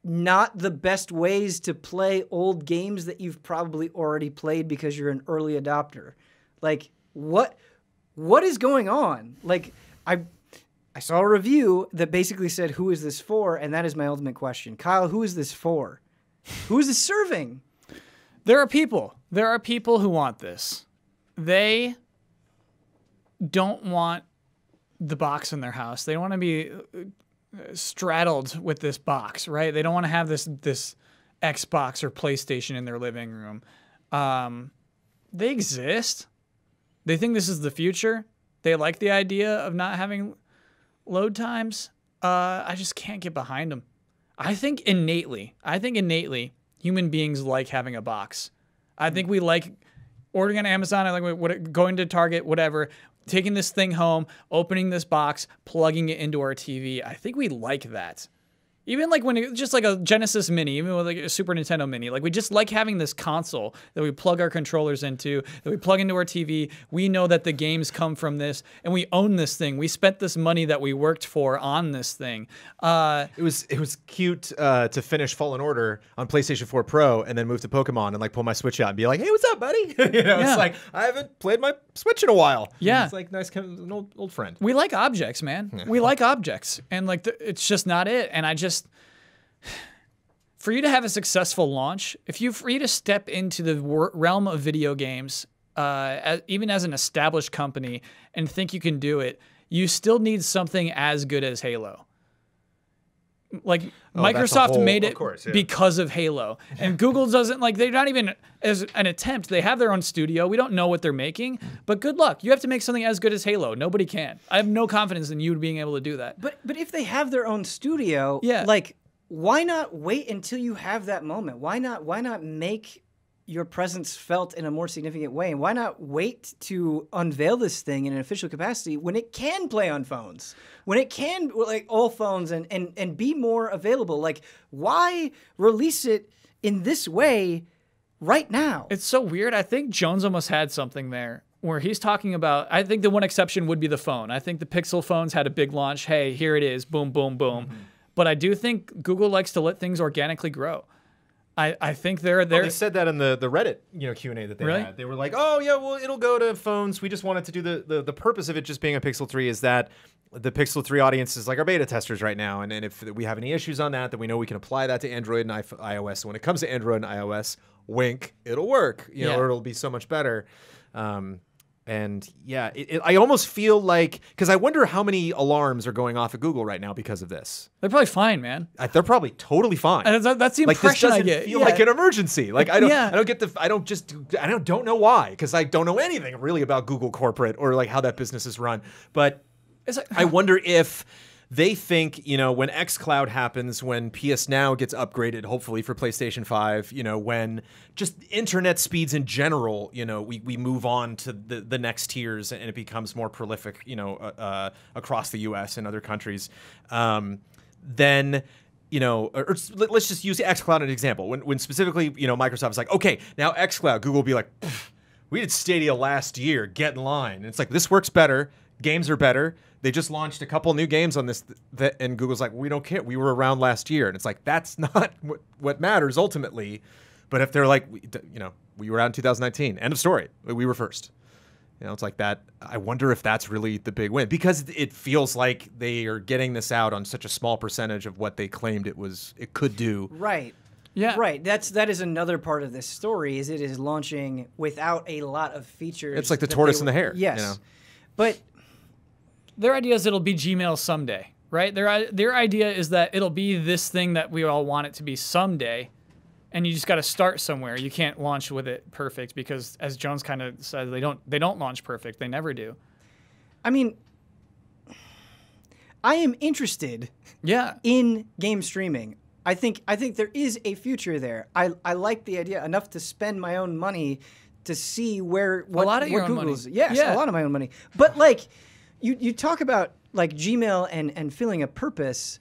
not the best ways to play old games that you've probably already played because you're an early adopter. Like what is going on? Like I saw a review that basically said, who is this for? And that is my ultimate question. Kyle, who is this for? Who is this serving? There are people who want this. They don't want the box in their house. They don't want to be straddled with this box, right? They don't want to have this Xbox or PlayStation in their living room. They exist. They think this is the future. They like the idea of not having load times. I just can't get behind them. I think innately, human beings like having a box. I think we like ordering on Amazon, I like going to Target, whatever, taking this thing home, opening this box, plugging it into our TV. I think we like that. Even like when it's just like a Genesis Mini, even with like a Super Nintendo Mini, like we just like having this console that we plug our controllers into, that we plug into our TV. We know that the games come from this, and we own this thing. We spent this money that we worked for on this thing. It was cute to finish Fallen Order on PlayStation 4 Pro and then move to Pokemon and like pull my Switch out and be like, hey, what's up, buddy? It's like I haven't played my Switch in a while. Yeah, it's like nice, an old friend. We like objects, man. Yeah. We like objects, and like it's just not it. And for you to have a successful launch, for you to step into the realm of video games, even as an established company, and think you can do it, you still need something as good as Halo. Like Microsoft made it because of Halo, and Google doesn't they're not even as an attempt. They have their own studio. We don't know what they're making, but good luck. You have to make something as good as Halo. Nobody can. I have no confidence in you being able to do that. But if they have their own studio, why not wait until you have that moment? Why not make your presence felt in a more significant way? And why not wait to unveil this thing in an official capacity when it can play on phones? When it can, like, all phones and be more available? Like, why release it in this way right now? It's so weird. I think Jones almost had something there where he's talking about, I think the one exception would be the phone. I think the Pixel phones had a big launch. Hey, here it is. Boom, boom, boom. Mm-hmm. But I do think Google likes to let things organically grow. I think they're there. They said that in the Reddit Q&A that they had. They were like, oh yeah, well it'll go to phones. We just wanted to do the purpose of it just being a Pixel 3 is that the Pixel 3 audience is like our beta testers right now, and if we have any issues on that, then we know we can apply that to Android and iOS. So when it comes to Android and iOS, wink, it'll work. You know, or it'll be so much better. And yeah, I almost feel like, because I wonder how many alarms are going off at Google right now because of this. They're probably fine, man. They're probably totally fine. That's the impression I get. This doesn't feel like an emergency. Like I don't know why, because I don't know anything really about Google corporate or like how that business is run. But I wonder if they think, you know, when xCloud happens, when PS Now gets upgraded, hopefully for PlayStation 5, you know, when just internet speeds in general, you know, we move on to the next tiers and it becomes more prolific, you know, across the US and other countries, then, you know, or let's just use xCloud as an example. When specifically, you know, Microsoft is like, okay, now xCloud, Google will be like, we did Stadia last year, get in line. And it's like, this works better. Games are better. They just launched a couple new games on this, and Google's like, we don't care. We were around last year. And it's like, that's not what matters ultimately. But if they're like, you know, we were out in 2019, end of story. We were first. You know, it's like that. I wonder if that's really the big win, because it feels like they are getting this out on such a small percentage of what they claimed it could do. Right. Yeah. Right. That is another part of this story, is it is launching without a lot of features. It's like the tortoise and the hare. Yes. You know? But their idea is it'll be Gmail someday, right? Their idea is that it'll be this thing that we all want it to be someday, and you just got to start somewhere. You can't launch with it perfect because, as Jones kind of said, they don't launch perfect. They never do. I mean, I am interested in game streaming. I think there is a future there. I like the idea enough to spend my own money to see what a lot of your own money. Yes, a lot of my own money. But like you talk about like Gmail and filling a purpose.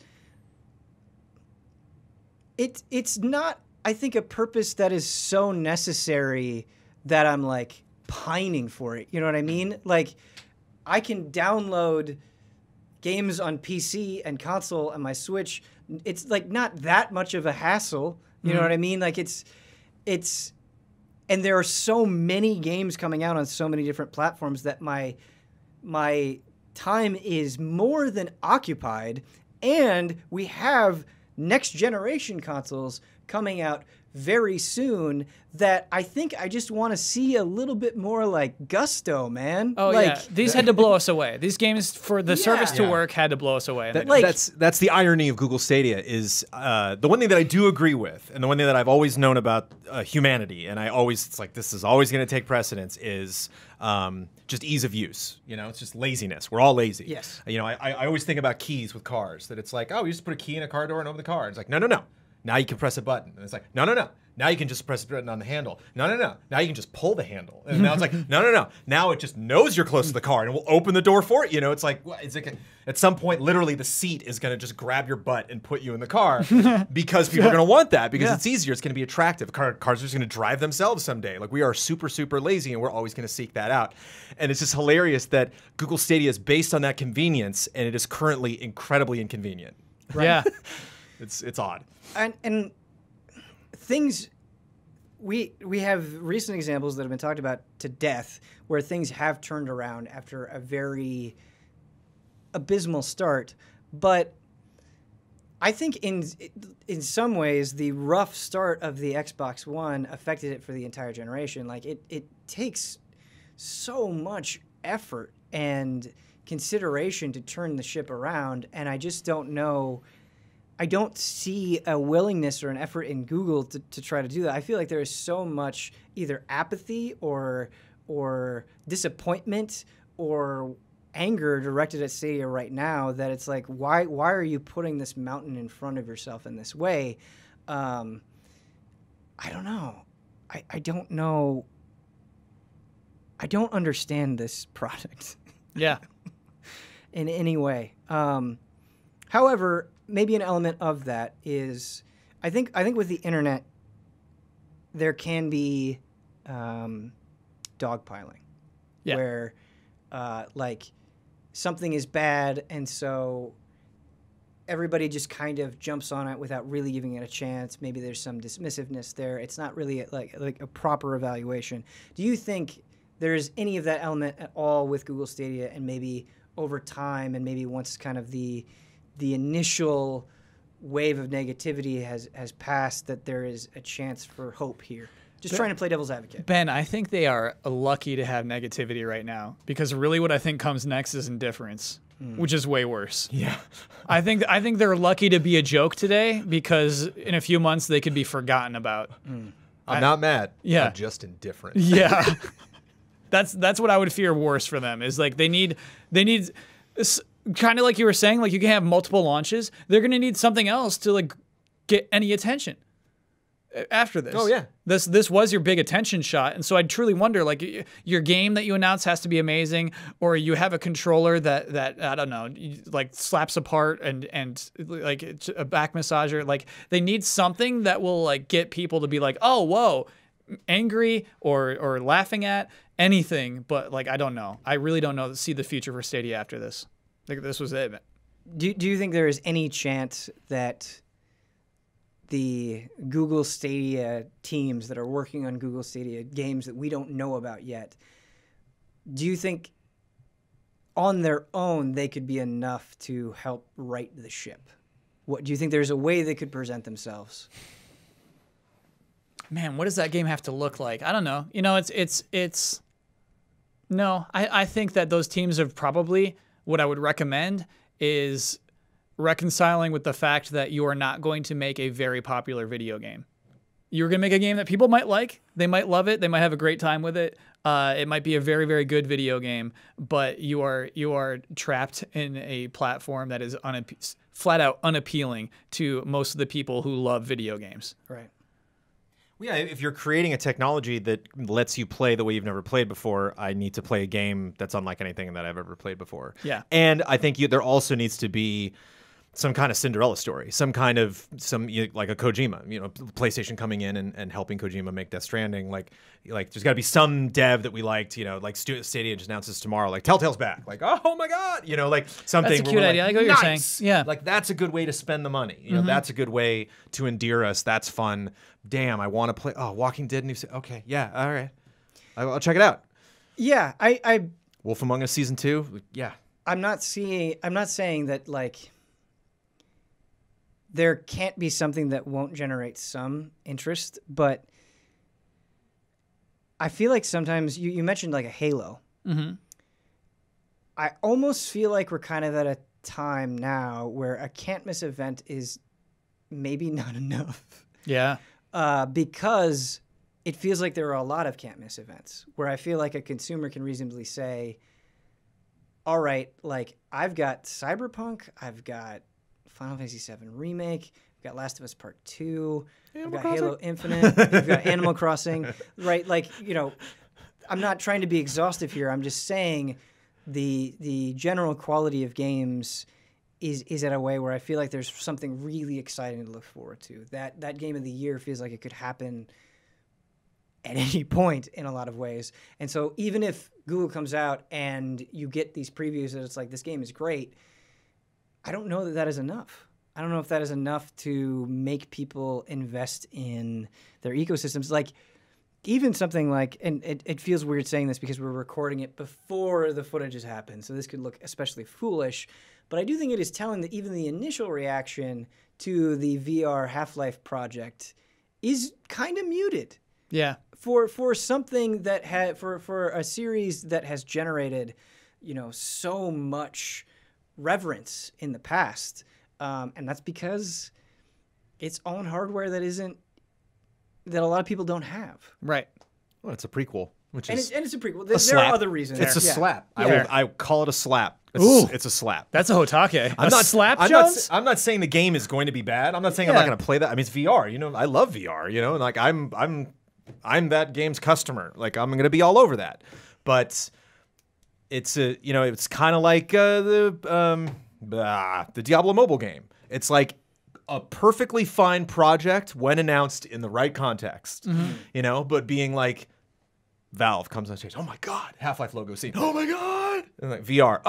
It's not, I think, a purpose that is so necessary that I'm like pining for it. You know what I mean? Like, I can download games on PC and console and my Switch. It's like not that much of a hassle. You know what I mean? Like it's, and there are so many games coming out on so many different platforms that my time is more than occupied, and we have next generation consoles coming out very soon that I think I just want to see a little bit more like gusto, man. Oh, like, yeah. These had to blow us away. These games, for the service to work, had to blow us away. That's the irony of Google Stadia is the one thing that I do agree with, and the one thing that I've always known about humanity, and it's like this is always going to take precedence, is just ease of use. You know, it's just laziness. We're all lazy. Yes. You know, I always think about keys with cars, that it's like, oh, you just put a key in a car door and open the car. And it's like, no. Now you can press a button. And it's like, no. Now you can just press a button on the handle. No. Now you can just pull the handle. And now it's like, no. Now it just knows you're close to the car and will open the door for it. You know, it's like at some point, literally the seat is going to just grab your butt and put you in the car because people are going to want that because it's easier. It's going to be attractive. Cars are just going to drive themselves someday. Like, we are super, super lazy, and we're always going to seek that out. And it's just hilarious that Google Stadia is based on that convenience, and it is currently incredibly inconvenient. Right? Yeah. It's odd. And things, we have recent examples that have been talked about to death where things have turned around after a very abysmal start. But I think in some ways the rough start of the Xbox One affected it for the entire generation. Like, it takes so much effort and consideration to turn the ship around, and I just don't know. I don't see a willingness or an effort in Google to try to do that. I feel like there is so much either apathy or disappointment or anger directed at Stadia right now that it's like, why are you putting this mountain in front of yourself in this way? I don't know. I don't know. I don't understand this product. Yeah. In any way. However, maybe an element of that is, I think with the internet, there can be dogpiling, where like something is bad, and so everybody just kind of jumps on it without really giving it a chance. Maybe there's some dismissiveness there. It's not really like a proper evaluation. Do you think there's any of that element at all with Google Stadia, and maybe over time, and maybe once kind of the initial wave of negativity has passed, that there is a chance for hope here? Just trying to play devil's advocate. Ben, I think they are lucky to have negativity right now, because really what I think comes next is indifference, which is way worse. Yeah. I think they're lucky to be a joke today, because in a few months they could be forgotten about. I'm not mad. Yeah. I'm just indifferent. Yeah. That's what I would fear worse for them, is like they need kind of like you were saying, like you can have multiple launches. They're going to need something else to like get any attention after this. Oh yeah, this was your big attention shot, and so I truly wonder, like, your game that you announce has to be amazing, or you have a controller that I don't know, like slaps apart and like it's a back massager. Like they need something that will like get people to be like, oh whoa, angry or laughing at anything. But like I don't know, I really don't know. See the future for Stadia after this. Like this was it. Do you think there is any chance that the Google Stadia teams that are working on Google Stadia games that we don't know about yet, do you think on their own they could be enough to help right the ship? What do you think there's a way they could present themselves? Man, what does that game have to look like? I don't know. You know, it's no, I think that those teams have probably, what I would recommend is reconciling with the fact that you are not going to make a very popular video game. You're going to make a game that people might like. They might love it. They might have a great time with it. It might be a very, very good video game, but you are trapped in a platform that is flat out unappealing to most of the people who love video games. Right. Well, yeah, if you're creating a technology that lets you play the way you've never played before, I need to play a game that's unlike anything that I've ever played before. Yeah. And I think there also needs to be some kind of Cinderella story, like a Kojima, PlayStation coming in and helping Kojima make Death Stranding. Like there's got to be some dev that we liked, like Stadia just announces tomorrow, like Telltale's back, like oh my god, like something. That's a cute idea. I get what you're saying. Yeah, like that's a good way to spend the money. That's a good way to endear us. That's fun. Damn, I want to play. Oh, Walking Dead new. Okay, yeah, all right, I'll check it out. Yeah, I Wolf Among Us season 2. Yeah, I'm not saying that like there can't be something that won't generate some interest, but I feel like sometimes you mentioned like a Halo. Mm-hmm. I almost feel like we're kind of at a time now where a can't miss event is maybe not enough. Yeah. Because it feels like there are a lot of can't miss events where I feel like a consumer can reasonably say, all right, like I've got Cyberpunk, I've got Final Fantasy VII Remake, we've got Last of Us Part 2, we've got Halo Infinite, we've got Animal Crossing, right? Like, I'm not trying to be exhaustive here. I'm just saying the general quality of games is at a way where I feel like there's something really exciting to look forward to. That game of the year feels like it could happen at any point in a lot of ways. And so even if Google comes out and you get these previews that it's like, this game is great, I don't know that is enough. I don't know if that is enough to make people invest in their ecosystems. Like even something like, and it feels weird saying this because we're recording it before the footage has happened, so this could look especially foolish, but I do think it is telling that even the initial reaction to the VR Half-Life project is kind of muted. Yeah. For something that for a series that has generated, so much reverence in the past, and that's because it's on hardware that a lot of people don't have. Right. Well, it's a prequel, which and is it's a prequel. There are other reasons. It's a slap. Yeah. I call it a slap. It's a slap. That's a HOTTAKE. I'm not saying the game is going to be bad. I'm not saying I'm not going to play that. I mean, it's VR. I love VR. And like I'm that game's customer. Like I'm going to be all over that. But it's it's kind of like the Diablo mobile game. It's like a perfectly fine project when announced in the right context, but being like, Valve comes on stage, oh my God, Half-Life logo scene, oh my God, and like VR,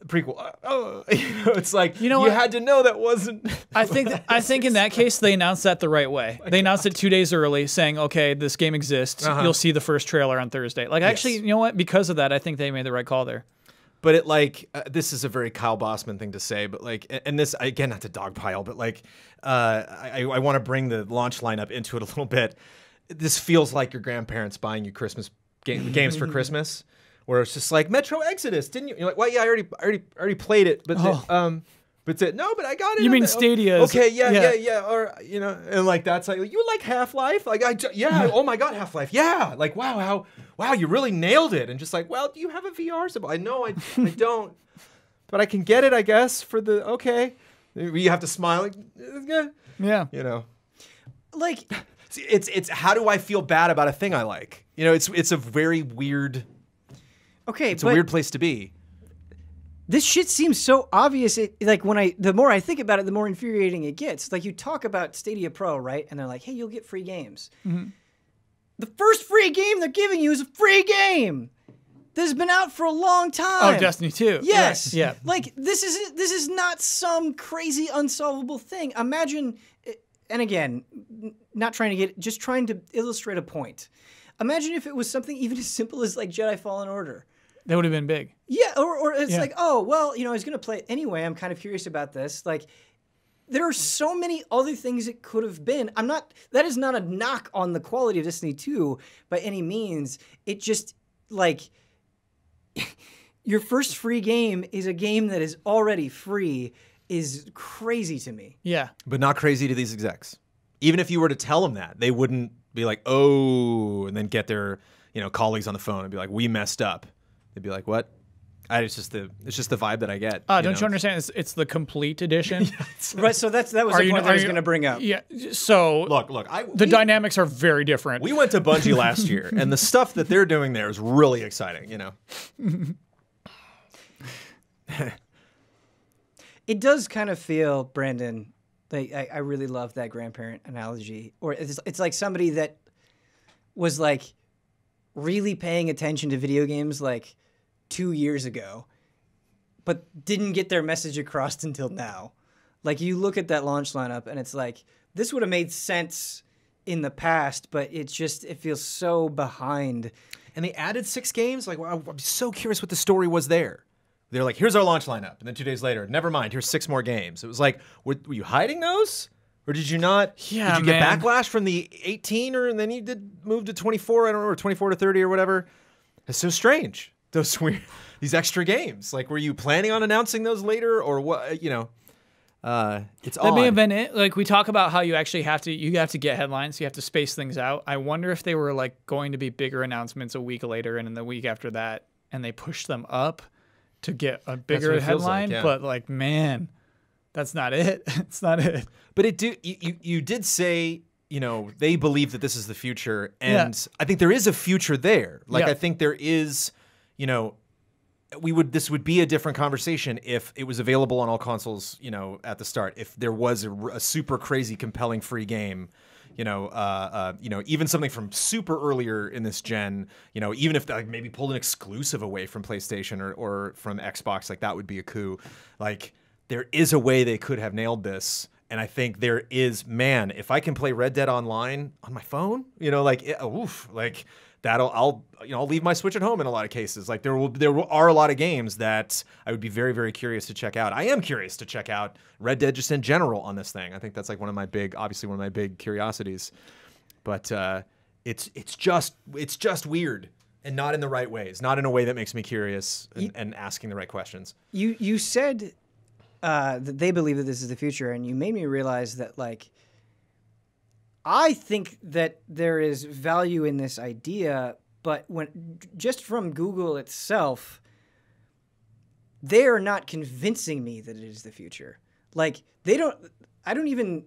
prequel, it's like, you had to know that wasn't. I think in that case, they announced that the right way. They announced it 2 days early saying, okay, this game exists. You'll see the first trailer on Thursday. Like actually, you know what? Because of that, I think they made the right call there. But this is a very Kyle Bossman thing to say, but like, and this, again, not to dogpile, but like, I want to bring the launch lineup into it a little bit. This feels like your grandparents buying you Christmas games for Christmas, where it's just like Metro Exodus, didn't you? You're like, well, yeah, I already played it, but but I got it. You mean Stadia? Okay, yeah, or and like that's like you like Half-Life, like oh my God, Half-Life, yeah, like wow, you really nailed it, and just like, well, do you have a VR? I know I don't, but I can get it, I guess, for the okay. You have to smile. Like, yeah. You know, like it's how do I feel bad about a thing I like? You know, it's a very weird. Okay, it's a weird place to be. This shit seems so obvious. The more I think about it, the more infuriating it gets. Like, you talk about Stadia Pro, right? And they're like, hey, you'll get free games. Mm-hmm. The first free game they're giving you is a free game that has been out for a long time. Oh, Destiny 2. Yes. Right. Yeah. Like, this is not some crazy unsolvable thing. Imagine, and again, just trying to illustrate a point. Imagine if it was something even as simple as like Jedi Fallen Order. That would have been big. Yeah, or it's like, oh, well, I was going to play it anyway. I'm kind of curious about this. Like, there are so many other things it could have been. That is not a knock on the quality of Destiny 2 by any means. It just, like, your first free game is a game that is already free is crazy to me. Yeah. But not crazy to these execs. Even if you were to tell them that, they wouldn't be like, oh, and then get their, colleagues on the phone and be like, we messed up. They'd be like, "What?" It's just the vibe that I get. Don't you understand? It's the complete edition, right? So that was the point I was going to bring up. Yeah. So look, the dynamics are very different. We went to Bungie last year, and the stuff that they're doing there is really exciting. It does kind of feel, Brandon. Like I really love that grandparent analogy, or it's like somebody that was like really paying attention to video games like 2 years ago, but didn't get their message across until now. Like, you look at that launch lineup and it's like, this would have made sense in the past, but it feels so behind. And they added 6 games. Like, well, I'm so curious what the story was there. They're like, here's our launch lineup. And then 2 days later, never mind, here's 6 more games. It was like, were you hiding those? Or did you not? Yeah, did you get backlash from the 18 and then you did move to 24, I don't know, or 24 to 30 or whatever? It's so strange. Those weird, these extra games. Like, were you planning on announcing those later or what? It's odd. That may have been it. Like, we talk about how you actually have to get headlines. You have to space things out. I wonder if they were like going to be bigger announcements a week later and in the week after that, and they pushed them up to get a bigger headline. But like, man, that's not it. It's not it. But you did say, they believe that this is the future, and I think there is a future there. Like, I think there is, this would be a different conversation if it was available on all consoles, at the start. If there was a super crazy, compelling free game, even something from super earlier in this gen, even if they maybe pulled an exclusive away from PlayStation or from Xbox, like that would be a coup. Like, there is a way they could have nailed this. And I think there is, man, if I can play Red Dead Online on my phone, I'll leave my Switch at home in a lot of cases. Like, there are a lot of games that I would be very, very curious to check out. I am curious to check out Red Dead just in general on this thing. I think that's like one of my big curiosities. But it's just weird, and not in the right ways, not in a way that makes me curious and asking the right questions. You said that they believe that this is the future, and you made me realize that, like, I think that there is value in this idea, but just from Google itself, they are not convincing me that it is the future. Like, they don't even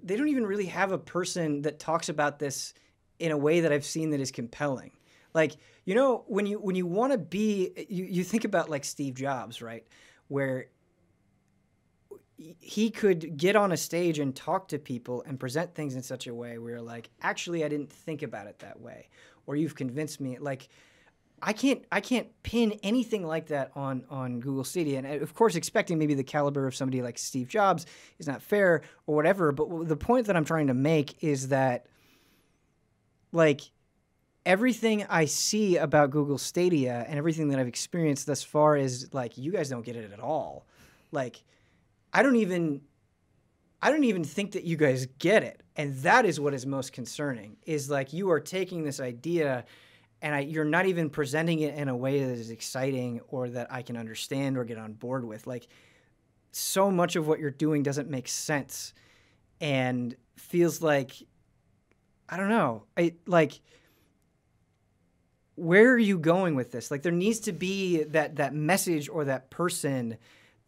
really have a person that talks about this in a way that I've seen that is compelling. Like, when you want to be, you think about like Steve Jobs, right? Where he could get on a stage and talk to people and present things in such a way where, like, actually, I didn't think about it that way, or you've convinced me. Like, I can't pin anything like that on Google Stadia, and of course, expecting maybe the caliber of somebody like Steve Jobs is not fair or whatever. But the point that I'm trying to make is that, like, everything I see about Google Stadia and everything that I've experienced thus far is like, you guys don't get it at all. Like, I don't even think that you guys get it. And that is what is most concerning, is like, you are taking this idea and you're not even presenting it in a way that is exciting or that I can understand or get on board with. Like, so much of what you're doing doesn't make sense and feels like, I don't know, where are you going with this? Like, there needs to be that message or that person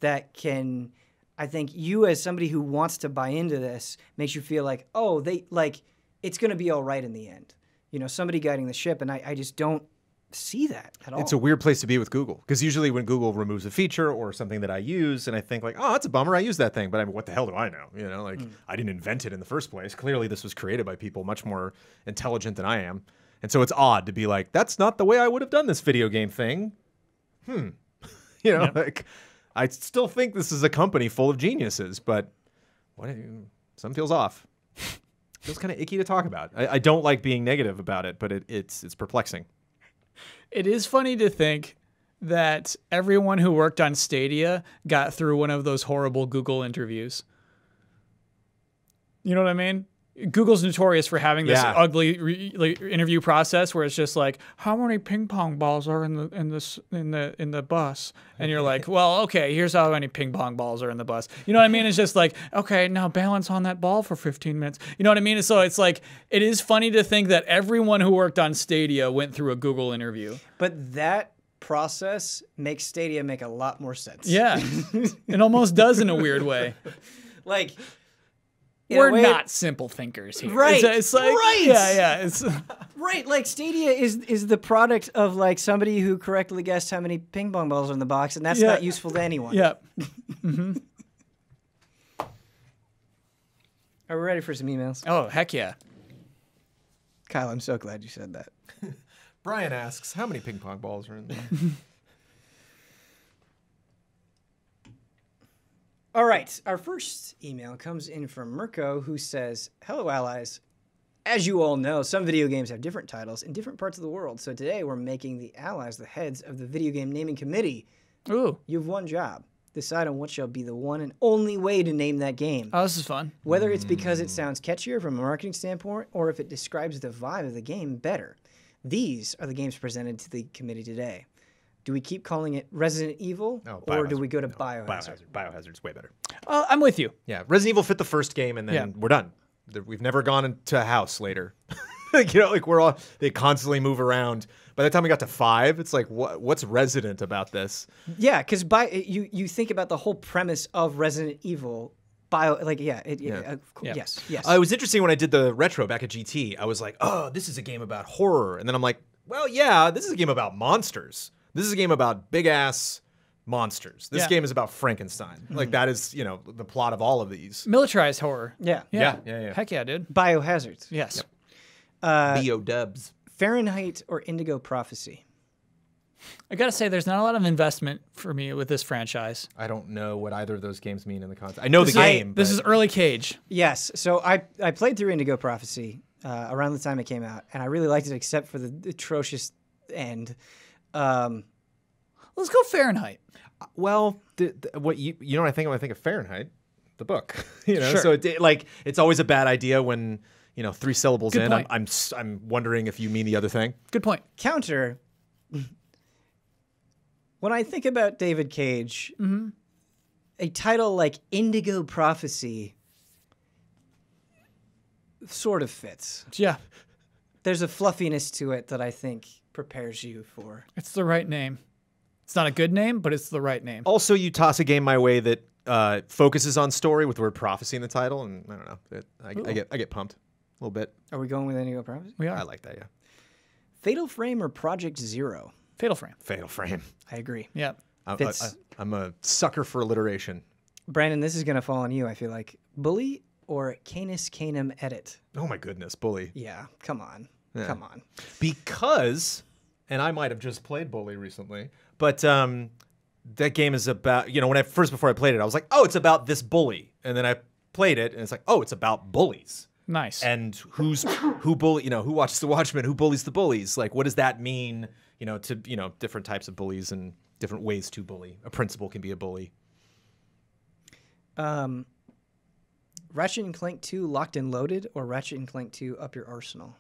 that can, I think you as somebody who wants to buy into this makes you feel like, oh, it's going to be all right in the end. You know, somebody guiding the ship, and I just don't see that at all. It's a weird place to be with Google, because usually when Google removes a feature or something that I use, and I think like, oh, that's a bummer, I use that thing, but I mean, what the hell do I know? You know, like I didn't invent it in the first place. Clearly, this was created by people much more intelligent than I am, and so it's odd to be like, that's not the way I would have done this video game thing. You know, like I still think this is a company full of geniuses, but something feels off. Feels kind of icky to talk about. I don't like being negative about it, but it's perplexing. It is funny to think that everyone who worked on Stadia got through one of those horrible Google interviews. You know what I mean? Google's notorious for having this ugly interview process where it's just like, how many ping pong balls are in the bus? And you're like, well, okay, here's how many ping pong balls are in the bus. You know what I mean? It's just like, okay, now balance on that ball for 15 minutes. You know what I mean? So it's like, it is funny to think that everyone who worked on Stadia went through a Google interview. But that process makes Stadia make a lot more sense. Yeah, it almost does in a weird way. Like, we're not simple thinkers here. Right. It's like, right. Yeah. It's right. Like Stadia is the product of like somebody who correctly guessed how many ping pong balls are in the box, and that's not useful to anyone. Yeah. Are we ready for some emails? Oh, heck yeah. Kyle, I'm so glad you said that. Brian asks, how many ping pong balls are in there? All right, our first email comes in from Mirko, who says, hello, allies. As you all know, some video games have different titles in different parts of the world, so today we're making the allies the heads of the video game naming committee. Ooh. You have one job. Decide on what shall be the one and only way to name that game. Oh, this is fun. Whether it's because it sounds catchier from a marketing standpoint, or if it describes the vibe of the game better. These are the games presented to the committee today. Do we keep calling it Resident Evil, or do we go to Biohazard? Biohazard's way better. I'm with you. Yeah, Resident Evil fit the first game, and then we're done. We've never gone into a house later. Like, you know, like they constantly move around. By the time we got to 5, it's like, what's Resident about this? Yeah, because you think about the whole premise of Resident Evil. Yes. It was interesting when I did the retro back at GT. I was like, oh, this is a game about horror, and then I'm like, well, yeah, this is a game about monsters. This is a game about big-ass monsters. This game is about Frankenstein. Like, that is, you know, the plot of all of these. Militarized horror. Yeah. Heck yeah, dude. Biohazard. Yes. B.O.dubs. Fahrenheit or Indigo Prophecy? I gotta say, there's not a lot of investment for me with this franchise. I don't know what either of those games mean in the context. I know the game. This is early Cage. Yes. So I played through Indigo Prophecy around the time it came out, and I really liked it except for the atrocious end. Let's go Fahrenheit. Well, what you know what I think when I think of Fahrenheit? The book. You know, sure. So it's always a bad idea when, you know, 3 syllables Good in. point. I'm wondering if you mean the other thing. Good point. Counter. When I think about David Cage, a title like Indigo Prophecy sort of fits. Yeah. There's a fluffiness to it that I think prepares you for. It's the right name. It's not a good name, but it's the right name. Also, you toss a game my way that focuses on story with the word prophecy in the title, and I don't know. I get pumped a little bit. Are we going with Indigo Prophecy? We are. I like that, yeah. Fatal Frame or Project Zero? Fatal Frame. Fatal Frame. I agree. Yeah. I'm a sucker for alliteration. Brandon, this is going to fall on you, I feel like. Bully or Canis Canem Edit? Oh my goodness, Bully. Yeah, come on. Yeah. Come on. Because, and I might have just played Bully recently, but that game is about, you know, before I played it, I was like, oh, it's about this bully. And then I played it, and it's like, oh, it's about bullies. Nice. And who watches The Watchmen, who bullies the bullies? Like, what does that mean, you know, to, you know, different types of bullies and different ways to bully. A principal can be a bully. Ratchet and Clank 2 Locked and Loaded or Ratchet and Clank 2 Up Your Arsenal?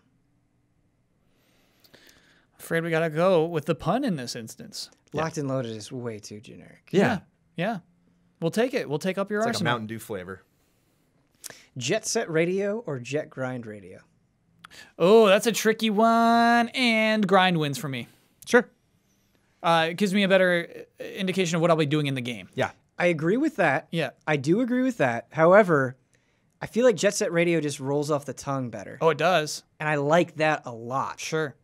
Afraid we gotta go with the pun in this instance. Locked and Loaded is way too generic. Yeah. We'll take it. We'll take Up Your It's Arsenal. like a Mountain Dew flavor. Jet Set Radio or Jet Grind Radio? Oh, that's a tricky one. And Grind wins for me. Sure. It gives me a better indication of what I'll be doing in the game. Yeah. I agree with that. Yeah. I do agree with that. However, I feel like Jet Set Radio just rolls off the tongue better. Oh, it does. And I like that a lot. Sure.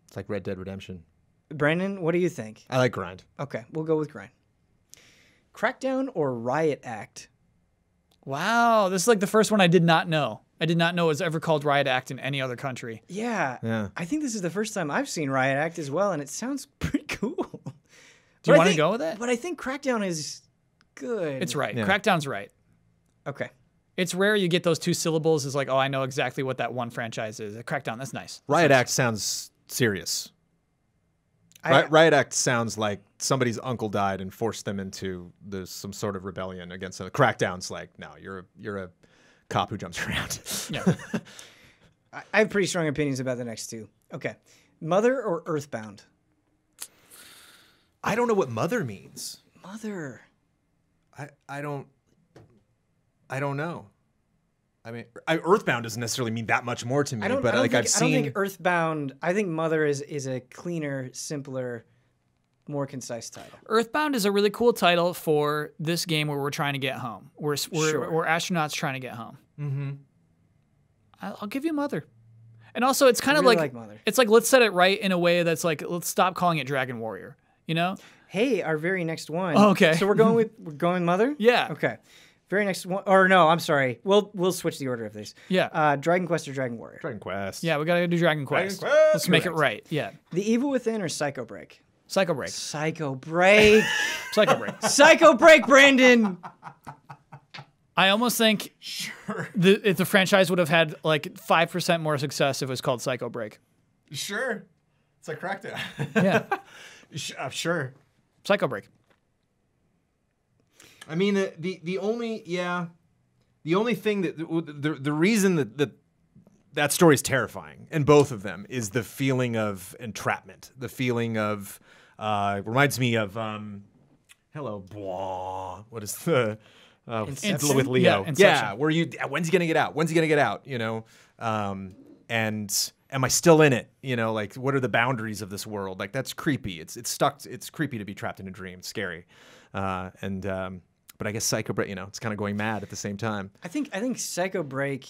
It's like Red Dead Redemption. Brandon, what do you think? I like Grind. Okay, we'll go with Grind. Crackdown or Riot Act? Wow, this is like the first one I did not know. I did not know it was ever called Riot Act in any other country. Yeah. I think this is the first time I've seen Riot Act as well, and it sounds pretty cool. Do you want to go with it? But I think Crackdown is good. It's right. Yeah. Crackdown's right. Okay. It's rare you get those 2 syllables. It's like, oh, I know exactly what that one franchise is. Crackdown, that's nice. Riot Act sounds serious. Riot Act sounds like somebody's uncle died and forced them into some sort of rebellion against them. Crackdown's like, no, you're a cop who jumps around. Yeah. I have pretty strong opinions about the next 2. Okay. Mother or Earthbound? I don't know what mother means. Mother. I don't know. I mean, Earthbound doesn't necessarily mean that much more to me, but I've seen. I don't think Earthbound. I think Mother is a cleaner, simpler, more concise title. Earthbound is a really cool title for this game where we're trying to get home. We're astronauts trying to get home. Mm-hmm. I'll give you Mother. And also, it's kind of like Mother. It's like, let's set it right in a way that's like, let's stop calling it Dragon Warrior. You know? Hey, our very next one. Oh, okay. So we're going Mother? Yeah. Okay. Very next one, or no, I'm sorry. We'll switch the order of these. Yeah. Dragon Quest or Dragon Warrior? Dragon Quest. Yeah, we gotta do Dragon Quest. Let's make it right. Yeah. The Evil Within or Psycho Break? Psycho Break. Psycho Break. Psycho Break. Psycho Break, Brandon. I almost think if the franchise would have had like 5% more success if it was called Psycho Break. Sure. It's like Crackdown. Yeah. Sure. Psycho Break. I mean, the only thing that the reason that story is terrifying, and both of them, is the feeling of entrapment. The feeling of reminds me of what is the with Leo? Yeah, where when's he gonna get out? When's he gonna get out? You know, and am I still in it? You know, like what are the boundaries of this world? Like that's creepy. It's stuck. It's creepy to be trapped in a dream. It's scary, but I guess Psycho Break, you know, it's kind of going mad at the same time. I think Psycho Break,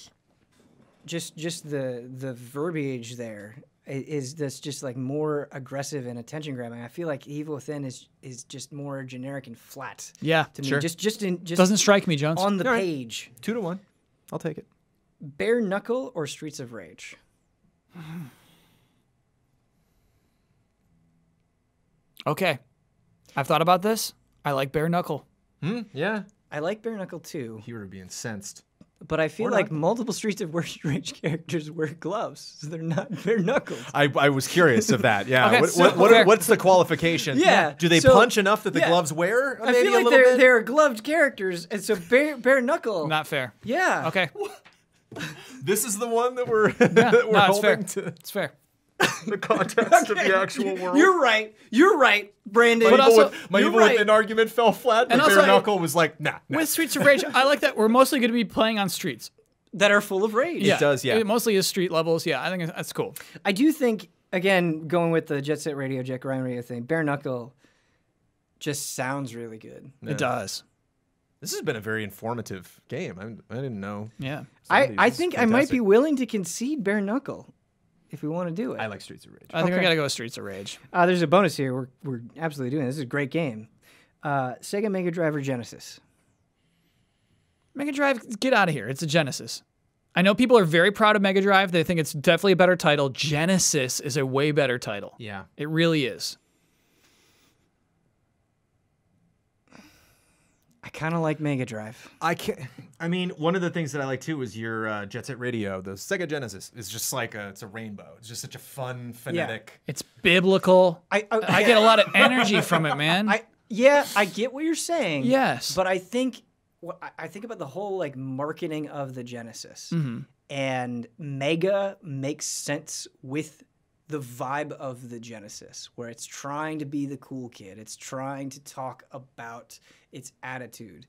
just the verbiage there is this just like more aggressive and attention grabbing. I feel like Evil Within is just more generic and flat. Yeah, to me. Sure. Just doesn't strike me, Jones. On the page. 2-1. I'll take it. Bare Knuckle or Streets of Rage? Okay, I've thought about this. I like Bare Knuckle. Yeah. I like Bare Knuckle too. You would be incensed. But I feel like multiple Streets of Rage characters wear gloves, so they're not bare knuckles. I was curious of that. Yeah. Okay, what's the qualification? Yeah. Do they punch enough that the gloves wear? I feel like they're gloved characters, and so bare knuckle. Not fair. Yeah. Okay. This is the one that we're it's fair. holding to It's fair. the context of the actual world. You're right, Brandon. But also, my Evil Within argument fell flat. And Bare also, Knuckle was like, nah. With Streets of Rage, I like that we're mostly going to be playing on streets. That are full of rage. Yeah. It does, yeah. It mostly is street levels. Yeah, I think that's cool. I do think, again, going with the Jet Set Radio, Jet Grind Radio thing, Bare Knuckle just sounds really good. Yeah. It does. This has been a very informative game. I didn't know. Yeah. I think I might be willing to concede Bare Knuckle if we want to do it. I like Streets of Rage. I think we got to go with Streets of Rage. There's a bonus here. We're absolutely doing this. This is a great game. Sega Mega Drive or Genesis? Mega Drive, get out of here. It's a Genesis. I know people are very proud of Mega Drive. They think it's definitely a better title. Genesis is a way better title. Yeah. It really is. I kind of like Mega Drive. I mean, one of the things that I like too is your Jet Set Radio. The Sega Genesis is just like it's a rainbow. It's just such a fun, phonetic. It's biblical. I get a lot of energy from it, man. I get what you're saying. Yes. But I think about the whole like marketing of the Genesis, and Mega makes sense with the vibe of the Genesis, where it's trying to be the cool kid. It's trying to talk about its attitude.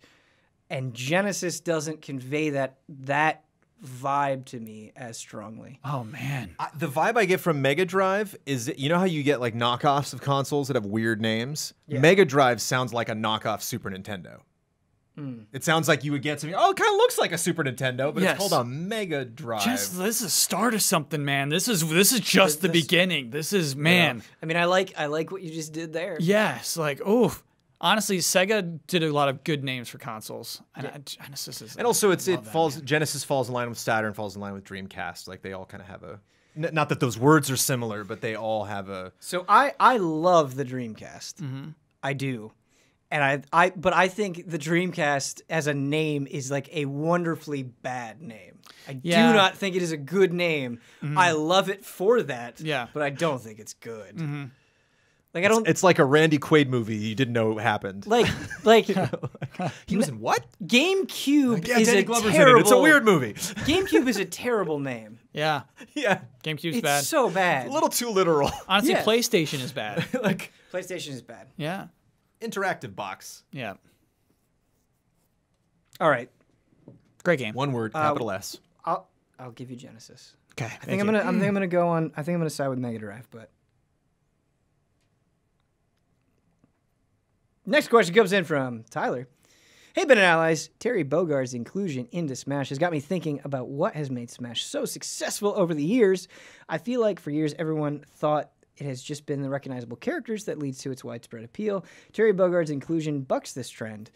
And Genesis doesn't convey that vibe to me as strongly. Oh man, the vibe I get from Mega Drive is that, you know how you get like knockoffs of consoles that have weird names? Yeah. Mega Drive sounds like a knockoff Super Nintendo. It sounds like you would get something. Oh, it kind of looks like a Super Nintendo, but it's called a Mega Drive. This is the start of something, man. This is just the beginning. This is man. Yeah. I mean, I like what you just did there. Yes, like honestly, Sega did a lot of good names for consoles. And Genesis is. And also, Genesis falls in line with Saturn, falls in line with Dreamcast. Like they all kind of have a. Not that those words are similar, but they all have a. So I love the Dreamcast. I do. And but I think the Dreamcast as a name is like a wonderfully bad name. I do not think it is a good name. I love it for that. Yeah. But I don't think it's good. Like I don't. It's like a Randy Quaid movie you didn't know happened. Like he was in what? GameCube is Danny a Glover's terrible. in it. It's a weird movie. GameCube is a terrible name. Yeah. GameCube's bad. It's so bad. A little too literal. Honestly, PlayStation is bad. Like PlayStation is bad. Yeah. Interactive box. Yeah. All right. Great game. One word, capital S. I'll give you Genesis. Okay. I think I'm gonna go on. I think I'm gonna side with Mega Drive, but. Next question comes in from Tyler. Hey, Ben and Allies. Terry Bogard's inclusion into Smash has got me thinking about what has made Smash so successful over the years. I feel like for years everyone thought it has just been the recognizable characters that leads to its widespread appeal. Terry Bogard's inclusion bucks this trend.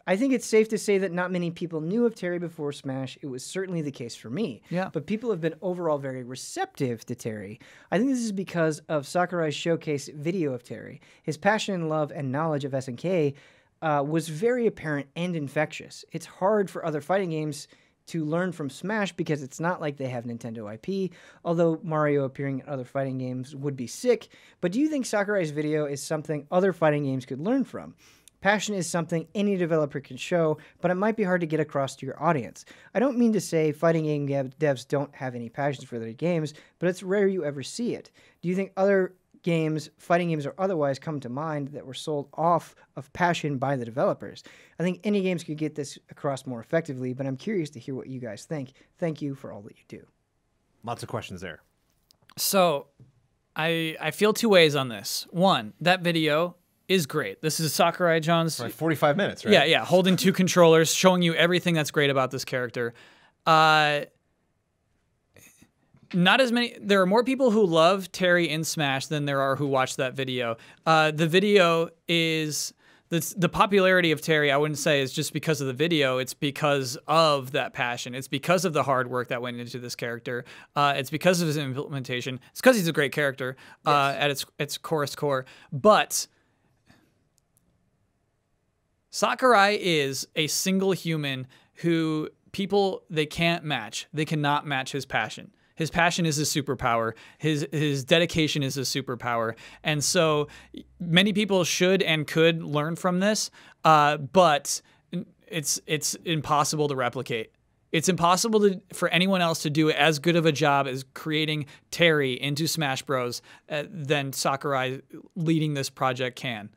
I think it's safe to say that not many people knew of Terry before Smash. It was certainly the case for me. Yeah. But people have been overall very receptive to Terry. I think this is because of Sakurai's showcase video of Terry. His passion, love, and knowledge of SNK was very apparent and infectious. It's hard for other fighting games to learn from Smash because it's not like they have Nintendo IP, although Mario appearing in other fighting games would be sick. But do you think Sakurai's video is something other fighting games could learn from? Passion is something any developer can show, but it might be hard to get across to your audience. I don't mean to say fighting game devs don't have any passions for their games, but it's rare you ever see it. Do you think other games, fighting games or otherwise, come to mind that were sold off of passion by the developers? I think any games could get this across more effectively, but I'm curious to hear what you guys think. Thank you for all that you do. Lots of questions there. So, I feel two ways on this. One, that video is great. This is Sakurai John's... Right, 45 minutes, right? Yeah, holding two controllers, showing you everything that's great about this character. Not as many... There are more people who love Terry in Smash than there are who watch that video. The video is... The popularity of Terry, I wouldn't say is just because of the video. It's because of that passion. It's because of the hard work that went into this character. It's because of his implementation. It's because he's a great character at its core. But Sakurai is a single human who people, they can't match. They cannot match his passion. His passion is a superpower. His dedication is a superpower. And so many people should and could learn from this, but it's impossible to replicate. It's impossible for anyone else to do as good of a job as creating Terry into Smash Bros. Than Sakurai leading this project can.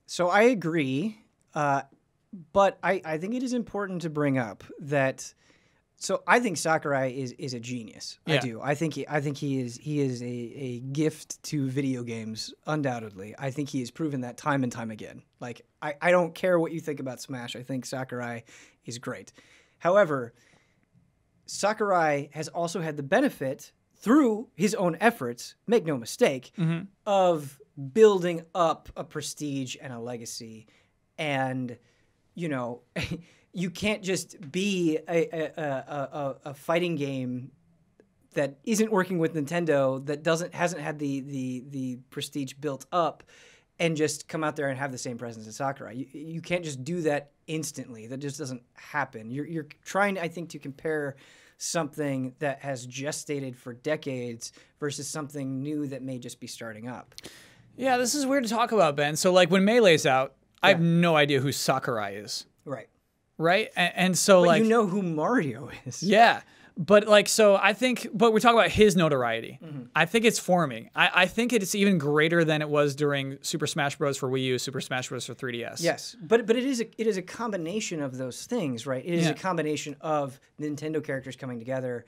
So I agree, but I think it is important to bring up that... So I think Sakurai is a genius. Yeah. I do. I think he is a gift to video games, undoubtedly. I think he has proven that time and time again. Like I don't care what you think about Smash. I think Sakurai is great. However, Sakurai has also had the benefit through his own efforts, make no mistake, of building up a prestige and a legacy. And, you know, you can't just be a fighting game that isn't working with Nintendo, that hasn't had the prestige built up, and just come out there and have the same presence as Sakurai. You can't just do that instantly. That just doesn't happen. You're trying, I think, to compare something that has gestated for decades versus something new that may just be starting up. Yeah, this is weird to talk about, Ben. So, like, when Melee's out, I have no idea who Sakurai is. Right. Right? And so, but like... you know who Mario is. Yeah. But like, so I think, but we're talking about his notoriety. I think it's forming. I think it's even greater than it was during Super Smash Bros. For Wii U, Super Smash Bros. For 3DS. Yes, but it is a combination of those things, right? It is a combination of Nintendo characters coming together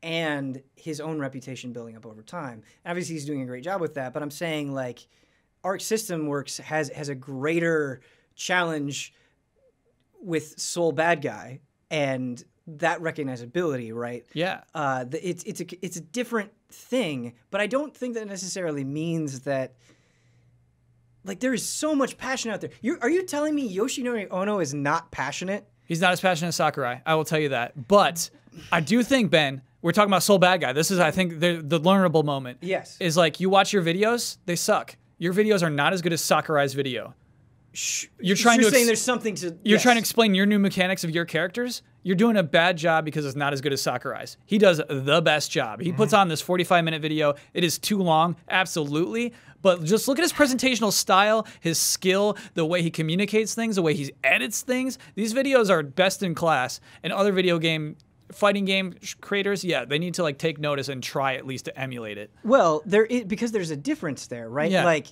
and his own reputation building up over time. Obviously, he's doing a great job with that, but I'm saying, like, Arc System Works has a greater challenge with Soul Bad Guy and that recognizability, right? Yeah. It's a different thing, but I don't think that necessarily means that, like, there is so much passion out there. Are you telling me Yoshinori Ono is not passionate? He's not as passionate as Sakurai. I will tell you that. But I do think, Ben, we're talking about Soul Bad Guy. This is, I think, the learnable moment. Yes. Is like, you watch your videos, they suck. Your videos are not as good as Sakurai's video. You're saying there's something to... You're trying to explain your new mechanics of your characters? You're doing a bad job because it's not as good as Sakurai's. He does the best job. He puts on this 45-minute video. It is too long, absolutely. But just look at his presentational style, his skill, the way he communicates things, the way he edits things. These videos are best in class. And other fighting game creators, they need to like take notice and try at least to emulate it. Well, because there's a difference there, right? Yeah. Like,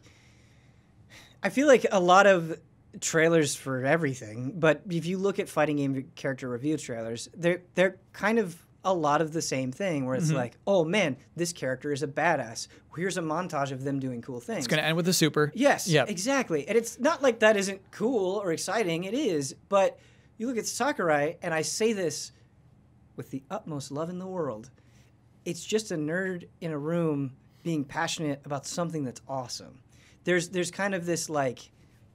I feel like a lot of trailers for everything, but if you look at fighting game character review trailers, they're kind of a lot of the same thing, where it's like, oh man, this character is a badass. Here's a montage of them doing cool things. It's going to end with a super. Yes, exactly. And it's not like that isn't cool or exciting. It is, but you look at Sakurai, and I say this with the utmost love in the world, it's just a nerd in a room being passionate about something that's awesome. There's kind of this like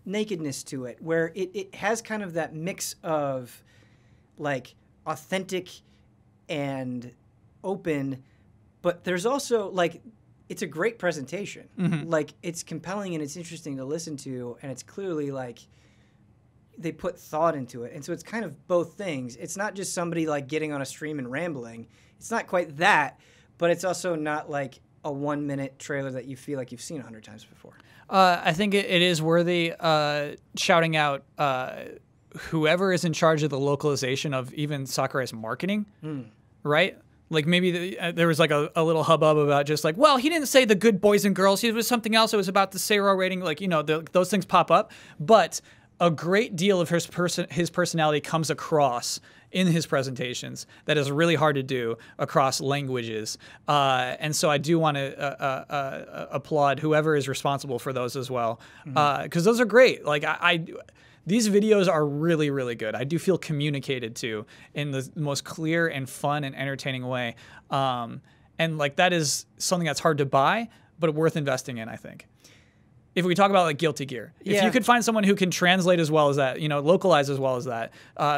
nakedness to it where it has kind of that mix of like authentic and open, but there's also like, it's a great presentation. Like, it's compelling and it's interesting to listen to, and it's clearly like they put thought into it. And so it's kind of both things. It's not just somebody like getting on a stream and rambling. It's not quite that, but it's also not like a 1-minute trailer that you feel like you've seen 100 times before. I think it is worthy shouting out whoever is in charge of the localization of even Sakurai's marketing, right? Like, maybe there was like a little hubbub about just like, well, he didn't say the good boys and girls. It was something else. It was about the Seiro rating. Like, those things pop up. But a great deal of his personality comes across in his presentations that is really hard to do across languages. And so I do want to applaud whoever is responsible for those as well, because those are great. Like, these videos are really, really good. I do feel communicated to in the most clear and fun and entertaining way. And like, that is something that's hard to buy, but worth investing in, I think. If we talk about like Guilty Gear, if you could find someone who can translate as well as that, localize as well as that.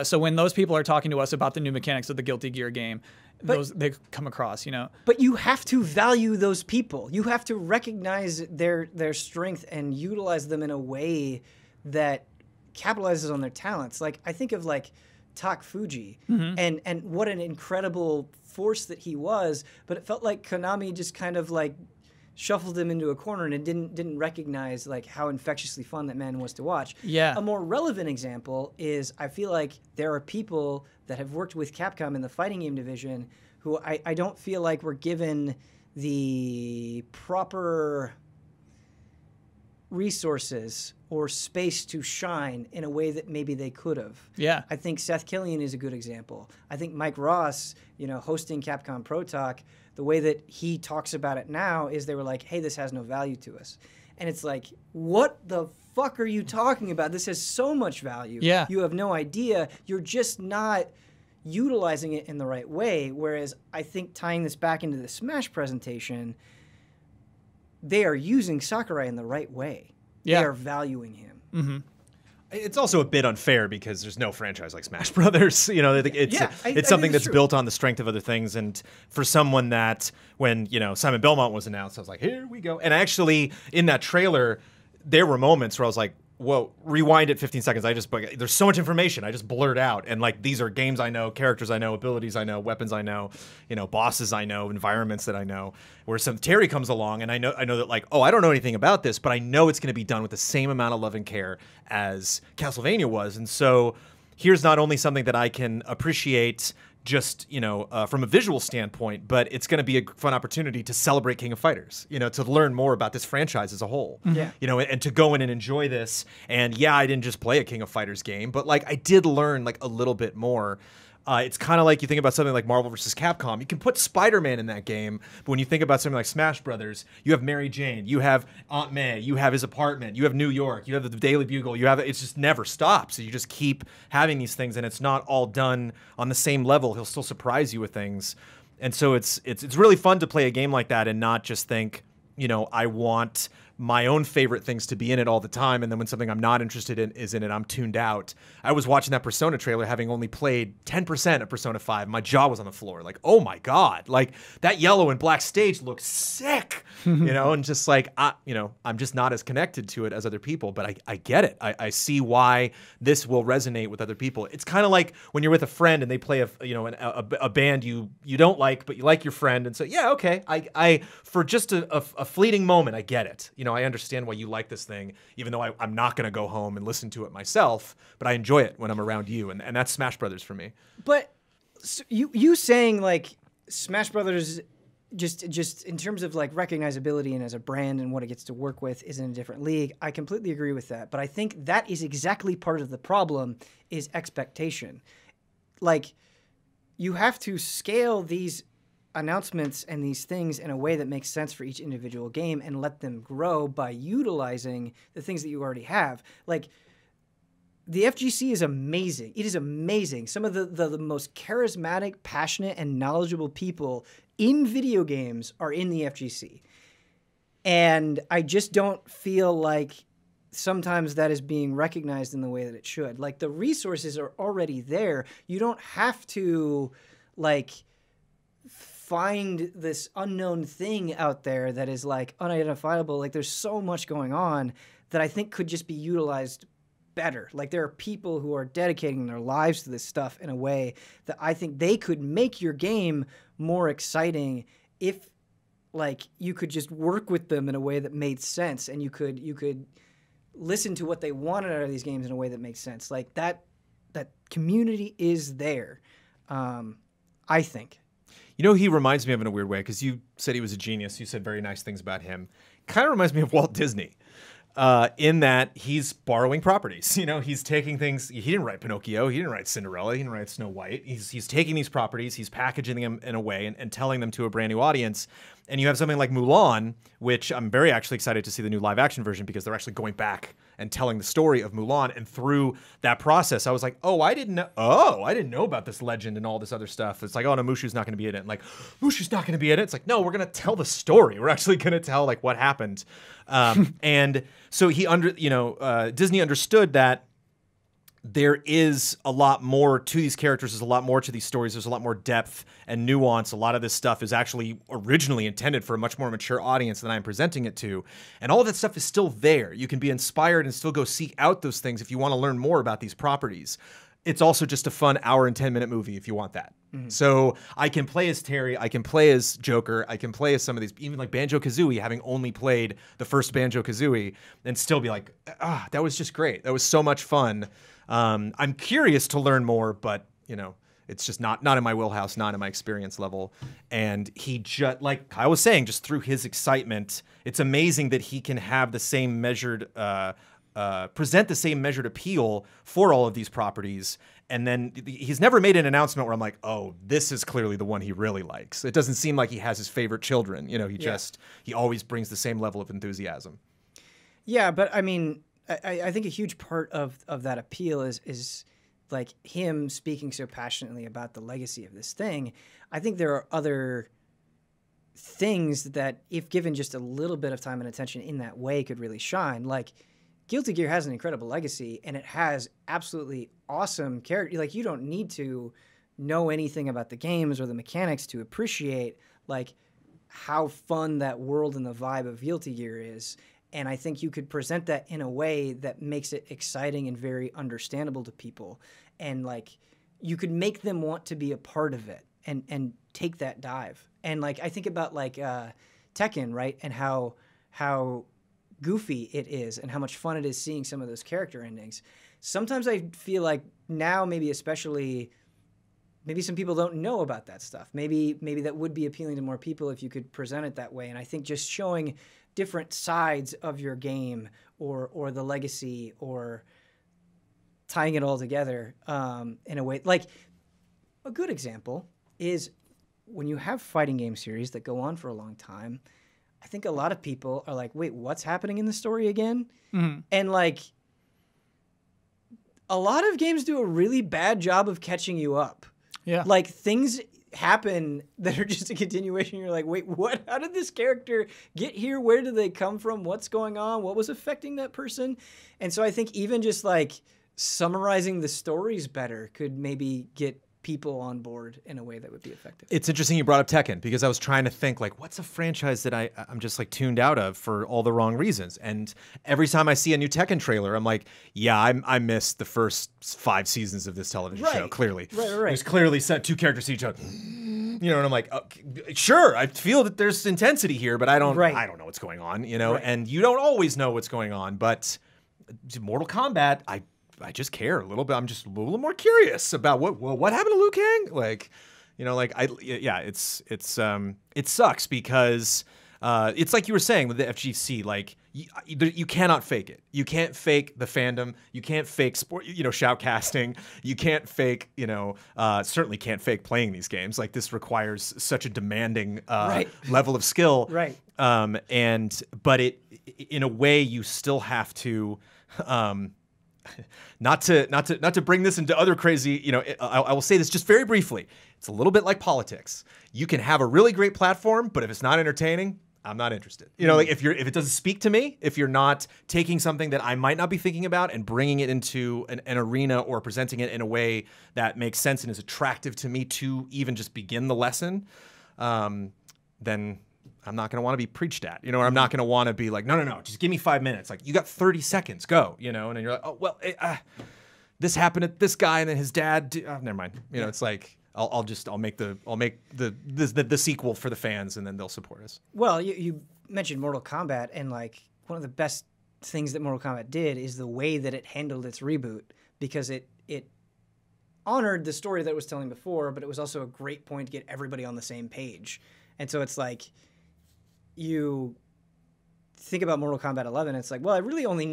So when those people are talking to us about the new mechanics of the Guilty Gear game, they come across, But you have to value those people. You have to recognize their strength and utilize them in a way that capitalizes on their talents. Like, I think of like Tak Fuji and what an incredible force that he was, but it felt like Konami just kind of like shuffled him into a corner and didn't recognize like how infectiously fun that man was to watch. Yeah. A more relevant example is, I feel like there are people that have worked with Capcom in the fighting game division who I don't feel like were given the proper resources or space to shine in a way that maybe they could have. Yeah. I think Seth Killian is a good example. I think Mike Ross, hosting Capcom Pro Talk, the way that he talks about it now is they were like, hey, this has no value to us. And it's like, what the fuck are you talking about? This has so much value. Yeah. You have no idea. You're just not utilizing it in the right way. Whereas I think tying this back into the Smash presentation, they are using Sakurai in the right way. Yeah. They are valuing him. It's also a bit unfair because there's no franchise like Smash Brothers. It's something that's built on the strength of other things. And for someone that, when Simon Belmont was announced, I was like, here we go. And actually, in that trailer, there were moments where I was like, whoa, rewind it 15 seconds. There's so much information. I just blurred out. And like, these are games I know, characters I know, abilities I know, weapons I know, bosses I know, environments that I know. Where Terry comes along and I know that like, oh, I don't know anything about this, but I know it's going to be done with the same amount of love and care as Castlevania was. And so here's not only something that I can appreciate just, from a visual standpoint, but it's going to be a fun opportunity to celebrate King of Fighters, to learn more about this franchise as a whole. Yeah. And to go in and enjoy this. And yeah, I didn't just play a King of Fighters game, but like I did learn like a little bit more. It's kind of like you think about something like Marvel vs. Capcom. You can put Spider-Man in that game, but when you think about something like Smash Brothers, you have Mary Jane, you have Aunt May, you have his apartment, you have New York, you have the Daily Bugle, it just never stops. So you just keep having these things, and it's not all done on the same level. He'll still surprise you with things. And so it's really fun to play a game like that and not just think, I want my own favorite things to be in it all the time, and then when something I'm not interested in is in it, I'm tuned out. I was watching that Persona trailer having only played 10% of Persona 5. My jaw was on the floor. Like, oh my God. Like, that yellow and black stage looks sick, and just like, I'm just not as connected to it as other people, but I get it. I see why this will resonate with other people. It's kind of like when you're with a friend and they play a band you don't like, but you like your friend, and so, yeah, okay. I for just a fleeting moment, I get it. I understand why you like this thing, even though I'm not going to go home and listen to it myself, but I enjoy it when I'm around you, and that's Smash Brothers for me. But so you saying like Smash Brothers, just in terms of like recognizability and as a brand and what it gets to work with is in a different league, I completely agree with that. But I think that is exactly part of the problem is expectation. Like, you have to scale these announcements and these things in a way that makes sense for each individual game and let them grow by utilizing the things that you already have. Like, the FGC is amazing. It is amazing. Some of the most charismatic, passionate, and knowledgeable people in video games are in the FGC. And I just don't feel like sometimes that is being recognized in the way that it should. Like, the resources are already there. You don't have to, like, find this unknown thing out there that is like unidentifiable. Like, there's so much going on that I think could just be utilized better. Like, there are people who are dedicating their lives to this stuff in a way that I think they could make your game more exciting if, like, you could just work with them in a way that made sense, and you could listen to what they wanted out of these games in a way that makes sense. Like, that community is there, I think. He reminds me of in a weird way, because you said he was a genius. You said very nice things about him. Kind of reminds me of Walt Disney in that he's borrowing properties. He's taking things. He didn't write Pinocchio. He didn't write Cinderella. He didn't write Snow White. He's taking these properties. He's packaging them in a way and telling them to a brand new audience. And you have something like Mulan, which I'm very actually excited to see the new live action version, because they're actually going back and telling the story of Mulan. And through that process, I was like, I didn't know about this legend and all this other stuff. It's like, oh no, Mushu's not going to be in it. And like, Mushu's not going to be in it. It's like, no, we're going to tell the story. We're actually going to tell like what happened. And so Disney understood that there is a lot more to these characters. There's a lot more to these stories. There's a lot more depth and nuance. A lot of this stuff is actually originally intended for a much more mature audience than I'm presenting it to. And all of that stuff is still there. You can be inspired and still go seek out those things if you want to learn more about these properties. It's also just a fun hour and 10-minute movie if you want that. Mm-hmm. So I can play as Terry. I can play as Joker. I can play as some of these, even like Banjo-Kazooie, having only played the first Banjo-Kazooie, and still be like, that was just great. That was so much fun. I'm curious to learn more, but it's just not in my wheelhouse, not in my experience level. And he just, like Kyle was saying, just through his excitement, it's amazing that he can have the same measured, present the same measured appeal for all of these properties. And then he's never made an announcement where I'm like, oh, this is clearly the one he really likes. It doesn't seem like he has his favorite children. He always brings the same level of enthusiasm. Yeah, but I mean, I think a huge part of that appeal is like him speaking so passionately about the legacy of this thing. I think there are other things that, if given just a little bit of time and attention in that way, could really shine. Like, Guilty Gear has an incredible legacy, and it has absolutely awesome characters. Like, you don't need to know anything about the games or the mechanics to appreciate like how fun that world and the vibe of Guilty Gear is. And I think you could present that in a way that makes it exciting and very understandable to people. And like, you could make them want to be a part of it and take that dive. And like, I think about like Tekken, right? And how goofy it is and how much fun it is seeing some of those character endings. Sometimes I feel like now, maybe especially maybe some people don't know about that stuff. Maybe that would be appealing to more people if you could present it that way. And I think just showing different sides of your game or the legacy or tying it all together in a way. Like a good example is when you have fighting game series that go on for a long time, I think a lot of people are like, wait, what's happening in the story again? Mm-hmm. And like a lot of games do a really bad job of catching you up. Yeah. Like things happen that are just a continuation. You're like, wait, what? How did this character get here? Where did they come from? What's going on? What was affecting that person? And so I think even just like summarizing the stories better could maybe get people on board in a way that would be effective. It's interesting you brought up Tekken because I was trying to think like, what's a franchise that I'm just like tuned out of for all the wrong reasons? And every time I see a new Tekken trailer, I'm like, yeah, I missed the first 5 seasons of this television show. Clearly, right. There's clearly set 2 characters to each other. You know, and I'm like, sure, I feel that there's intensity here, but I don't know what's going on. You know, and you don't always know what's going on. But Mortal Kombat, I just care a little bit. I'm just a little more curious about what happened to Liu Kang. Like, you know, like it sucks because it's like you were saying with the FGC. Like you cannot fake it. You can't fake the fandom. You can't fake sport. You know, shoutcasting. You can't fake. You know, certainly can't fake playing these games. Like this requires such a demanding level of skill. Right. But in a way you still have to. Not to bring this into other crazy, you know, I will say this just very briefly. It's a little bit like politics. You can have a really great platform, but if it's not entertaining, I'm not interested. You know, like if it doesn't speak to me, if you're not taking something that I might not be thinking about and bringing it into an arena or presenting it in a way that makes sense and is attractive to me to even just begin the lesson, then I'm not going to want to be preached at, you know, or I'm not going to want to be like, no, just give me 5 minutes. Like, you got 30 seconds, go, you know, and then you're like, oh, well, this happened to this guy and then his dad, never mind. You know, it's like, I'll make the sequel for the fans and then they'll support us. Well, you mentioned Mortal Kombat, and like one of the best things that Mortal Kombat did is the way that it handled its reboot, because it honored the story that it was telling before, but it was also a great point to get everybody on the same page. And so it's like, you think about Mortal Kombat 11, it's like, well, I really only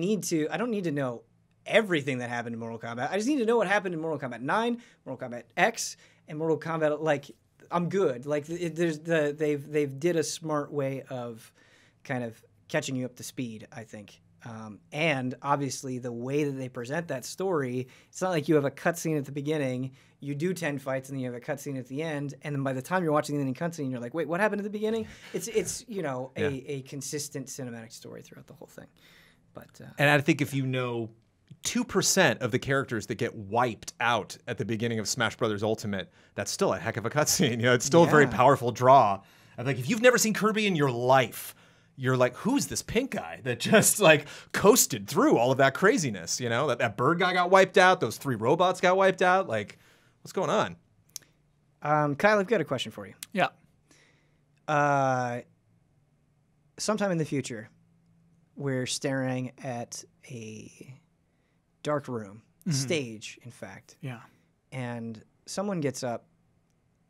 I don't need to know everything that happened in Mortal Kombat. I just need to know what happened in Mortal Kombat 9, Mortal Kombat X, and Mortal Kombat, like, I'm good. Like, they've did a smart way of kind of catching you up to speed, I think. And obviously the way that they present that story, it's not like you have a cutscene at the beginning, you do 10 fights, and then you have a cutscene at the end, and then by the time you're watching the ending cutscene, you're like, wait, what happened at the beginning? It's you know, a consistent cinematic story throughout the whole thing. But and I think if you know 2% of the characters that get wiped out at the beginning of Smash Brothers Ultimate, that's still a heck of a cutscene. You know, it's still a very powerful draw. I'm like, if you've never seen Kirby in your life, you're like, who's this pink guy that just like coasted through all of that craziness? You know, that bird guy got wiped out. Those 3 robots got wiped out. Like, what's going on? Kyle, I've got a question for you. Yeah. Sometime in the future, we're staring at a dark room, stage, in fact. Yeah. And someone gets up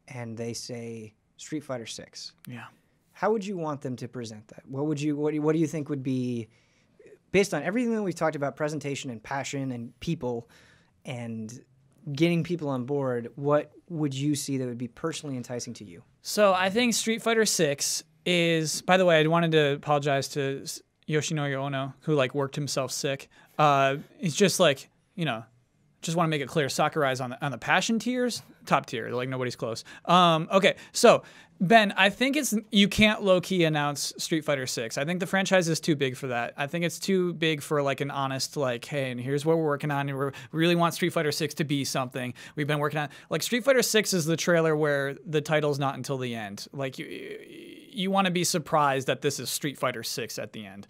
and they say Street Fighter 6. Yeah. How would you want them to present that? What do you think would be, based on everything that we've talked about, presentation and passion and people and getting people on board, what would you see that would be personally enticing to you? So I think Street Fighter 6 is, by the way, I wanted to apologize to Yoshinori Ono, who like worked himself sick. He's just like, you know, just want to make it clear, Sakurai's on the passion tiers, top tier, like nobody's close. Okay, so Ben, I think you can't low-key announce Street Fighter 6. I think the franchise is too big for that. I think it's too big for like an honest, like, hey, and here's what we're working on, and we really want Street Fighter 6 to be something we've been working on. Like Street Fighter 6 is the trailer where the title's not until the end. Like you want to be surprised that this is Street Fighter 6 at the end.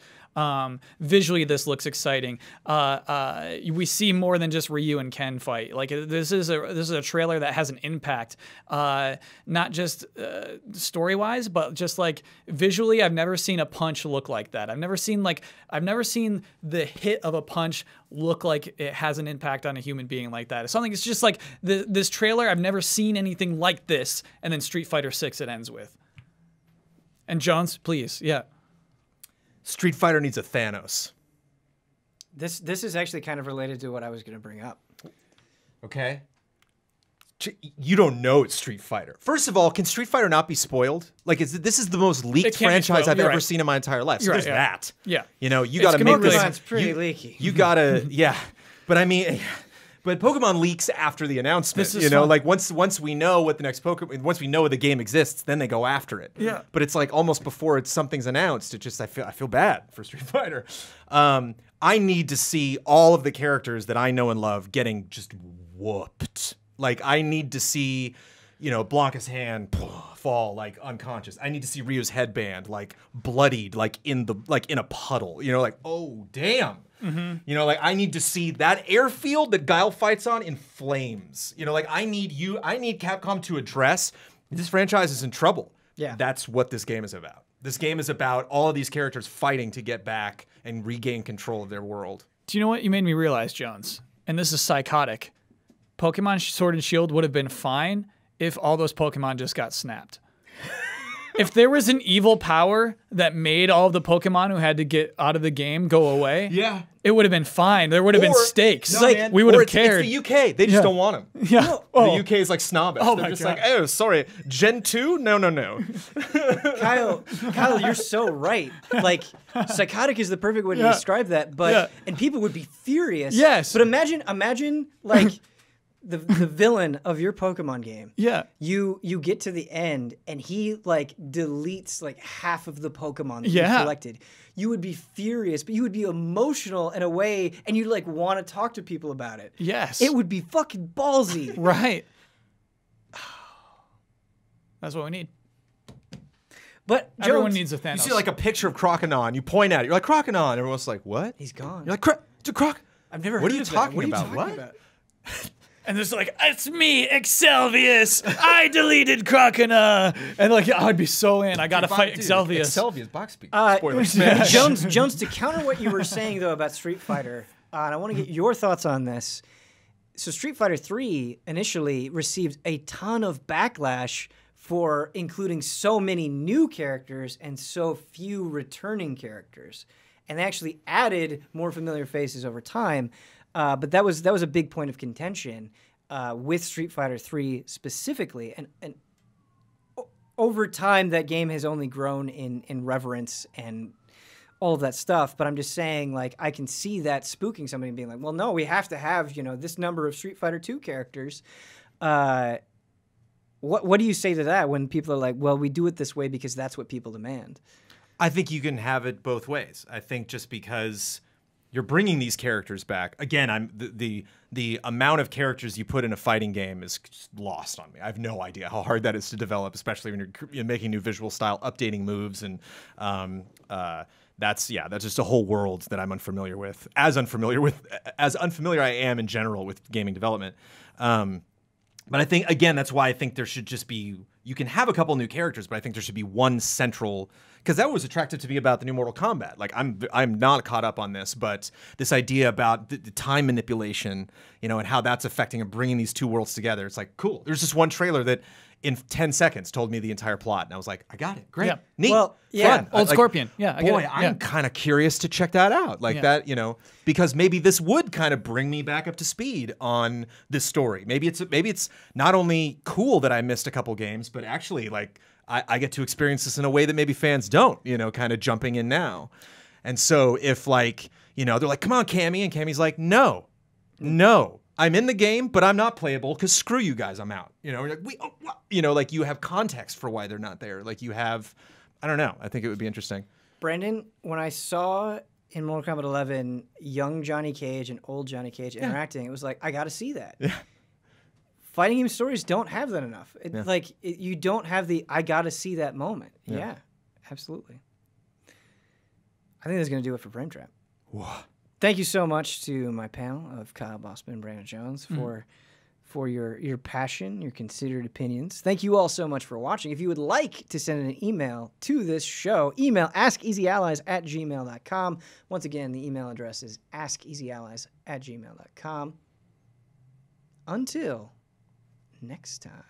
Visually, this looks exciting. We see more than just Ryu and Ken fight. Like this is a trailer that has an impact, not just story-wise, but just like visually. I've never seen a punch look like that. I've never seen the hit of a punch look like it has an impact on a human being like that. It's something. It's just like this trailer. I've never seen anything like this. And then Street Fighter 6 it ends with. And Jones, please, yeah. Street Fighter needs a Thanos. This is actually kind of related to what I was going to bring up. Okay. You don't know it's Street Fighter. First of all, can Street Fighter not be spoiled? Like, this is the most leaked franchise I've ever seen in my entire life. So there's that. Yeah. You know, you got to make this. It's pretty leaky. You got to, yeah. But I mean, but Pokemon leaks after the announcement. This is fun. like once we know what the next Pokemon, once we know the game exists, then they go after it. Yeah. But it's like almost before something's announced. It just I feel bad for Street Fighter. I need to see all of the characters that I know and love getting just whooped. Like I need to see, Blanca's hand fall like unconscious. I need to see Ryu's headband like bloodied, like in a puddle. Like oh damn. Mm-hmm. I need to see that airfield that Guile fights on in flames. I need Capcom to address this franchise is in trouble. Yeah. That's what this game is about. This game is about all of these characters fighting to get back and regain control of their world. Do you know what you made me realize, Jones? And this is psychotic. Pokemon Sword and Shield would have been fine if all those Pokemon just got snapped. If there was an evil power that made all of the Pokemon who had to get out of the game go away, yeah, it would have been fine. There would have been stakes. No, like we would have cared. It's the UK. They just don't want them. Yeah. The UK is like snobbish. Oh They're just God. like, oh, sorry, Gen 2? No. Kyle, you're so right. Like, psychotic is the perfect way to describe that. But and people would be furious. Yes. But imagine like the villain of your Pokemon game. Yeah. You get to the end and he like deletes like half of the Pokemon that you collected. You would be furious, but you would be emotional in a way, and you'd like want to talk to people about it. Yes. It would be fucking ballsy. Right. That's what we need. But everyone needs a Thanos. You see like a picture of Croconon, you point at it, you're like, Croconon. Everyone's like, what? He's gone. You're like, it's a Croc. I've never What heard are you of that. talking What are you about? talking What? about? And there's like, it's me, Excelvius. I deleted Croconaw. And like, I'd be so in. I gotta fight Excelvius. Excelvius, box speed. Spoilers. Jones, to counter what you were saying though about Street Fighter, and I want to get your thoughts on this. So Street Fighter 3 initially received a ton of backlash for including so many new characters and so few returning characters. And they actually added more familiar faces over time. But that was a big point of contention with Street Fighter 3 specifically. And over time, that game has only grown in reverence and all of that stuff. But I'm just saying, like, I can see that spooking somebody and being like, well, no, we have to have, this number of Street Fighter 2 characters. What do you say to that when people are like, well, we do it this way because that's what people demand? I think you can have it both ways. I think just because you're bringing these characters back again, the amount of characters you put in a fighting game is lost on me. I have no idea how hard that is to develop, especially when you're making new visual style, updating moves, and that's just a whole world that I'm unfamiliar with. As unfamiliar I am in general with gaming development. But I think, again, that's why I think there should just be, you can have a couple new characters, but I think there should be one central, because that was attractive to me about the new Mortal Kombat. Like, I'm not caught up on this, but this idea about the time manipulation, and how that's affecting and bringing these two worlds together. It's like, cool. There's just one trailer that in 10 seconds told me the entire plot, and I was like, I got it. Great. Yeah. Neat. Well, yeah. Fun. Old Scorpion. Yeah. I get Boy, it. I'm kind of curious to check that out. Like that, because maybe this would kind of bring me back up to speed on this story. Maybe it's not only cool that I missed a couple games, but actually like I get to experience this in a way that maybe fans don't, kind of jumping in now. And so if like, they're like, come on, Cammy, and Cammy's like, no, I'm in the game, but I'm not playable because screw you guys, I'm out. Like you have context for why they're not there. Like you have, I don't know. I think it would be interesting. Brandon, when I saw in Mortal Kombat 11 young Johnny Cage and old Johnny Cage interacting, it was like, I got to see that. Yeah. Fighting game stories don't have that enough. You don't have the I got to see that moment. Yeah. Absolutely. I think that's going to do it for Frame Trap. Whoa. Thank you so much to my panel of Kyle Bossman and Brandon Jones for your passion, your considered opinions. Thank you all so much for watching. If you would like to send an email to this show, email askeasyallies@gmail.com. Once again, the email address is askeasyallies@gmail.com. Until next time.